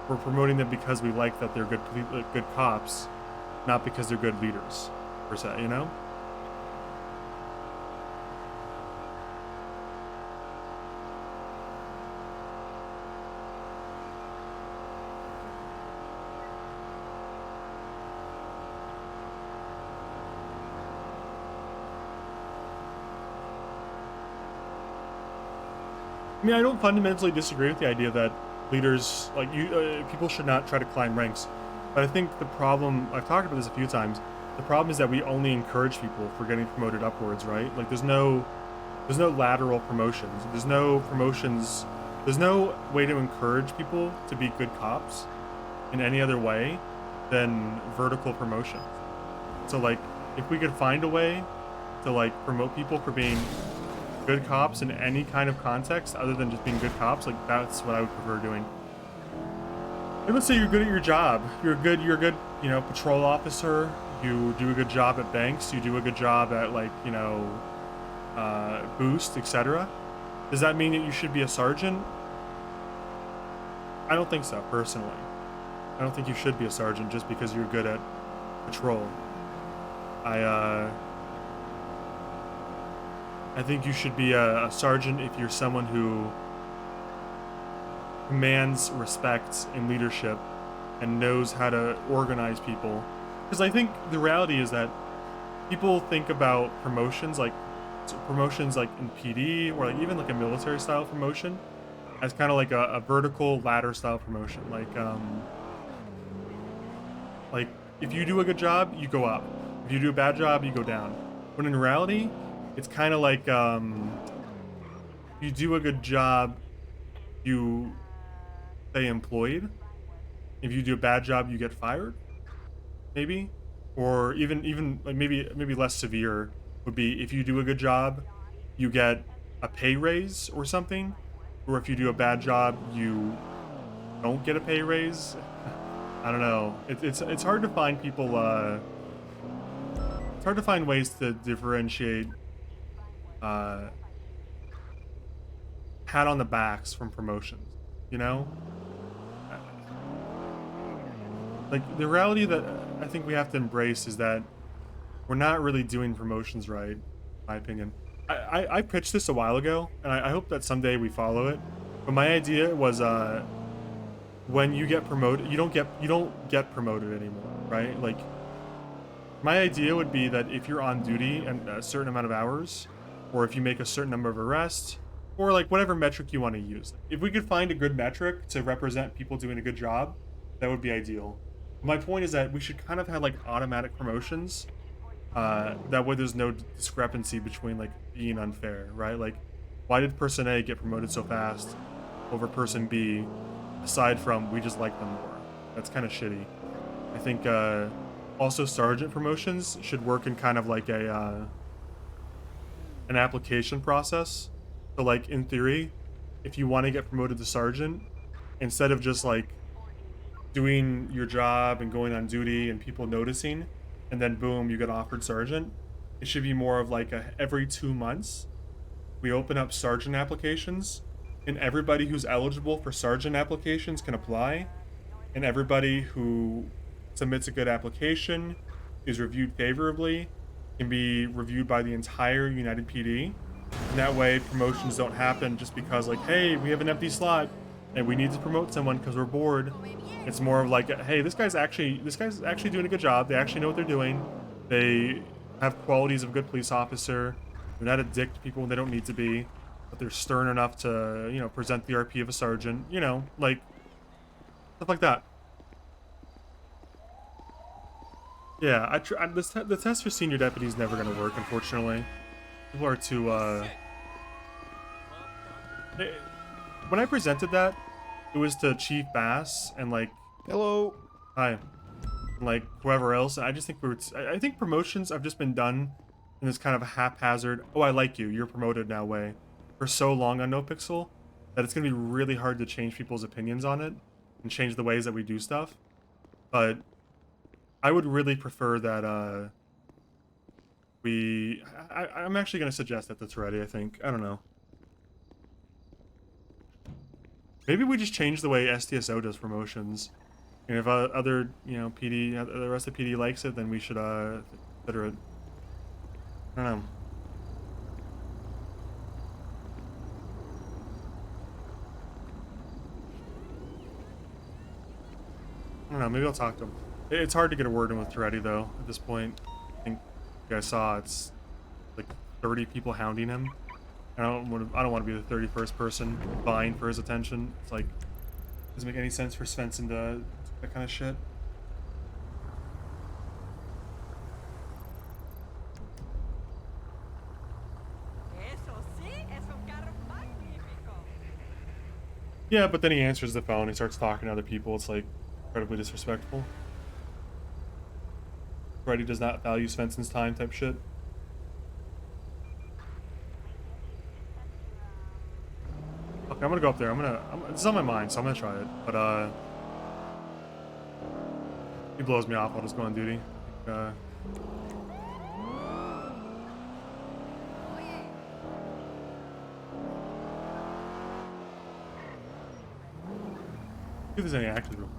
we're promoting them because we like that they're good cops, not because they're good leaders, per se, you know? I mean, I don't fundamentally disagree with the idea that leaders, like people should not try to climb ranks. But I think the problem, I've talked about this a few times, the problem is that we only encourage people for getting promoted upwards, right? Like there's no lateral promotions. There's no promotions. There's no way to encourage people to be good cops in any other way than vertical promotion. So like, if we could find a way to like promote people for being good cops in any kind of context other than just being good cops, like that's what I would prefer doing. And let's say you're good at your job. You're a good, you know, patrol officer. You do a good job at banks. You do a good job at like, you know, boost, etc. Does that mean that you should be a sergeant? I don't think so, personally. I don't think you should be a sergeant just because you're good at patrol. I think you should be a sergeant if you're someone who commands respect and leadership and knows how to organize people. Because I think the reality is that people think about promotions like in PD or like even like a military style promotion as kind of like a vertical ladder style promotion. Like if you do a good job, you go up. If you do a bad job, you go down. When in reality, it's kind of like you do a good job, you stay employed. If you do a bad job, you get fired. Maybe, or even like maybe less severe would be if you do a good job, you get a pay raise or something, or if you do a bad job, you don't get a pay raise. I don't know. It's hard to find people. It's hard to find ways to differentiate pat on the backs from promotions, you know? Like the reality that I think we have to embrace is that we're not really doing promotions right, in my opinion. I pitched this a while ago, and I hope that someday we follow it. But my idea was when you get promoted, you don't get promoted anymore, right? Like my idea would be that if you're on duty and a certain amount of hours, or if you make a certain number of arrests, or like whatever metric you want to use. If we could find a good metric to represent people doing a good job, that would be ideal. My point is that we should kind of have like automatic promotions. That way there's no discrepancy between like being unfair, right? Like, why did person A get promoted so fast over person B, aside from we just like them more? That's kind of shitty. I think also sergeant promotions should work in kind of like an application process. So like in theory, if you want to get promoted to sergeant, instead of just like doing your job and going on duty and people noticing, and then boom, you get offered sergeant, it should be more of like every 2 months, we open up sergeant applications, and everybody who's eligible for sergeant applications can apply, and everybody who submits a good application is reviewed favorably, can be reviewed by the entire United PD. And that way promotions don't happen just because like, hey, we have an empty slot and we need to promote someone because we're bored. It's more of like, hey, this guy's actually doing a good job. They actually know what they're doing. They have qualities of a good police officer. They're not a dick to people when they don't need to be, but they're stern enough to, you know, present the RP of a sergeant, you know, like stuff like that. Yeah, the test for senior deputy is never going to work, unfortunately. People are too, when I presented that, it was to Chief Bass and, like... Hello! Hi. And, like, whoever else, and I just think I think promotions have just been done in this kind of haphazard, oh, I like you, you're promoted now way, for so long on NoPixel, that it's going to be really hard to change people's opinions on it, and change the ways that we do stuff. But I would really prefer that, I'm actually going to suggest that that's ready, I think. I don't know. Maybe we just change the way STSO does promotions. And if other, PD, the rest of PD likes it, then we should consider it. I don't know. I don't know. Maybe I'll talk to him. It's hard to get a word in with Toretti though. At this point, I think you guys saw it's like 30 people hounding him. I don't want to be the 31st person vying for his attention. It's like doesn't make any sense for Svensson to that kind of shit. Yeah, but then he answers the phone. He starts talking to other people. It's like incredibly disrespectful. Freddy does not value Svensson's time type shit. Okay, I'm gonna go up there. It's on my mind, so I'm gonna try it. But he blows me off while just going on duty. See if there's any actors real quick.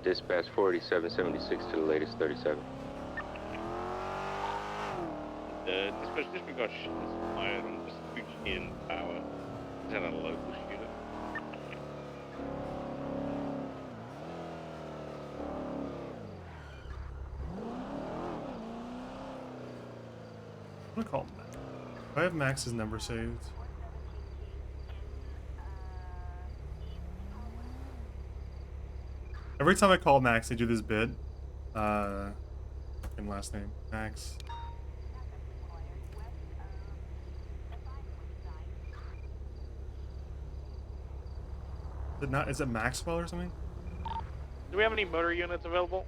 Dispatch 4776 to the latest 37. Dispatch just got shots fired on the street in Power. Is that a local shooter? I'm gonna call Max. Do I have Max's number saved? Every time I call Max, they do this bit. And last name, Max. Is it Maxwell or something? Do we have any motor units available?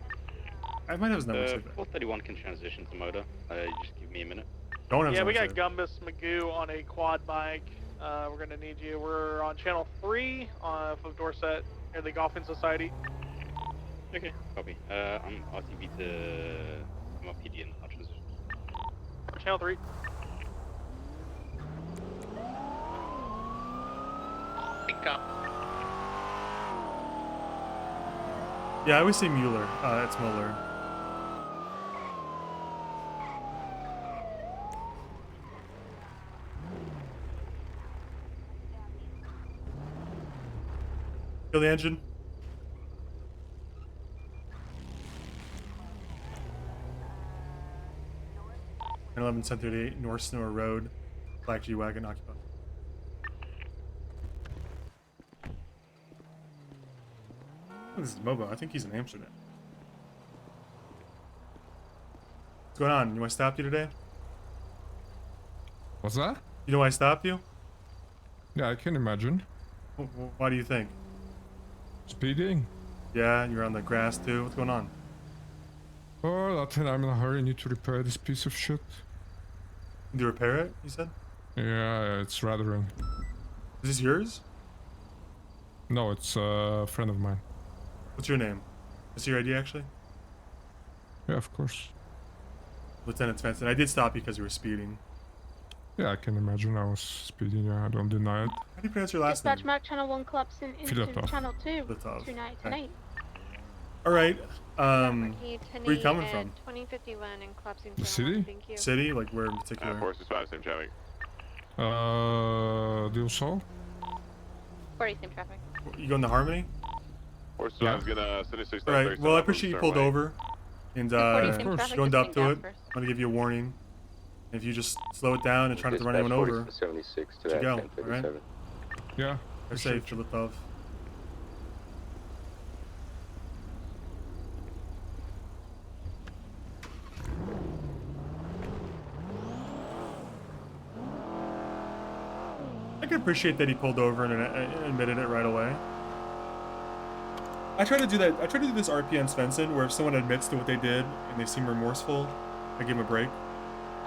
I might have his number saved. 431 can transition to motor. Just give me a minute. Don't have Yeah, we got saved. Gumbus Magoo on a quad bike. We're gonna need you. We're on channel 3 off of Dorset near the Golfing Society. Okay, copy. I'm RTB to MRPD and I'll transition. Channel 3. Pick up. Yeah, I always say Mueller. It's Mueller. Kill the engine. 11-1038 North Snow Road, Black G-Wagon occupied. Oh, this is Mobo. I think he's in Amsterdam. What's going on? You know why I stopped you today? What's that? You know why I stopped you? Yeah, I can imagine. Why do you think? Speeding. Yeah, you're on the grass too. What's going on? Oh, nothing. I'm in a hurry. I need to repair this piece of shit. Did you repair it, you said? Yeah, it's rattling. Is this yours? No, it's a friend of mine. What's your name? Is your ID actually? Yeah, of course. Lieutenant Svensson. I did stop you because you were speeding. Yeah, I can imagine I was speeding. Yeah, I don't deny it. How do you pronounce your last Dispatch name? Mac Channel 1 collapsing into Filatov. Channel 2. Filatov. 29 Alright. Where are you coming from? 2051 and collapsing The city? Thank you. City? Like where in particular? Force is 5, same traffic. Deal Sol? 40 same traffic. You going to Harmony? Force Yeah. is gonna 76. Alright, well I appreciate you pulled over. And going up to it. I'm gonna give you a warning. If you just slow it down and try not to run anyone over, 76 to you that go, 1037. alright? Yeah. They're safe, Filatov. I can appreciate that he pulled over and admitted it right away. I try to do that. I try to do this RP on Svensson, where if someone admits to what they did and they seem remorseful, I give him a break.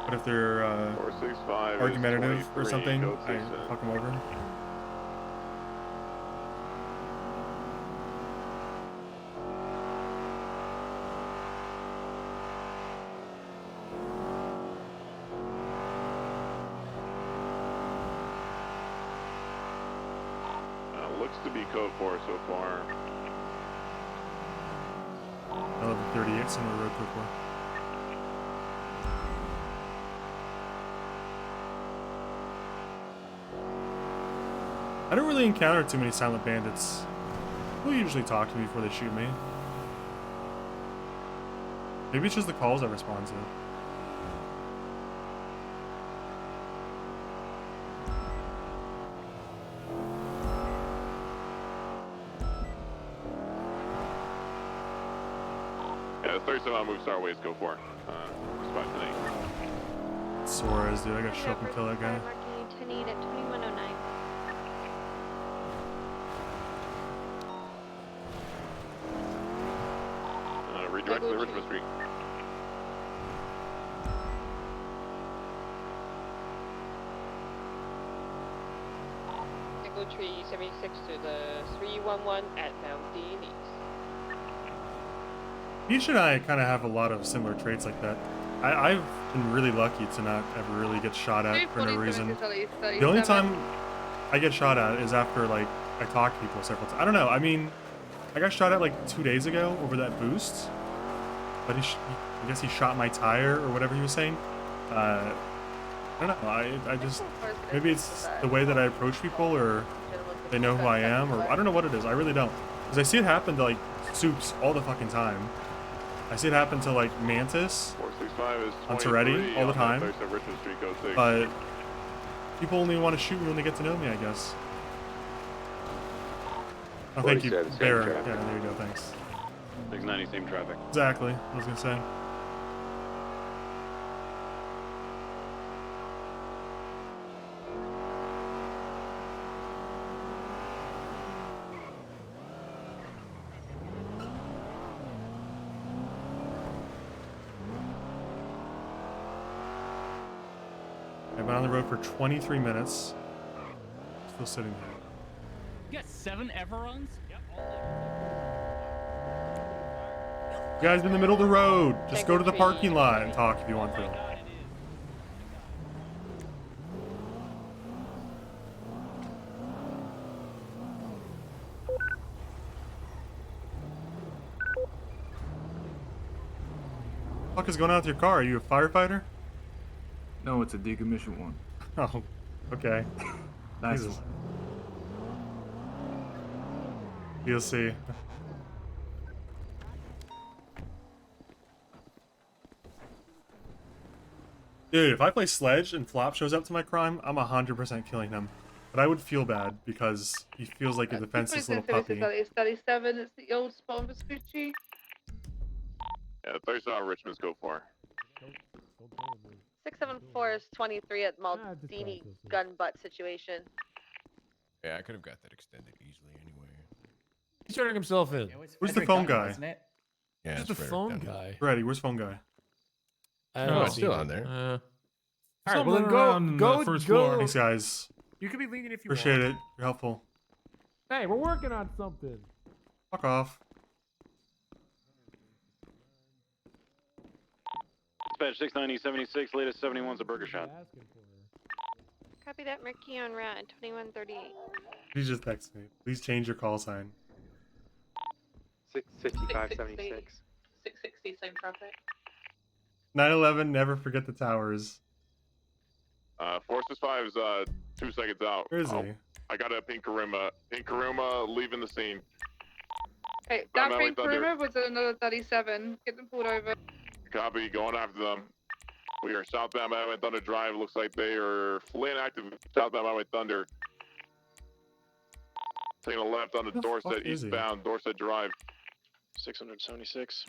But if they're 465 is argumentative or 23, something, code I 67. fuck them over. Looks to be code 4 so far. 1138, similar road code 4. I don't really encounter too many silent bandits. People usually talk to me before they shoot me. Maybe it's just the calls I respond to. Yeah, the 37 moves our ways, go for. Respond tonight. Suarez, dude, I gotta show up and kill that guy. Marking 10-8 at 2109. Redirect to Richmond Street. Echo Tree 76 to the 311 at Mount Dean East. Peach and I kind of have a lot of similar traits like that. I've been really lucky to not ever really get shot at for no reason. The only time I get shot at is after, like, I talk to people several times. I don't know, I mean, I got shot at like 2 days ago over that boost. But I guess he shot my tire or whatever he was saying. I don't know, I just, maybe it's the way that I approach people, or they know who I am, or I don't know what it is, I really don't. Because I see it happen to, like, Soups all the fucking time. I see it happen to, like, Mantis on Toretti all the time. But people only want to shoot me when they get to know me, I guess. Oh, thank you, Bear. Yeah, there you go, thanks. 690, same traffic. Exactly, I was gonna say. I've been on the road for 23 minutes. Still sitting here. You got 7 Everons? Yep. You guys in the middle of the road. Just go to the parking lot and talk if you want to. What the fuck is going on with your car? Are you a firefighter? No, it's a decommissioned one. Oh, okay. Nice Jesus. one. You'll see. Dude, if I play Sledge and Flop shows up to my crime, I'm 100% killing him. But I would feel bad because he feels like a defenseless little puppy. 37, it's the old spot on Vespucci. Yeah, 37 Richmond's go for. 674 is 23 at Maldini gun butt situation. Yeah, I could have got that extended easily anyway. He's turning himself in. Where's the phone guy? Yeah, Where's the phone guy? Ready, where's phone guy? No, it's still on there. All right, well then go. Thanks, guys. You can be lenient if you Appreciate want. it. You're helpful. Hey, we're working on something. Fuck off. Dispatch 690-76, latest 71's a burger shot. Copy that, Mercury on route at 2138. Please just text me. Please change your call sign. 65576. 660, same traffic. 911, never forget the towers. 465 is 2 seconds out. Where is he? I got a pink Karuma. Pink Karuma leaving the scene. Hey, that pink Karuma was at another 37. Get them pulled over. Copy, going after them. We are southbound Highway Thunder Drive. Looks like they are fully inactive southbound Highway Thunder. Taking a left on the Dorset eastbound Dorset Drive. 676.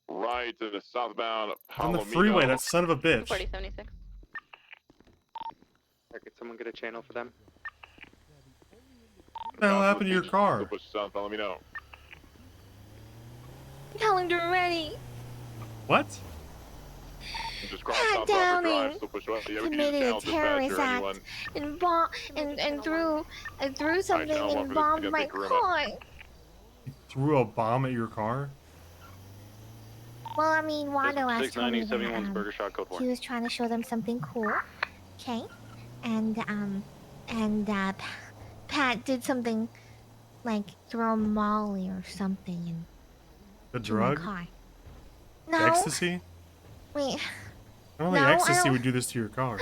Right to the southbound On the Palomino. freeway, that son of a bitch. 4076. Could someone get a channel for them? What the hell happened to your car? Push south, let me know. Calendar ready. What? just cross Pat South Barber Drive, Downing still push left. Yeah, we can use committed a channel dispatch terrorist or act anyone. and threw something channel one and for this bombed against my Kuruma. car. Threw a bomb at your car? Well, I mean, Wando asked told me 690, that 71's Burger Shot, code 4. he was trying to show them something cool. Okay, and Pat did something like throw Molly or something in The to my drug? car. The No. ecstasy? Wait. I don't think No, I ecstasy don't- would do this to your car.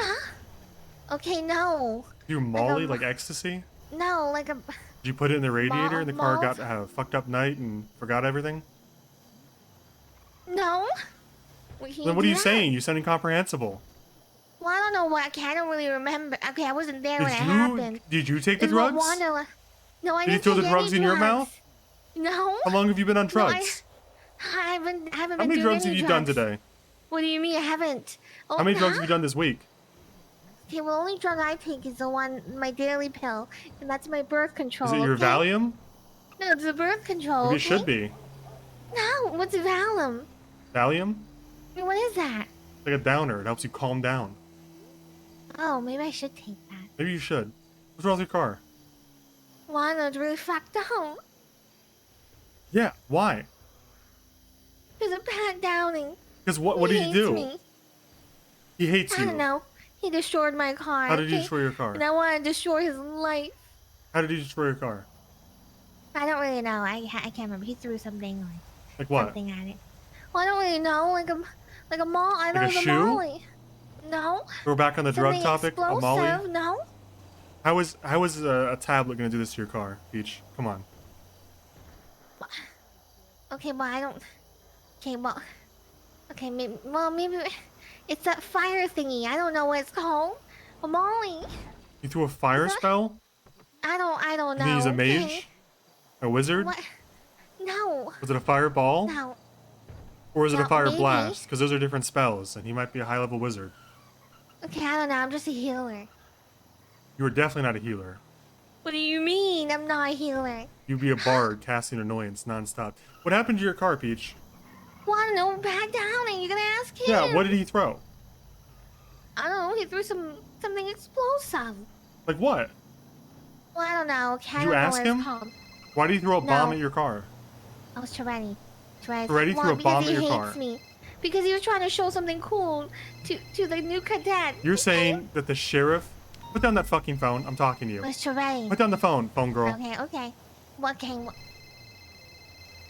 Okay, no. You Molly like ecstasy? No, like a. Did you put it in the radiator and the car malt? got had a fucked up night and forgot everything? No. We can't Then what are do you that. saying? You sound incomprehensible. Well, I don't know what. Okay, I don't really remember. Okay, I wasn't there when it Did happened. you take the It's what drugs? Wanda- No, I Did you didn't throw the take drugs any in your drugs. mouth? No. How long have you been on No, I drugs? haven't How been many doing drugs any have you done drugs. today? What do you mean I haven't? Oh, How many drugs huh? have you done this week? Okay, well, only drug I take is the one, my daily pill, and that's my birth control. Is it your okay? Valium? No, it's the birth control. Maybe it okay? should be. No, what's Valium? Valium? What is that? It's like a downer. It helps you calm down. Oh, maybe I should take that. Maybe you should. What's wrong with your car? Wanda's really fucked up. Yeah, why? Because of Pat Downing. Because what did he hates do? Me. He hates I you. don't know. He destroyed my car. How did he okay? destroy your car? And I want to destroy his life. How did he destroy your car? I don't really know. I can't remember. He threw something Like what? something at it. Well, I don't really know. Like a mall. I Like know a it was a shoe? molly. No. We're back on the drug Something topic. A Molly. explosive, No. How is a tablet gonna do this to your car, Peach? Come on. Okay, well I don't. Okay, well. Okay, maybe. Well, maybe it's that fire thingy. I don't know what it's called. A molly. You threw a fire spell? I don't know. You think he's a okay? mage? A wizard? What? No. Was it a fireball? No. Or was it a No, fire maybe. blast? Because those are different spells, and he might be a high-level wizard. Okay, I don't know. I'm just a healer. You are definitely not a healer. What do you mean? I'm not a healer. You'd be a bard casting annoyance nonstop. What happened to your car, Peach? Well, I don't know. Pat Downing. You gonna ask him? Yeah, what did he throw? I don't know. He threw something explosive. Like what? Well, I don't know. Okay, I Did you don't know ask what him? it's called. Why did he throw a bomb No. at your car? I was Toretti. Toretti threw a bomb at your car. Because he hates me. Because he was trying to show something cool to the new cadet. You're saying that the sheriff... Put down that fucking phone. I'm talking to you. It was Toretti. Put down the phone girl. Okay. What came?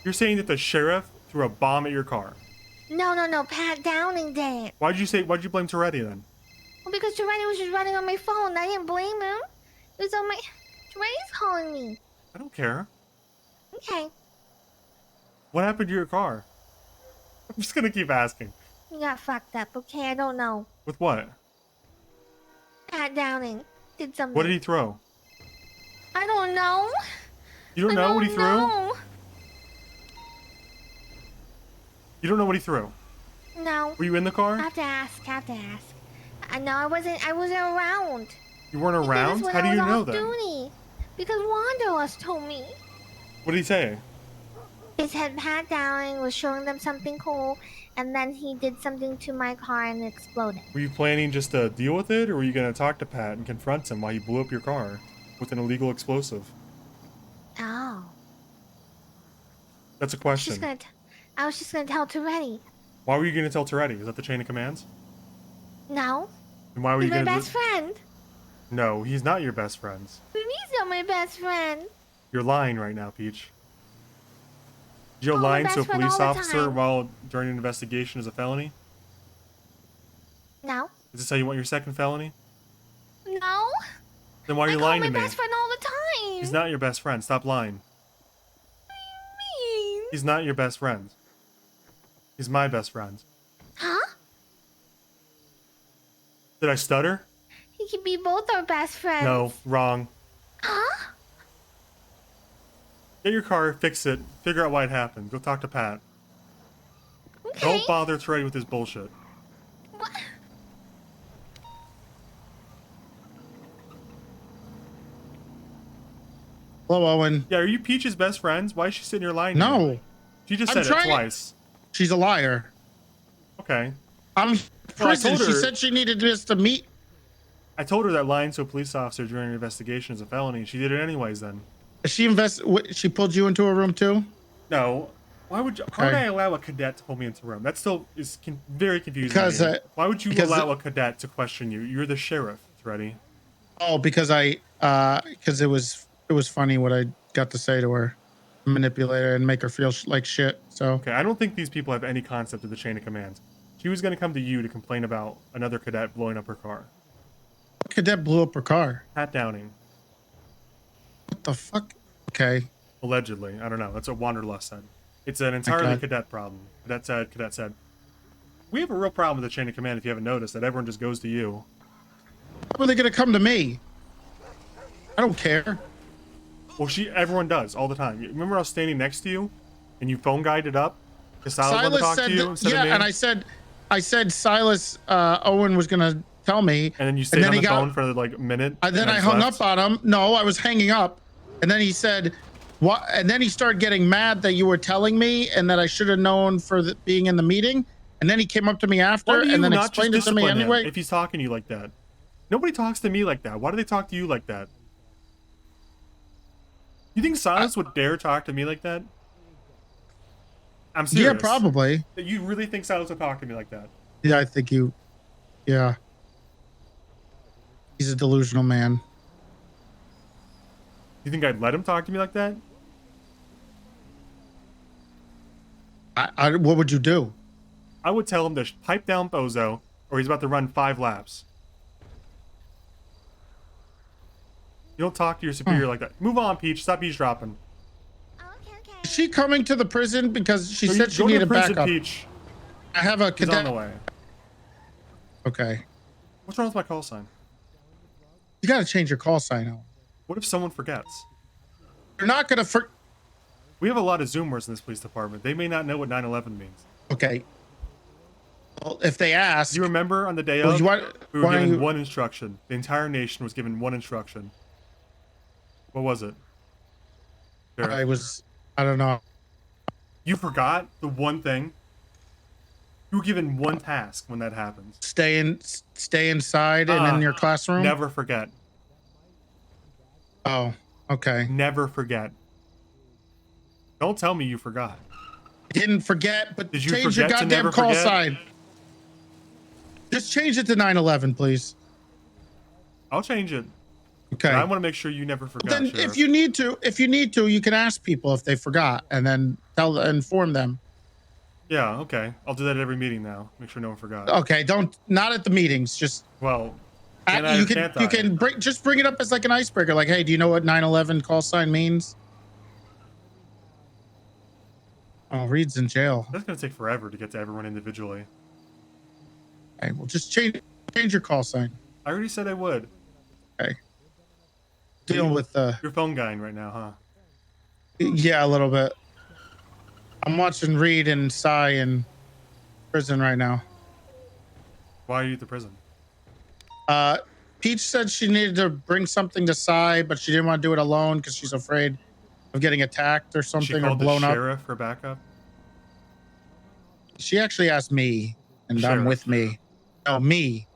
You're saying that the sheriff threw a bomb at your car. No. Pat Downing did it. Why'd you blame Toretti then? Well, because Toretti was just running on my phone. I didn't blame him. It was on my... Toretti's calling me. I don't care. Okay. What happened to your car? I'm just gonna keep asking. You got fucked up. Okay, I don't know. With what? Pat Downing did something. What did he throw? I don't know. You don't know what he threw? No. You don't know what he threw? No. Were you in the car? I have to ask. No, I wasn't around. You weren't around? Because How do when you I was know off that? duty. Because Wanderlust told me. What did he say? He said Pat Downing was showing them something cool, and then he did something to my car and it exploded. Were you planning just to deal with it, or were you gonna talk to Pat and confront him while he blew up your car with an illegal explosive? Oh. That's a question. I was just gonna tell Toretti. Why were you gonna tell Toretti? Is that the chain of commands? No. And why were He's you my gonna best friend. No, he's not your best friend. He's not my best friend. You're lying right now, Peach. You're Oh, my lying best to a friend police all the officer time. while during an investigation is a felony? No. Is this how you want your second felony? No. Then why are you I call lying my to me? best friend all the time. He's not your best friend. Stop lying. Mean. He's not your best friend. He's my best friend. Huh? Did I stutter? He can be both our best friends. No, wrong. Huh? Get your car, fix it, figure out why it happened. Go talk to Pat. Okay. Don't bother Trey with his bullshit. What? Hello, Owen. Yeah, are you Peach's best friends? Why is she sitting here lying to you? No. She just I'm said it trying- twice. She's a liar. Okay. I'm Well, I prison. told She her- said she needed us to meet. I told her that lying to a police officer during an investigation is a felony. She did it anyways then. She pulled you into a room too? No. Why would I allow a cadet to pull me into a room? That still is very confusing. Because, to me. Why would you because allow a cadet to question you? You're the sheriff, Freddy. Oh, because because it was funny what I got to say to her, manipulate her and make her feel like shit. So Okay, I don't think these people have any concept of the chain of command. She was going to come to you to complain about another cadet blowing up her car. Cadet blew up her car. Pat Downing. What the fuck? Okay. Allegedly. I don't know. That's what Wanderlust said. It's an entirely cadet problem. Cadet said, we have a real problem with the chain of command if you haven't noticed, that everyone just goes to you. How are they going to come to me? I don't care. Well, everyone does all the time. Remember I was standing next to you and you phone guided up? Because Silas wanted to talk to you instead of me? And I said Silas Owen was going to tell me. And then you stayed on the phone for like a minute. And then I hung up on him. No, I was hanging up. And then he said, what? And then he started getting mad that you were telling me and that I should have known for being in the meeting. And then he came up to me after and then explained it to me anyway. If he's talking to you like that. Nobody talks to me like that. Why do they talk to you like that? You think Silas would dare talk to me like that? I'm serious. Yeah, probably. You really think Silas would talk to me like that? Yeah, I think yeah. He's a delusional man. You think I'd let him talk to me like that? What would you do? I would tell him to pipe down Bozo or he's about to run 5 laps. You don't talk to your superior like that. Move on, Peach. Stop eavesdropping. Is she coming to the prison because she So said she needed backup? Peach. I have a He's cadet. on the way. Okay. What's wrong with my call sign? You got to change your call sign out. What if someone forgets? You're not going to We have a lot of Zoomers in this police department. They may not know what 9/11 means. Okay. Well, if they ask. Do you remember on the day Well, of, we were why given you- one instruction. The entire nation was given one instruction. What was it? I don't know. You forgot the one thing? You were given one task when that happens. Stay inside and in your classroom? Never forget. Oh, okay. Never forget. Don't tell me you forgot. Didn't forget, but Did you change your forget to goddamn never call forget? sign. Just change it to 9/11, please. I'll change it. Okay. But I want to make sure you never forgot. Then Sheriff. if you need to, you can ask people if they forgot and then inform them. Yeah, okay. I'll do that at every meeting now. Make sure no one forgot. Okay, not at the meetings, just well, you can bring it up as like an icebreaker, like, hey, do you know what 9/11 call sign means? Oh, Reed's in jail. That's gonna take forever to get to everyone individually. Okay, well, just change your call sign. I already said I would. Okay. Dealing with your phone guying right now, huh? Yeah, a little bit. I'm watching Reed and Cy in prison right now. Why are you at the prison? Peach said she needed to bring something to Cy, but she didn't want to do it alone because she's afraid of getting attacked or She something or called blown the up. sheriff for backup. She actually asked me, and I'm Sheriff. with me. No, me.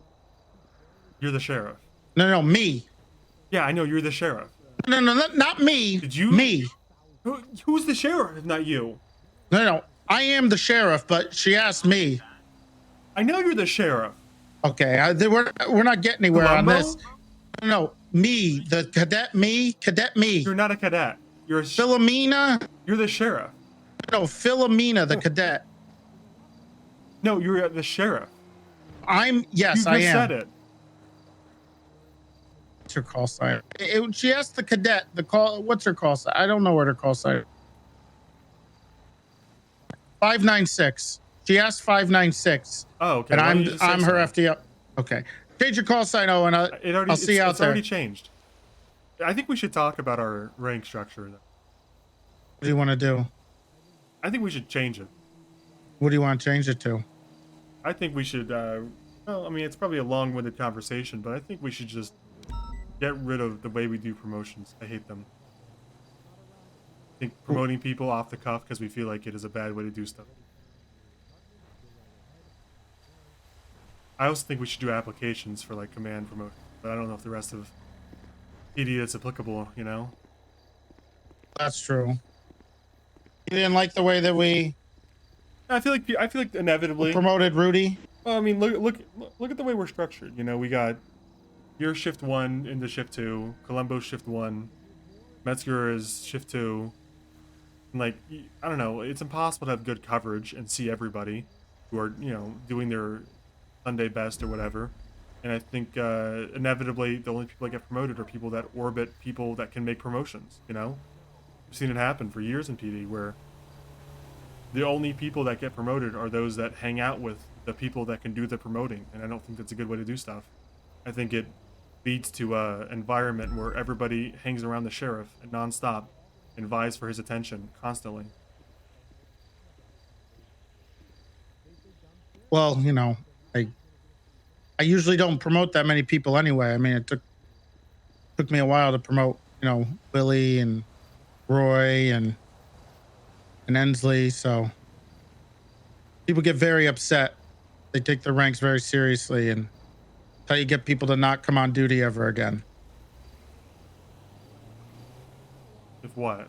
You're the sheriff. No, me. Yeah, I know you're the sheriff. No, not me. Did you? Me. Who's the sheriff if not you? No, I am the sheriff, but she asked me. I know you're the sheriff. Okay, we're not getting anywhere on Columbo? this. No, me, the cadet me. You're not a cadet. You're a Philomena. You're the sheriff. No, Philomena, the cadet. No, you're the sheriff. Yes, You I just am. said it. What's her call sign? She asked the cadet what's her call sign? I don't know what her call sign. 596. She asked 596. Oh, okay. And Why don't you just say I'm her so? FDO. Okay. Change your call sign, Owen. I'll see you out It's there. already changed. I think we should talk about our rank structure. What do you want to do? I think we should change it. What do you want to change it to? I think we should, well, I mean, it's probably a long-winded conversation, but I think we should just get rid of the way we do promotions. I hate them. I think promoting people off the cuff because we feel like it is a bad way to do stuff. I also think we should do applications for like command promotion, but I don't know if the rest of PD is applicable. You know. That's true. You didn't like the way that we I feel like inevitably promoted Rudy. Well, I mean, look at the way we're structured. You know, we got your shift 1 into shift 2, Columbo shift 1, Metzger is shift 2. And like, I don't know, it's impossible to have good coverage and see everybody who are, you know, doing their Sunday best or whatever. And I think inevitably the only people that get promoted are people that orbit people that can make promotions. You know, we've seen it happen for years in PD where the only people that get promoted are those that hang out with the people that can do the promoting, and I don't think that's a good way to do stuff. I think it leads to an environment where everybody hangs around the sheriff nonstop and vies for his attention constantly. Well, you know, I usually don't promote that many people anyway. I mean, it took me a while to promote, you know, Willie and Roy and Ensley, so people get very upset. They take their ranks very seriously, and that's how you get people to not come on duty ever again. If what?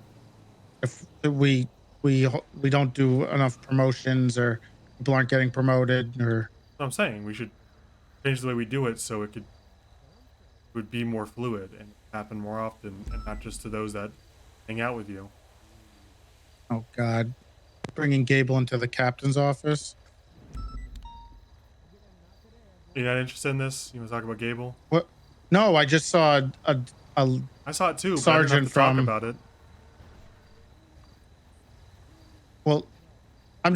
If we don't do enough promotions, or people aren't getting promoted, or I'm saying we should change the way we do it so it would be more fluid and happen more often, and not just to those that hang out with you. oh god, bringing Gable into the captain's office. You're not interested in this? You want to talk about Gable? What? No, I just saw a I saw it too, but I didn't sergeant have to talk from about it. Well, I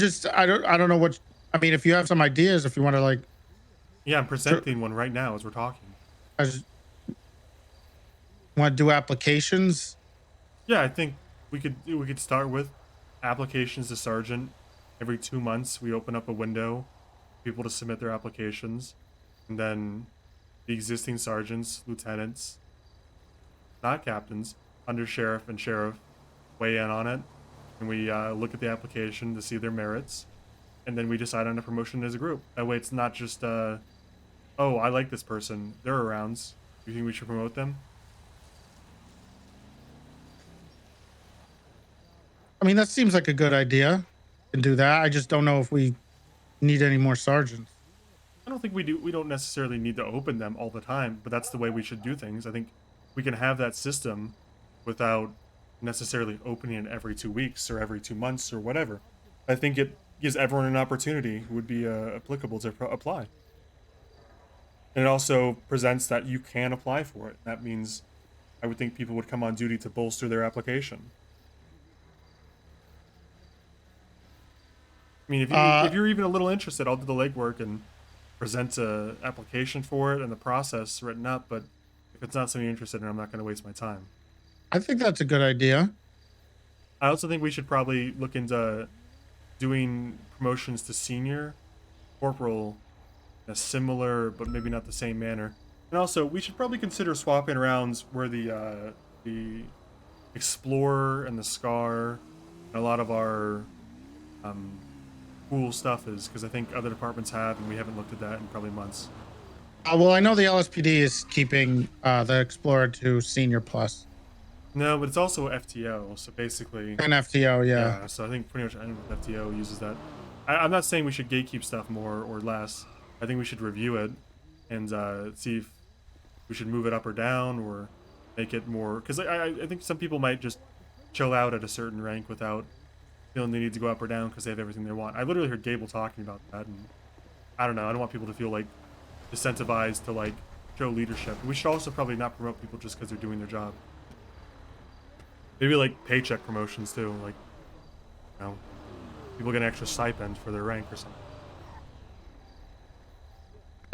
don't know what. I mean, if you have some ideas, if you want to like. Yeah, I'm presenting one right now as we're talking. I just want to do applications. Yeah, I think we could start with applications to sergeant. Every 2 months, we open up a window, for people to submit their applications, and then the existing sergeants, lieutenants, not captains, under sheriff and sheriff, weigh in on it, and we look at the application to see their merits, and then we decide on a promotion as a group. That way, it's not just oh, I like this person, they're around. Do you think we should promote them? I mean, that seems like a good idea. Can do that. I just don't know if we need any more sergeants. I don't think we do. We don't necessarily need to open them all the time, but that's the way we should do things. I think we can have that system without necessarily opening it every 2 weeks or every 2 months or whatever. I think it gives everyone an opportunity who would be applicable to apply. And it also presents that you can apply for it. That means I would think people would come on duty to bolster their application. I mean, if you're even a little interested, I'll do the legwork and present a application for it and the process written up. But if it's not something you're interested in, I'm not going to waste my time. I think that's a good idea. I also think we should probably look into doing promotions to senior corporal in a similar, but maybe not the same manner. And also, we should probably consider swapping around where the Explorer and the Scar and a lot of our cool stuff is, because I think other departments have, and we haven't looked at that in probably months. Well, I know the LSPD is keeping the Explorer to Senior Plus. No, but it's also FTO, so basically... And FTO, yeah. So I think pretty much anyone with FTO uses that. I'm not saying we should gatekeep stuff more or less. I think we should review it and see if we should move it up or down or make it more... Because I think some people might just chill out at a certain rank without feeling they need to go up or down because they have everything they want. I literally heard Gable talking about that, and I don't know. I don't want people to feel like incentivized to like show leadership. We should also probably not promote people just because they're doing their job. Maybe like paycheck promotions too, like, you know, people get an extra stipend for their rank or something.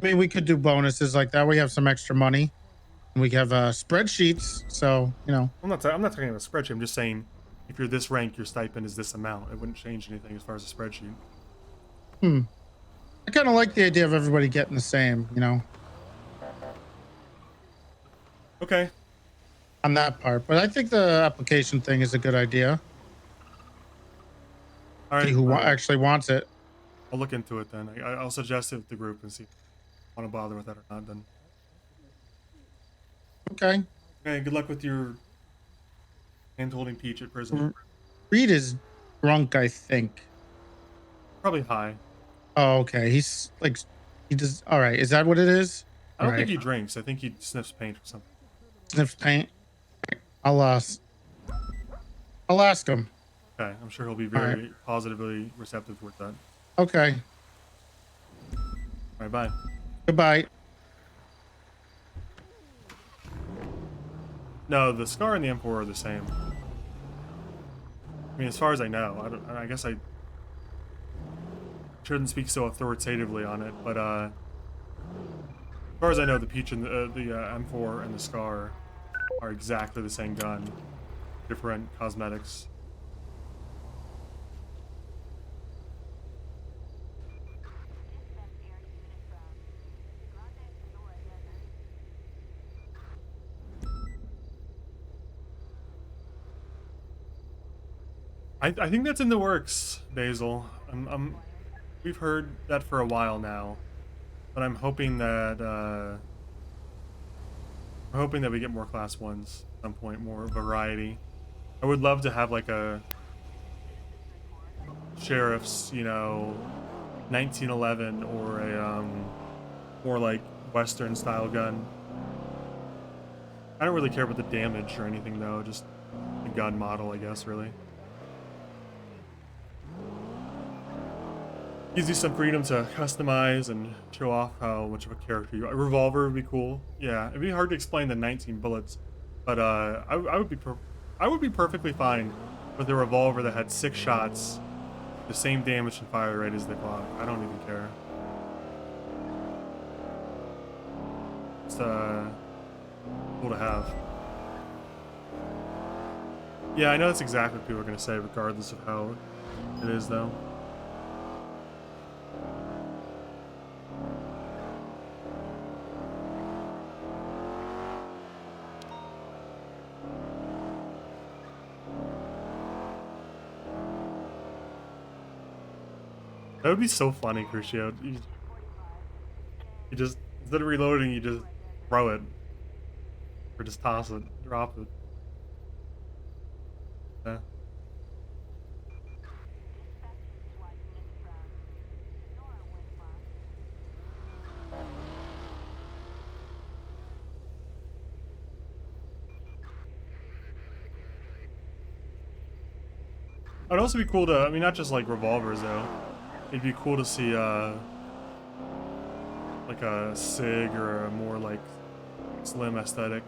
I mean, we could do bonuses like that. We have some extra money. We have spreadsheets, so you know. I'm not talking about a spreadsheet. I'm just saying, if you're this rank, your stipend is this amount. It wouldn't change anything as far as a spreadsheet. I kind of like the idea of everybody getting the same, you know. Okay. On that part, but I think the application thing is a good idea. All right. See who actually wants it. I'll look into it then. I'll suggest it to the group and see. want to bother with that or not, then. Okay. Okay, good luck with your hand holding Peach at prison. Reed is drunk, I think. Probably high. Oh, okay. He's like, he does. All right. Is that what it is? I don't All think right. he drinks. I think he sniffs paint or something. Sniffs paint. I'll ask him. Okay, I'm sure he'll be All right. very positively receptive towards that. Okay. All right, bye. Goodbye. No, the Scar and the Emperor are the same. I mean, as far as I know, I guess I shouldn't speak so authoritatively on it, but as far as I know, the Peach and the M4 and the Scar are exactly the same gun, different cosmetics. I think that's in the works, Basil. We've heard that for a while now, but I'm hoping that we get more class 1s at some point, more variety. I would love to have like a sheriff's, 1911 or a more like Western style gun. I don't really care about the damage or anything though, just the gun model, I guess, really. Gives you some freedom to customize and show off how much of a character you are. A revolver would be cool. Yeah, it'd be hard to explain the 19 bullets, but I would be perfectly fine with a revolver that had 6 shots, the same damage and fire rate as the Glock. I don't even care. It's cool to have. Yeah, I know that's exactly what people are gonna say, regardless of how it is, though. That would be so funny, Crucio. You just, instead of reloading, you just throw it. Or just toss it, drop it. Yeah. It'd also be cool to, I mean, not just like revolvers though. It'd be cool to see like a SIG or a more like slim aesthetic.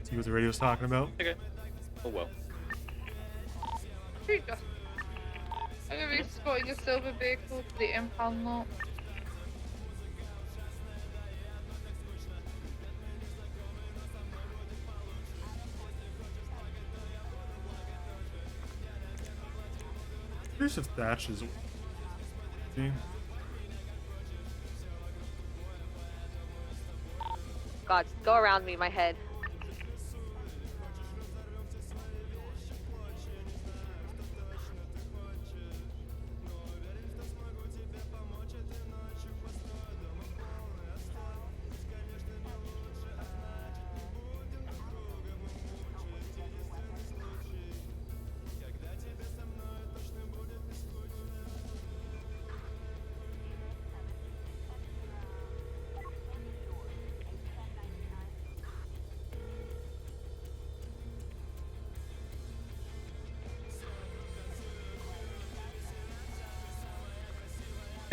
See what the radio's talking about? Okay. Oh well. Here you go. I'm gonna be escorting a silver vehicle to the impound lot. Curious if Thatch is. See? God, go around me, my head.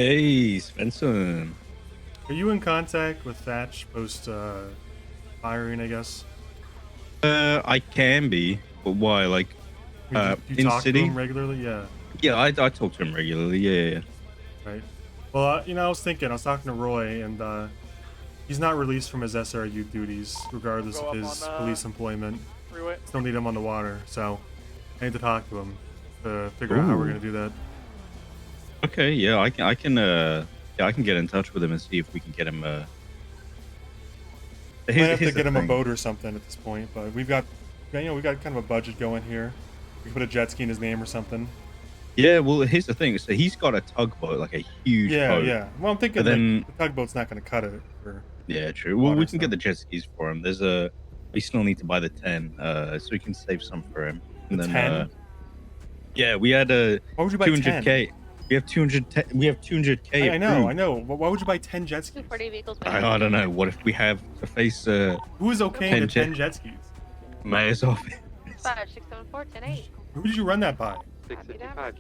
Hey, Svensson. Are you in contact with Thatch post firing, I guess? I can be, but why? Like, Do you in talk city? to him regularly? Yeah. Yeah, I talk to him regularly. Yeah. Right. Well, I was talking to Roy, and he's not released from his SRU duties, regardless of his police employment. Freeway. Still need him on the water, so I need to talk to him to figure out how we're Ooh. gonna do that. Okay, yeah, I can get in touch with him and see if we can get him. We might have to get him a boat or something at this point, but we've got kind of a budget going here. We can put a jet ski in his name or something. Yeah, well, here's the thing. So he's got a tugboat, like a huge boat. Yeah. Well, I'm thinking then, the tugboat's not going to cut it. Yeah, true. Well, we can get the jet skis for him. We still need to buy the 10, so we can save some for him. And The then, 10? Yeah, we had a Why would you buy 200K. 10? We have 200K. I know. Why would you buy 10 jet skis? I don't know. What if we have to face Who is okay to 10 jet skis? Mayor's office. 674 10-8. Who did you run that by? 655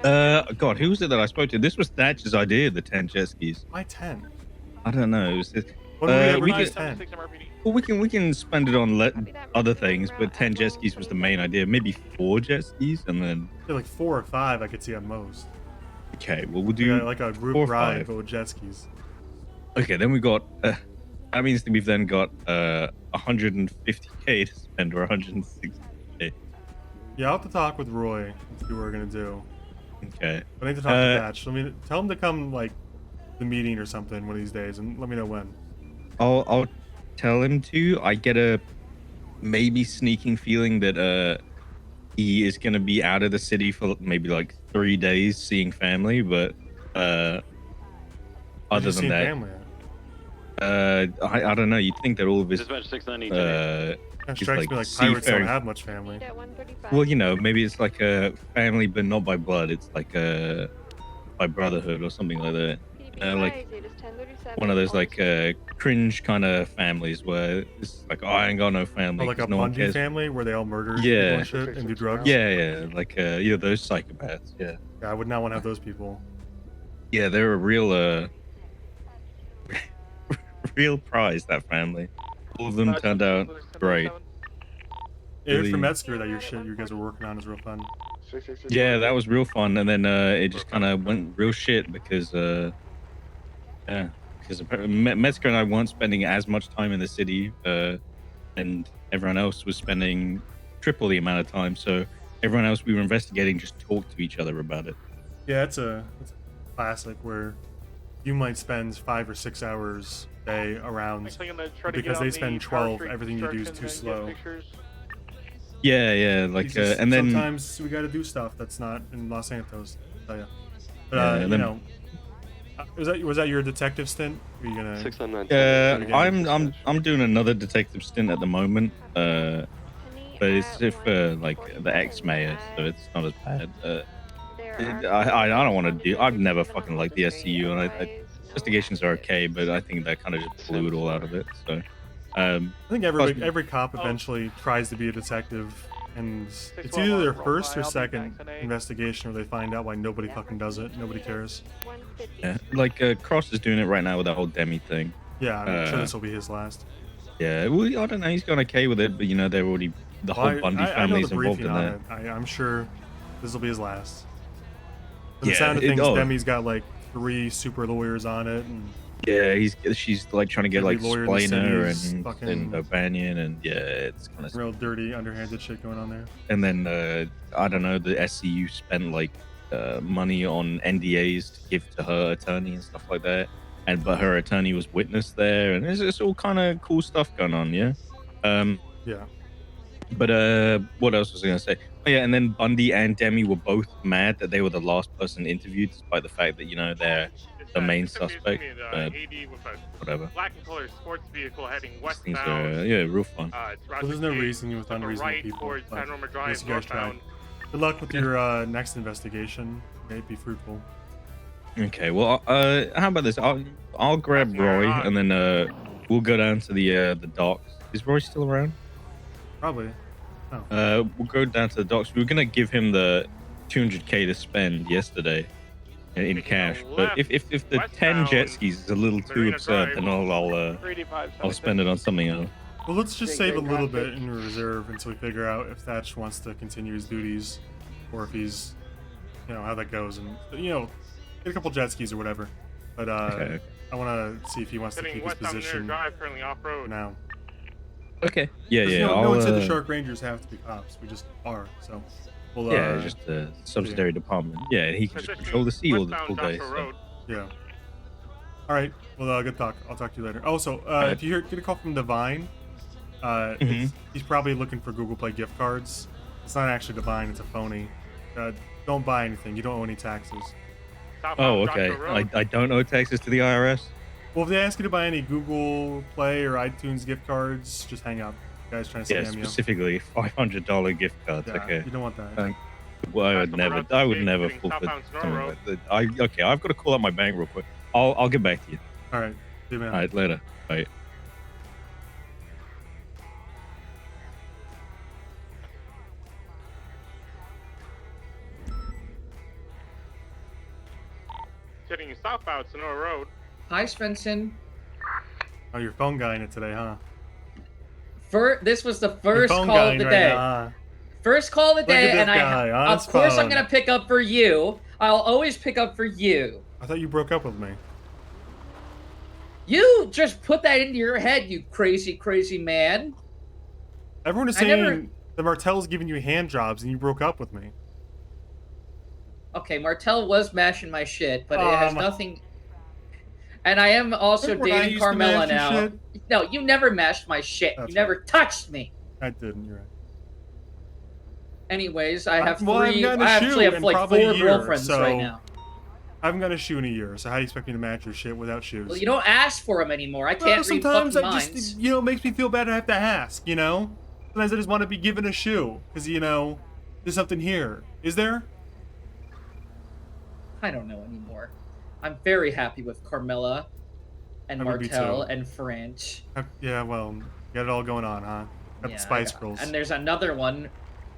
10-8. God, who was it that I spoke to? This was Thatch's idea, the 10 jet skis. Why 10? I don't know. It was What do we ever can, 10? well, we can spend it on other things, but 10 jet skis was the main idea. Maybe 4 jet skis, and then Like 4 or 5 I could see on most. okay, well we'll do Like a 4 or group ride, 5. but with jet skis. Okay, then we got. That means that we've then got 150K to spend, or 160K. Yeah, I'll have to talk with Roy and see what we're gonna do. Okay. I need to talk to Thatch. Tell him to come like the meeting or something one of these days, and let me know when. I'll tell him to. I get a maybe sneaking feeling that he is gonna be out of the city for maybe like 3 days seeing family, but other than that, family I don't know. You'd think that all of his Dispatch 690. That strikes like me like pirates don't seafaring. have much family. Well, you know, maybe it's like a family, but not by blood. It's like by brotherhood or something like that. Like one of those like cringe kind of families where it's like, oh, I ain't got no family. Or like a 'cause no one Bundy cares. family where they all murder people Yeah. and shit and do drugs. Yeah, like those psychopaths. Yeah. Yeah, I would not want to have those people. Yeah, they're a real real prize, that family. All of them turned out great. It's for Really- Metzger that you guys are working on is real fun. Yeah, that was real fun, and then it just kind of went real shit because Metzger and I weren't spending as much time in the city, and everyone else was spending triple the amount of time. So everyone else we were investigating just talked to each other about it. Yeah, it's a classic where you might spend 5 or 6 hours a day around Actually, I'm gonna try to because get on they the spend Power 12. Street Everything you do is construction too and get slow. pictures. Yeah, like It's just- and then sometimes we got to do stuff that's not in Los Santos. I'll tell you. But Yeah, and you then- know, was that your detective stint? Were you gonna? 619. I'm doing another detective stint at the moment, but it's for like the ex-mayor, so it's not as bad. I don't want to do. I've never fucking liked the SCU, and investigations are okay, but I think that kind of just blew it all out of it. So, I think every plus- cop eventually tries to be a detective, and it's either their first or second investigation where they find out why nobody fucking does it. Nobody cares. yeah, like Cross is doing it right now with that whole Demi thing. Yeah, I'm sure this will be his last. Yeah, well, I don't know. He's gone okay with it, but you know, they're already the whole Bundy I know family's the involved briefing in on that. it. I'm sure this will be his last. From the Yeah, sound of it- things, oh. Demi's got like 3 super lawyers on it, and Yeah, she's like trying to get Every like lawyer in the city Splainer is and fucking- O'Banion, and yeah, it's kind of. real dirty, underhanded shit going on there. And then I don't know, the SCU spent like money on NDAs to give to her attorney and stuff like that, but her attorney was witness there, and it's all kind of cool stuff going on. Yeah. Yeah. But what else was I gonna say? Oh yeah, and then Bundy and Demi were both mad that they were the last person interviewed, despite the fact that, you know, they're the main suspect. But whatever. Black and color sports vehicle heading These things westbound. are real fun. Well, there's no reason with unreasonable right people. towards but Panorama I Drive, guess you guys tried. northbound. Good luck with your next investigation. May it be fruitful. Okay, well, how about this? I'll grab Roy, and then we'll go down to the docks. Is Roy still around? Probably. Oh. We'll go down to the docks. We were gonna give him the 200K to spend yesterday, in cash. But if the 10 jet skis is a little too absurd, then I'll spend it on something else. Well, let's just save a little bit in reserve until we figure out if Thatch wants to continue his duties, or if he's, how that goes, and get a couple jet skis or whatever. But Okay. I want to see if he wants to keep his position currently off-road. now. Okay. Yeah, yeah. No one said the Shark Rangers have to be cops. We just are. So. We'll, yeah, just a subsidiary department. Yeah, he can just patrol the sea all the full day. So. Yeah. All right. Well, good talk. I'll talk to you later. Also, if you get a call from Divine, he's probably looking for Google Play gift cards. It's not actually Divine. It's a phony. Don't buy anything. You don't owe any taxes. Oh, okay. I don't owe taxes to the IRS. Well, if they ask you to buy any Google Play or iTunes gift cards, just hang up. Guys trying to scam you. Specifically $500 gift cards. Yeah, Okay. You don't want that. Well, I would never fall for something like that. Okay, I've got to call up my bank real quick. I'll get back to you. All right. See you, man. All right, later. Bye. Heading southbound Sonora Road. Hi, Svensson. Oh, your phone guy in it today, huh? This was the first call of the right day. now, huh? First call of the day, and of course phone. I'm gonna pick up for you. I'll always pick up for you. I thought you broke up with me. You just put that into your head, you crazy, crazy man. Everyone is saying that Martel's giving you hand jobs and you broke up with me. Okay, Martel was mashing my shit, but it has nothing. And I am also dating Carmela now. No, you never mashed my shit. That's you never touched me. I didn't. You're right. Anyways, I have Well, three. I I actually have like 4 girlfriends so right now. I haven't got a shoe in a year, so how do you expect me to match your shit without shoes? Well, you don't ask for them anymore. I can't read sometimes fucking I minds. just, it makes me feel bad I have to ask, Sometimes I just want to be given a shoe, because, there's something here. Is there? I don't know anymore. I'm very happy with Carmela and I would be Martel too. and French. Yeah, well, you got it all going on, huh? Got the Spice Girls. And there's another one.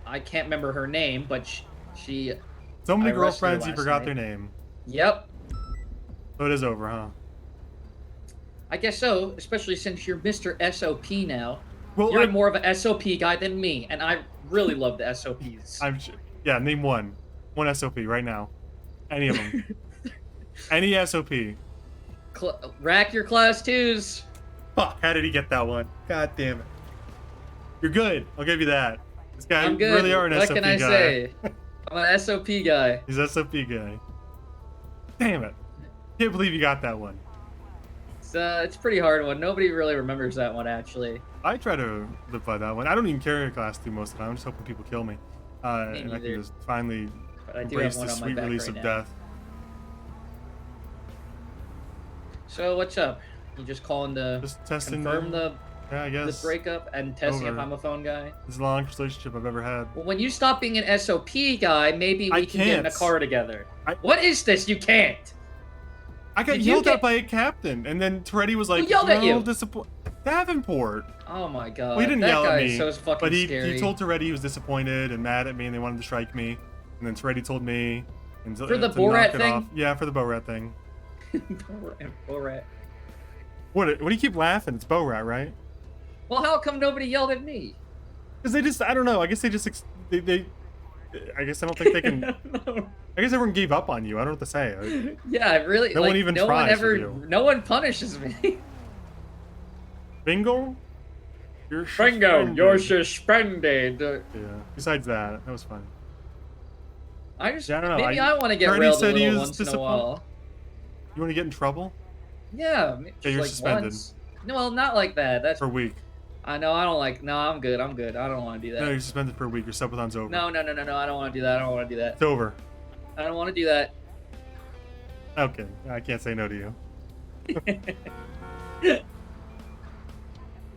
I can't remember her name, but she. So many I arrested her girlfriends, you last forgot night. their name. Yep. So it is over, huh? I guess so, especially since you're Mr. SOP now. Well, you're more of an SOP guy than me, and I really love the SOPs. Yeah, name one. One SOP right now. Any of them. Any SOP. Rack your class 2s. Fuck, how did he get that one? God damn it. You're good. I'll give you that. This guy I'm good. really are an what SOP can guy. I say? I'm an SOP guy. He's an SOP guy. Damn it. Can't believe you got that one. It's a pretty hard one. Nobody really remembers that one, actually. I try to live by that one. I don't even carry a class 2 most of the time. I'm just hoping people kill me. And I can just finally I do have embrace one the on my sweet back release right of now. death. So what's up? You just calling to confirm the breakup and testing if Over. I'm a phone guy? This is the longest relationship I've ever had. Well, when you stop being an SOP guy, maybe we can get in a can't. car together. What is this? You can't. I got Did you yelled get- at by a captain, and then Toretti was like, Who yelled at you? Davenport. Oh my god. Well, he didn't that yell guy at is me, so fucking but he scary. told Toretti he was disappointed and mad at me, and they wanted to strike me. And then Toretti told me. And For the to Borat knock it thing? off. Yeah, for the Borat thing. Borat. What do you keep laughing? It's Borat, right? Well, how come nobody yelled at me? Because they just, I don't know. I guess they just, they I guess I don't think they can. I guess everyone gave up on you. I don't know what to say. Yeah, really. No like, one even no tries one ever. with you. No one punishes me. Bingo? You're Bingo, you're suspended. suspended. Yeah. Besides that was fun. I just Yeah, I don't know. maybe I want to get Toretti railed a said he little was once in a disappointed. while. You want to get in trouble? Yeah, Yeah, just you're like suspended. once. No, well, not like that. That's For a week. I know. I don't like. No, I'm good. I'm good. I don't want to do that. No, you're suspended for a week. Your subathon's over. No. I don't want to do that. I don't want to do that. It's over. I don't want to do that. Okay. I can't say no to you.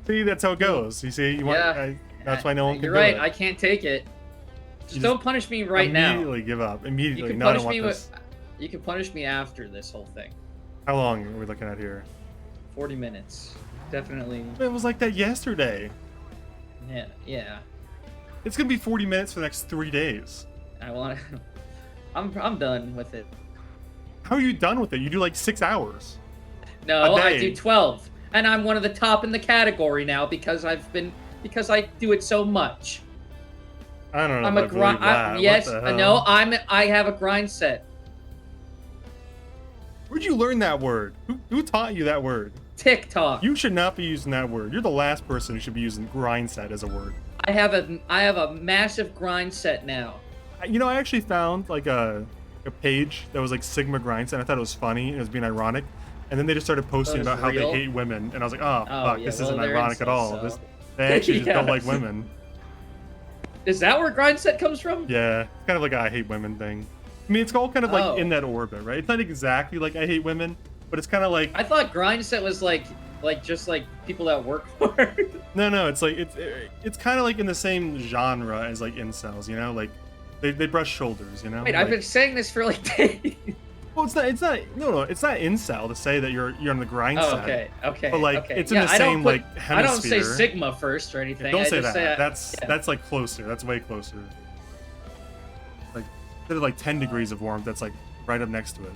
See, that's how it goes. You see, that's why no one can You're do right. it. I can't take it. Just You don't punish me right now. Immediately give up. Immediately. You can No, I punish don't want me this. You can punish me after this whole thing. How long are we looking at here? 40 minutes. Definitely. It was like that yesterday. Yeah. Yeah. It's gonna be 40 minutes for the next 3 days. I want to. I'm done with it. How are you done with it? You do like 6 hours. No, a I day. do 12, and I'm one of the top in the category now because I do it so much. I don't know. I'm if a I believe grind. that. Yes, What the no, hell? I have a grind set. Where'd you learn that word? Who taught you that word? TikTok. You should not be using that word. You're the last person who should be using grind set as a word. I have a massive grind set now. You know, I actually found like a page that was like Sigma grind set. I thought it was funny. It was being ironic. And then they just started posting it's about how real? they hate women. And I was like, oh, fuck, yeah, this well, isn't they're ironic at incels, all. so. They actually just don't Yeah. like women. Is that where grind set comes from? Yeah, it's kind of like a I hate women thing. I mean, it's all kind of like Oh. in that orbit, right? It's not exactly like I hate women, but it's kind of like I thought grind set was like just like people that work for it. no, it's like it's kind of like in the same genre as like incels, you know, like they brush shoulders, you know. Wait, like, I've been saying this for like days. well, it's not it's not incel to say that you're on the grind Oh, set. okay. But like okay. it's in the I don't same put- like hemisphere. I don't say Sigma first or anything. Don't I say just that. Say That's like closer. That's way closer. Like instead of like 10 degrees of warmth, that's like right up next to it.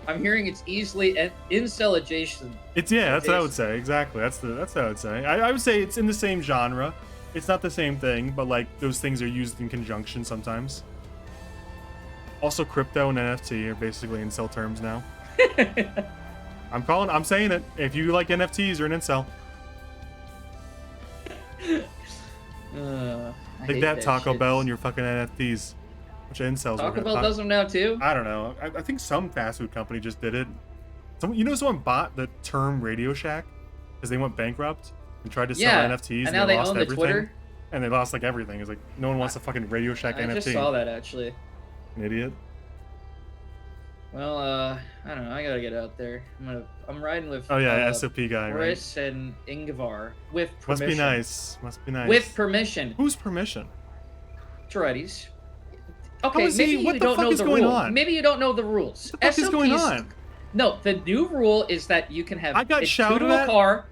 I'm hearing it's easily incel adjacent. It's that's what I would say. Exactly. That's what I would say. I would say it's in the same genre. It's not the same thing, but like those things are used in conjunction sometimes. Also, crypto and NFT are basically incel terms now. I'm saying it. If you like NFTs, you're an incel. I Take hate that Taco shit. Bell and your fucking NFTs. Which incels? Taco Bell does them now too. I don't know. I think some fast food company just did it. Someone bought the term Radio Shack because they went bankrupt and tried to sell NFTs and now they they lost own the everything. Twitter. And they lost like everything. It's like no one wants a fucking Radio Shack I NFT. just saw that actually. An idiot. Well, I don't know. I gotta get out there. I'm riding with. Oh yeah, SOP guy, right? Chris and Ingvar with permission. Must be nice. Must be nice. With permission. Whose permission? Toretti's. How Okay, is maybe he- what you the don't fuck know is the going rule. on? Maybe you don't know the rules. What the fuck is going on? No, the new rule is that you can have. I got it's shouted 2 to a at? car.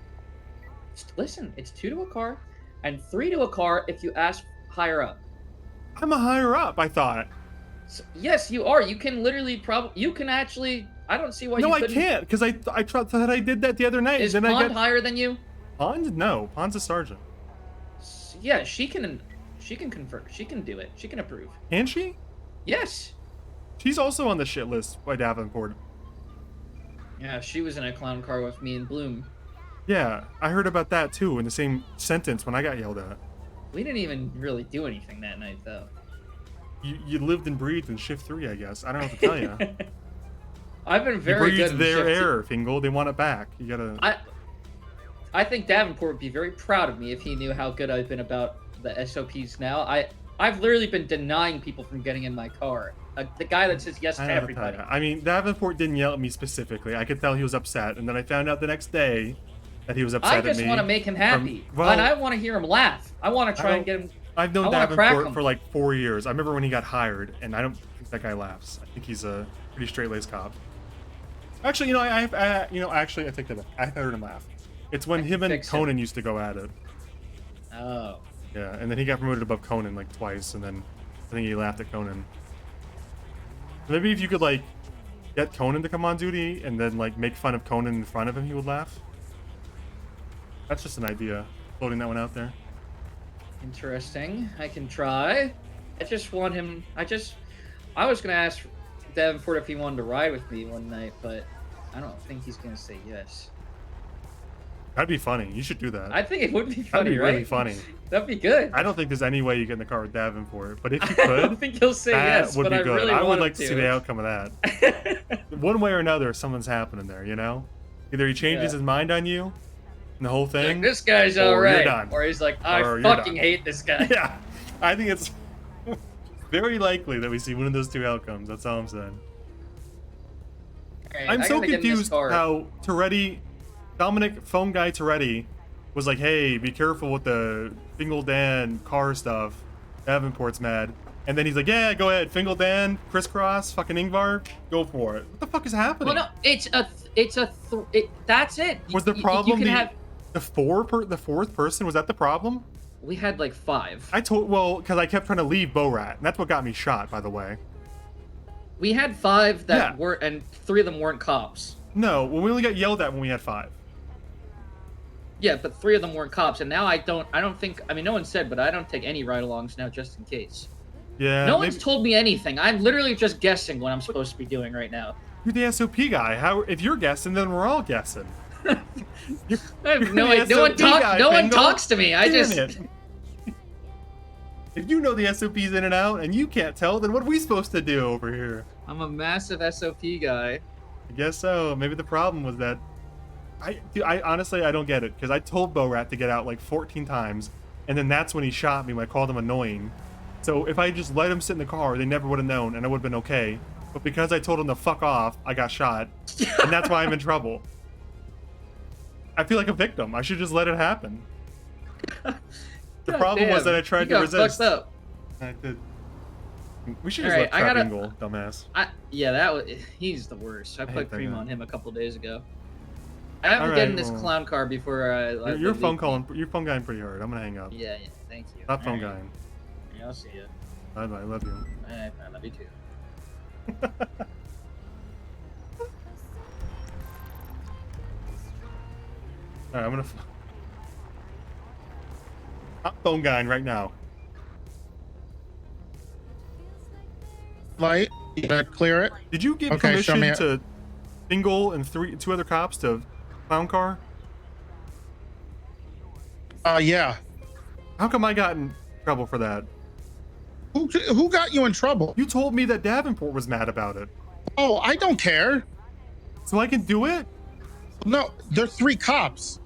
Listen, it's 2 to a car, and 3 to a car if you ask higher up. I'm a higher up, I thought. So, yes, you are. You can literally You can actually. I don't see why. No, you I couldn't. can't because I thought I did that the other night. Is then Pond I got higher than you? Pond? No, Pond's a sergeant. Yeah, she can confirm. She can do it. She can approve. Can she? Yes. She's also on the shit list by Davenport. Yeah, she was in a clown car with me and Bloom. Yeah, I heard about that too in the same sentence when I got yelled at. We didn't even really do anything that night, though. You lived and breathed in shift 3, I guess. I don't know what to tell you. I've been You very good breathed in their shift air, Fingal. They want it back. You gotta. I think Davenport would be very proud of me if he knew how good I've been about the SOPs now. I've literally been denying people from getting in my car. The guy that says yes to I don't know what to tell everybody. you. I mean, Davenport didn't yell at me specifically. I could tell he was upset, and then I found out the next day that he was upset I at me. just want to make him happy, well, and I want to hear him laugh. I want to try and get him. I've known I wanna crack Davenport him. for like 4 years. I remember when he got hired, and I don't think that guy laughs. I think he's a pretty straight-laced cop. Actually, I take that back. I heard him laugh. It's when him and fix it. Conan used to go at it. Oh. Yeah, and then he got promoted above Conan like twice, and then I think he laughed at Conan. Maybe if you could like get Conan to come on duty and then like make fun of Conan in front of him, he would laugh. That's just an idea. Floating that one out there. Interesting. I can try. I just want him. I was gonna ask Davenport if he wanted to ride with me one night, but I don't think he's gonna say yes. That'd be funny. You should do that. I think it would be That'd funny, be right? really funny. That'd be good. I don't think there's any way you get in the car with Davenport, but if you could, I don't think he'll say that yes, would but be I good. really I would want like him to see to. the outcome of that. One way or another, something's happening there, you know? Either he changes Yeah. his mind on you, and the whole thing. Like, this guy's or you're alright. done. Or he's like, Or I you're fucking done. hate this guy. Yeah, I think it's very likely that we see one of those two outcomes. That's all I'm saying. Alright, I'm I so gotta get in this confused car. how Dominic, phone guy Toretti, was like, hey, be careful with the Fingal Dan car stuff. Davenport's mad. And then he's like, yeah, go ahead. Fingal Dan, crisscross, fucking Ingvar, go for it. What the fuck is happening? Well, no, that's it. Was the You problem can have. the fourth person? Was that the problem? We had like 5. Because I kept trying to leave Borat, and that's what got me shot, by the way. We had 5 that Yeah. weren't, and 3 of them weren't cops. No, when we only got yelled at when we had 5. Yeah, but 3 of them weren't cops, and now I don't think. I mean, no one said, but I don't take any ride-alongs now, just in case. Yeah. No one's told me anything. I'm literally just guessing what I'm supposed to be doing right now. You're the SOP guy. How? If you're guessing, then we're all guessing. I have no one talks to me. I just. If you know the SOPs in and out and you can't tell, then what are we supposed to do over here? I'm a massive SOP guy. I guess so. Maybe the problem was that I honestly I don't get it because I told Bo Rat to get out like 14 times, and then that's when he shot me when I called him annoying. So if I just let him sit in the car, they never would have known, and I would have been okay. But because I told him to fuck off, I got shot, and that's why I'm in trouble. I feel like a victim. I should just let it happen. The problem was that I tried to resist. Fucked up. I did. We should just let JHINGLE, dumbass. Yeah, that was. He's the worst. I put hate that cream guy. on him a couple days ago. I have to get in this clown car before I. You're phone guying pretty hard. I'm gonna hang up. Yeah, thank you. Stop phone guying. Yeah, I'll see you. Bye bye. I love you. I love you too. Alright, I'm phone guying right now. Light, you gotta clear it. Did you give Okay, show permission me to JHINGLE and 2 other cops to clown car? Yeah. How come I got in trouble for that? Who got you in trouble? You told me that Davenport was mad about it. Oh, I don't care. So I can do it? No, they're 3 cops.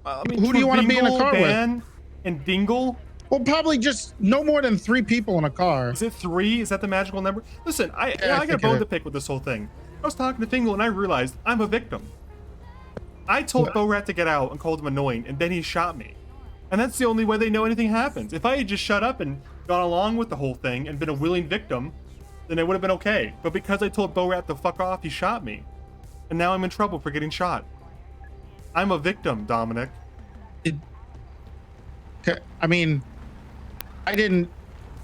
I mean, who do you want to be in a car Dan, with? And Dingle? Well, probably just no more than 3 people in a car. Is it 3? Is that the magical number? Listen, I I got a think bone it to is. pick with this whole thing. I was talking to Dingle and I realized I'm a victim. I told Bo Rat to get out and called him annoying, and then he shot me. And that's the only way they know anything happens. If I had just shut up and gone along with the whole thing and been a willing victim, then it would have been okay. But because I told Bo Rat to fuck off, he shot me. And now I'm in trouble for getting shot. I'm a victim, Dominic. I mean, I didn't.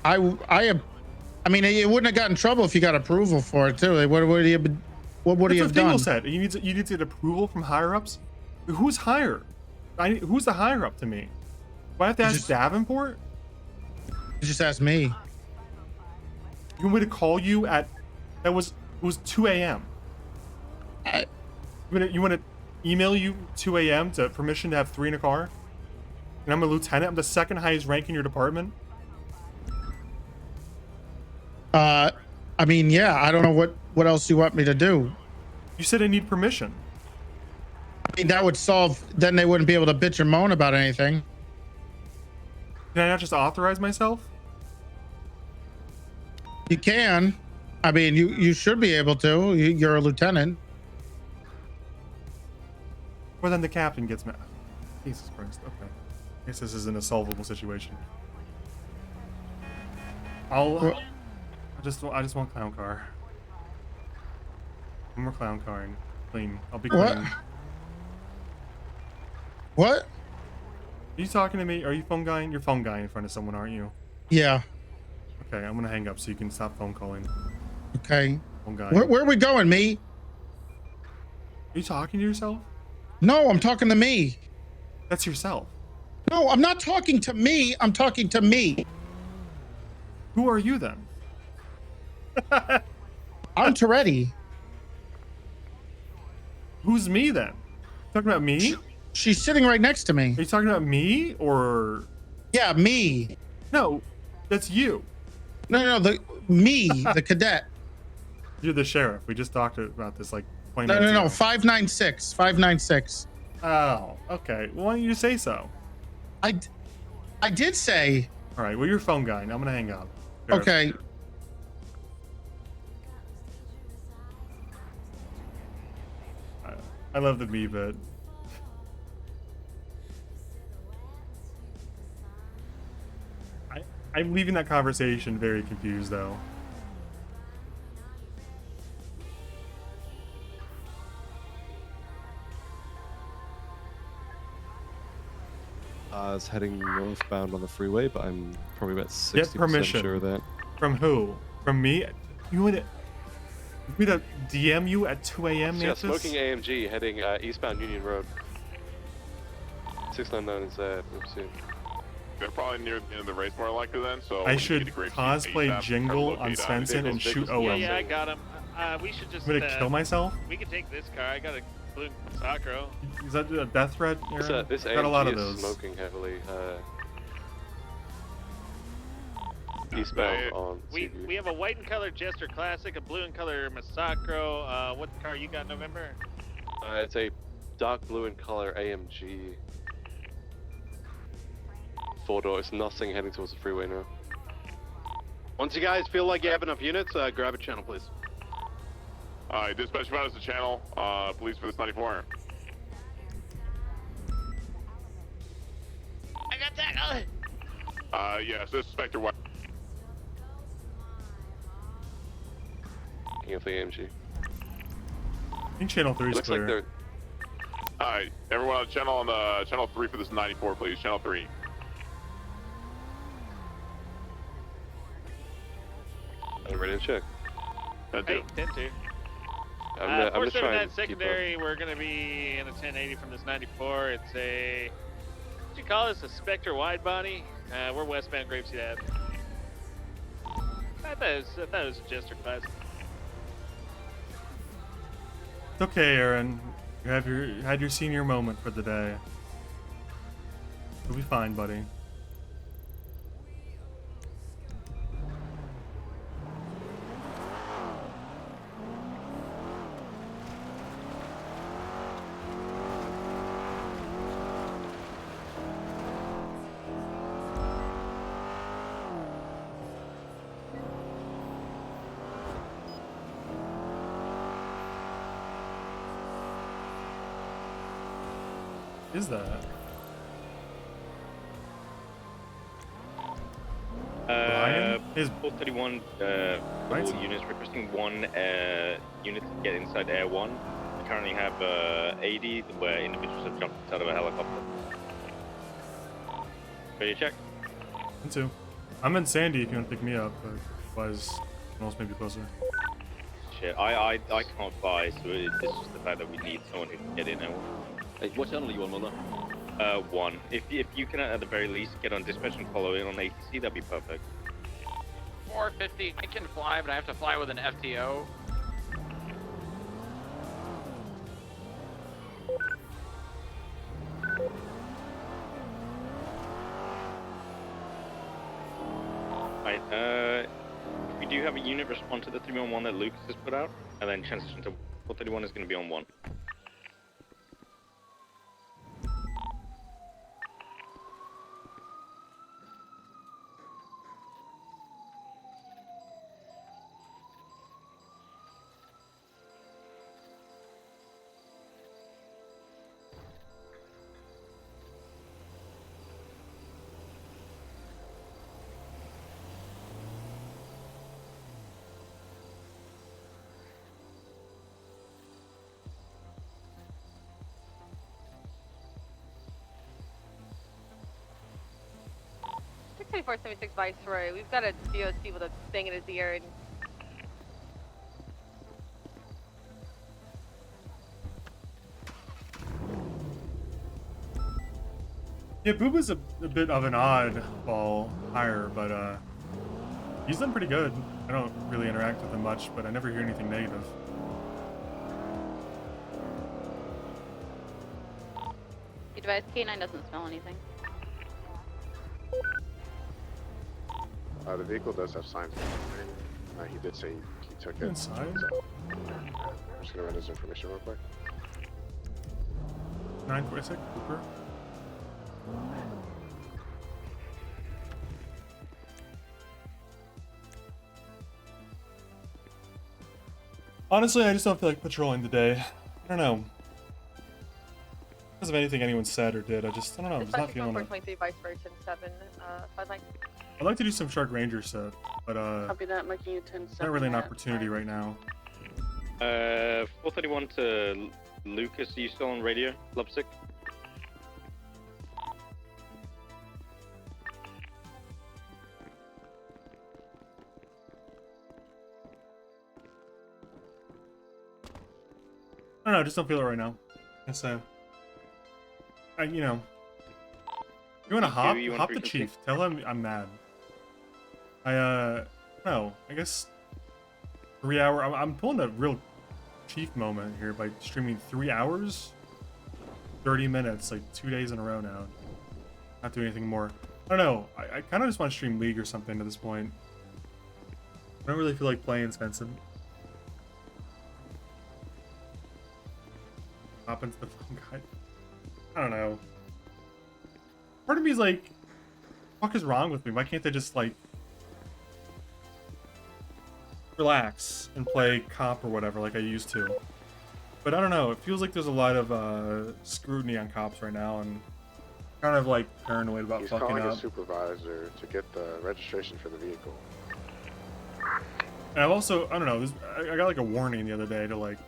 I mean, it wouldn't have gotten trouble if you got approval for it too. What would he have been? What would he have done? That's what Dingle said. You need to get approval from higher ups. Who's higher? Who's the higher up to me? Do I have to ask Davenport? You just ask me. You want me to call you at? It was 2 a.m. You want to email you 2 a.m. to permission to have 3 in a car? And I'm a lieutenant. I'm the 2nd highest rank in your department. I mean, yeah. I don't know what else you want me to do. You said I need permission. I mean, that would solve. Then they wouldn't be able to bitch or moan about anything. Can I not just authorize myself? You can. I mean, you should be able to. You're a lieutenant. Or then the captain gets mad. Jesus Christ. Okay. I guess this isn't a solvable situation. I just want clown car. No more clown carring. Clean. I'll be clean. What? Are you talking to me? Are you phone guying? You're phone guying in front of someone, aren't you? Yeah. Okay, I'm gonna hang up so you can stop phone calling. Okay. Phone guy. Where are we going, me? Are you talking to yourself? No, I'm talking to me. That's yourself. No, I'm not talking to me. I'm talking to me. Who are you then? I'm Toretti. Who's me then? Talking about me? She's sitting right next to me. Are you talking about me or? Yeah, me. No, that's you. No, the cadet. You're the sheriff. We just talked about this like 20 No, minutes ago. 596. 596. Oh, okay. Well, why don't you say so? I did say. All right. Well, you're phone guy. I'm gonna hang up. Sheriff. Okay. I love the me bit. I'm leaving that conversation very confused, though. I was heading northbound on the freeway, but I'm probably about Get 60% permission. sure of that. From who? From me? You want me to DM you at 2 a.m. Yeah, Mantis? smoking AMG heading eastbound Union Road. 699 is oopsie. They're probably near the end of the race more likely then, so... I should cosplay Jingle on Svensson and shoot Owen. Yeah, I got him. We should just... I'm gonna kill myself? We can take this car. I got a blue Sacro. Is that a death threat, Aaron? This got a lot of AMG is those. smoking heavily. Eastbound on CB. We have a white and color Jester Classic, a blue and color Masacro. What car you got, November? It's a dark blue in color AMG. 4-door. It's nothing heading towards the freeway now. Once you guys feel like you have enough units, grab a channel, please. Alright, dispatch found us the channel. Police for this 94. I got tackled! Yeah, suspect or what? Picking up the AMG. I think channel 3 is Looks clear. like they're... Alright, everyone on channel channel 3 for this 94, please. Channel 3. I'm ready to check. Hey, 10-2. I'm just trying to that keep secondary, we're going to be in a 1080 from this 94. It's a... What'd you call this? A Spectre wide body? We're westbound Grapeseed Ave. I thought it was a Jester Classic. It's okay, Aaron. You had your senior moment for the day. You'll be fine, buddy. Is that? Is 431 all units requesting one unit to get inside Air 1. We currently have 80 where individuals have jumped out of a helicopter. Ready to check? Me too. I'm in Sandy if you want to pick me up, but otherwise someone else may be closer. Shit, I can't fly, so it's just the fact that we need someone who can get in. Hey, what channel are you on, Mother? 1. If you can at the very least get on dispatch and follow in on ATC, that'd be perfect. 450. I can fly, but I have to fly with an FTO. Right, we do have a unit respond to the 311 that Lucas has put out, and then transition to 431 is going to be on 1. Viceroy. We've got a DOC with a thing in his ear and... Yeah, Booba's a bit of an oddball hire, but he's done pretty good. I don't really interact with him much, but I never hear anything negative. You advise K9 doesn't smell anything. The vehicle does have signs. He did say he took it. Inside? So, I'm just gonna run his information real quick. 946, Cooper. Honestly, I just don't feel like patrolling today. I don't know. Because of anything anyone said or did, I don't know, I'm just not feeling it. 423 Viceroy 10-7, 5 I'd like to do some Shark Ranger stuff, but Copy that, making you 10-7. not really an opportunity right now. 431 to Lucas, are you still on radio? Lubsick? know, I just don't feel it right now. So, you know, you want to hop? you want Hop the frequency? chief. Tell him I'm mad. No, I guess 3 hour. I'm pulling a real chief moment here by streaming 3 hours, 30 minutes, like 2 days in a row now. Not doing anything more. I don't know. I kind of just want to stream League or something at this point. I don't really feel like playing Svensson. Hop into the phone guy. I don't know. Part of me is like, what the fuck is wrong with me? Why can't they just like relax and play comp or whatever like I used to? But I don't know. It feels like there's a lot of scrutiny on cops right now, and kind of like paranoid about He's fucking calling up. his supervisor to get the registration for the vehicle. And I've also, I don't know, I got like a warning the other day to like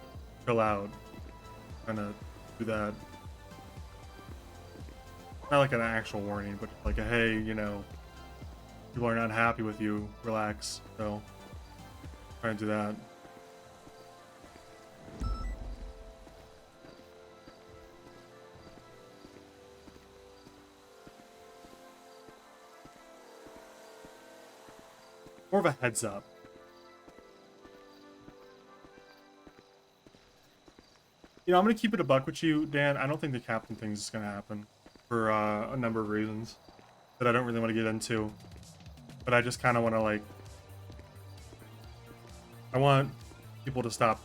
chill out. Kind of do that. Not like an actual warning, but like a hey, you know, people are not happy with you, relax. So, try and do that. More of a heads up. You know, I'm gonna keep it a buck with you, Dan. I don't think the captain thing is gonna happen for a number of reasons that I don't really want to get into. But I just kind of want to like, I want people to stop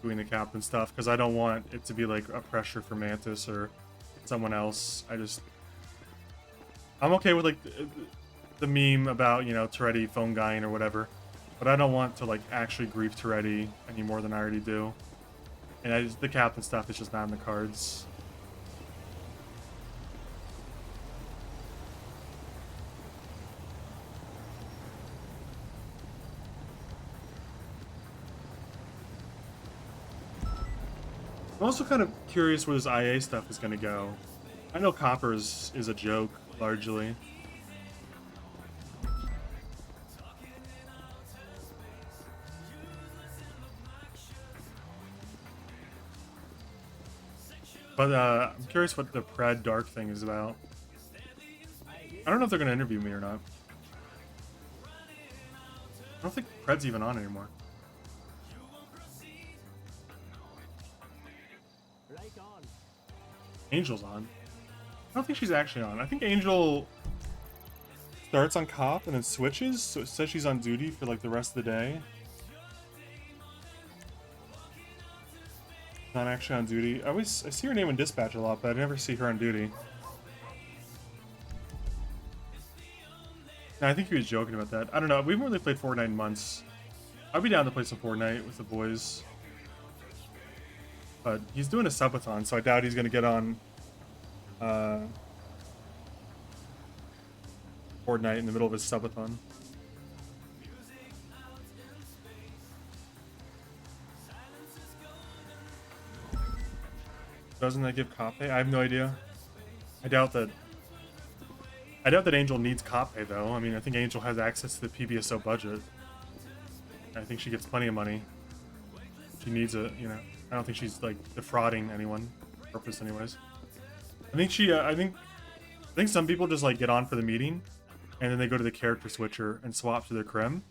doing the captain stuff because I don't want it to be like a pressure for Mantis or someone else. I'm okay with like the meme about, you know, Toretti phone guying or whatever, but I don't want to like actually grief Toretti any more than I already do. And the captain stuff is just not in the cards. I'm also kind of curious where this IA stuff is going to go. I know Coppers is a joke, largely. But I'm curious what the Pred Dark thing is about. I don't know if they're going to interview me or not. I don't think Pred's even on anymore. Angel's on. I don't think she's actually on. I think Angel starts on cop and then switches, so it says she's on duty for like the rest of the day. Not actually on duty. I see her name in dispatch a lot, but I never see her on duty. No, I think he was joking about that. I don't know. We haven't really played Fortnite in months. I'd be down to play some Fortnite with the boys. But he's doing a subathon, so I doubt he's going to get on Fortnite in the middle of his subathon. Doesn't that give cop pay? I have no idea. I doubt that Angel needs cop pay though. I mean, I think Angel has access to the PBSO budget. I think she gets plenty of money. She needs it, you know. I don't think she's like defrauding anyone, purpose anyways. I think she, I think some people just like get on for the meeting, and then they go to the character switcher and swap to their crim,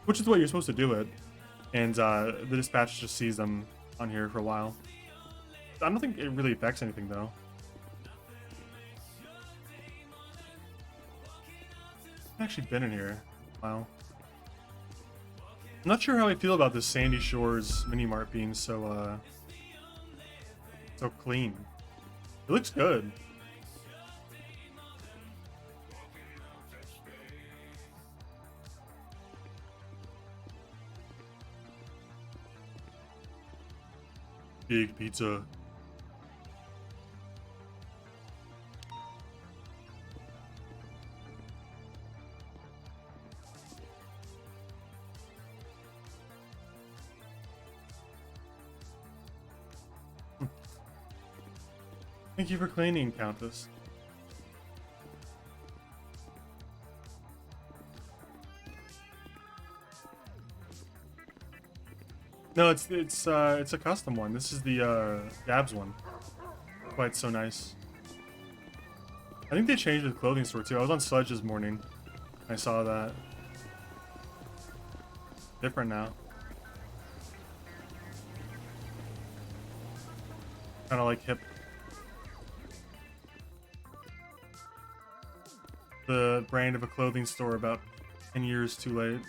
which is the way you're supposed to do it. And the dispatch just sees them on here for a while. I don't think it really affects anything though. I've actually been in here a while. I'm not sure how I feel about this Sandy Shores mini mart being so clean. It looks good. Big pizza. Thank you for cleaning, Countess. No, it's a custom one. This is the Gabs one. That's why it's so nice. I think they changed the clothing store too. I was on Sledge this morning. I saw that. Different now. Kind of like hip. The brand of a clothing store about 10 years too late.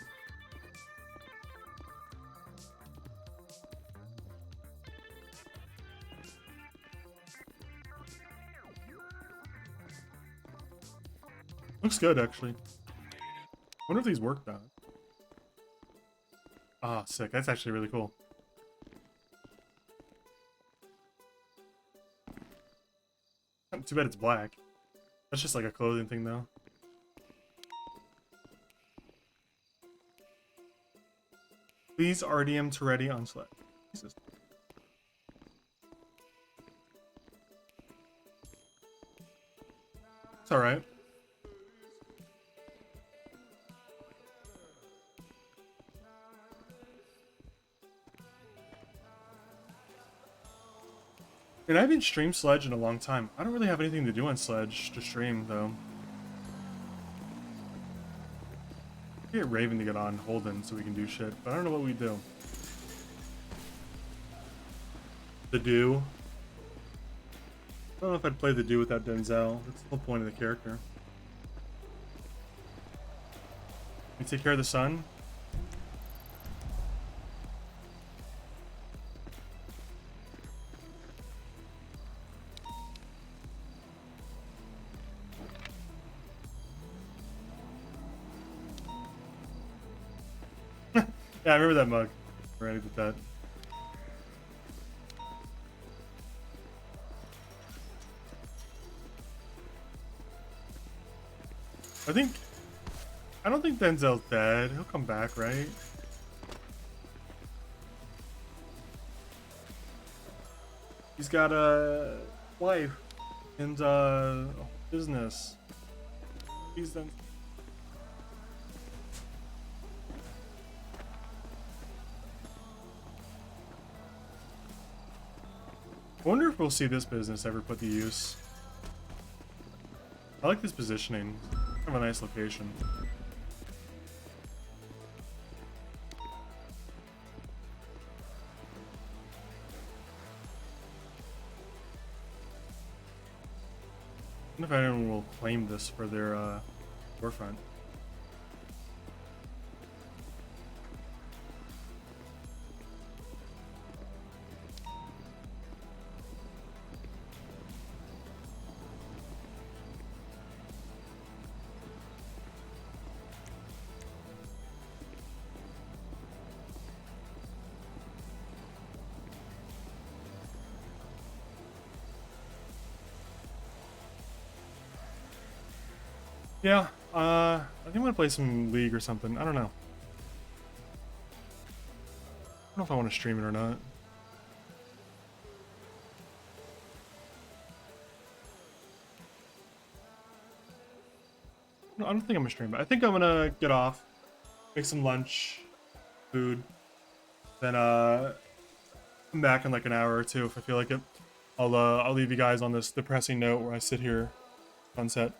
Looks good, actually. Wonder if these work though. Ah, sick. That's actually really cool. Too bad it's black. That's just like a clothing thing, though. Please RDM Toretti on Slack. Jesus. It's alright. And I haven't streamed Sledge in a long time. I don't really have anything to do on Sledge to stream, though. Get Raven to get on Holden so we can do shit, but I don't know what we do. The Do. I don't know if I'd play the Do without Denzel. That's the whole point of the character. You take care of the sun? Yeah, I remember that mug. Already did that. I don't think Denzel's dead. He'll come back, right? He's got a wife and a business. He's done. I wonder if we'll see this business ever put to use. I like this positioning. Kind of a nice location. I wonder if anyone will claim this for their storefront. Yeah, I think I'm gonna play some League or something. I don't know. I don't know if I want to stream it or not. No, I don't think I'm gonna stream it. I think I'm gonna get off, make some lunch, food, then come back in like an hour or two if I feel like it. I'll leave you guys on this depressing note where I sit here, sunset.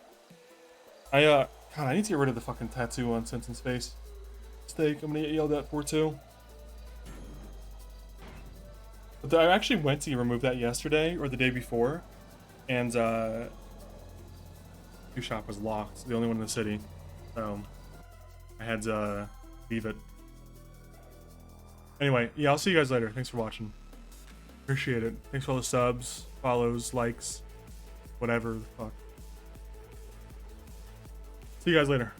God, I need to get rid of the fucking tattoo on Simpson's face. Mistake, I'm gonna get yelled at for too. But I actually went to remove that yesterday or the day before, and the shop was locked. It's the only one in the city, so I had to leave it. Anyway, yeah, I'll see you guys later. Thanks for watching. Appreciate it. Thanks for all the subs, follows, likes, whatever the fuck. See you guys later.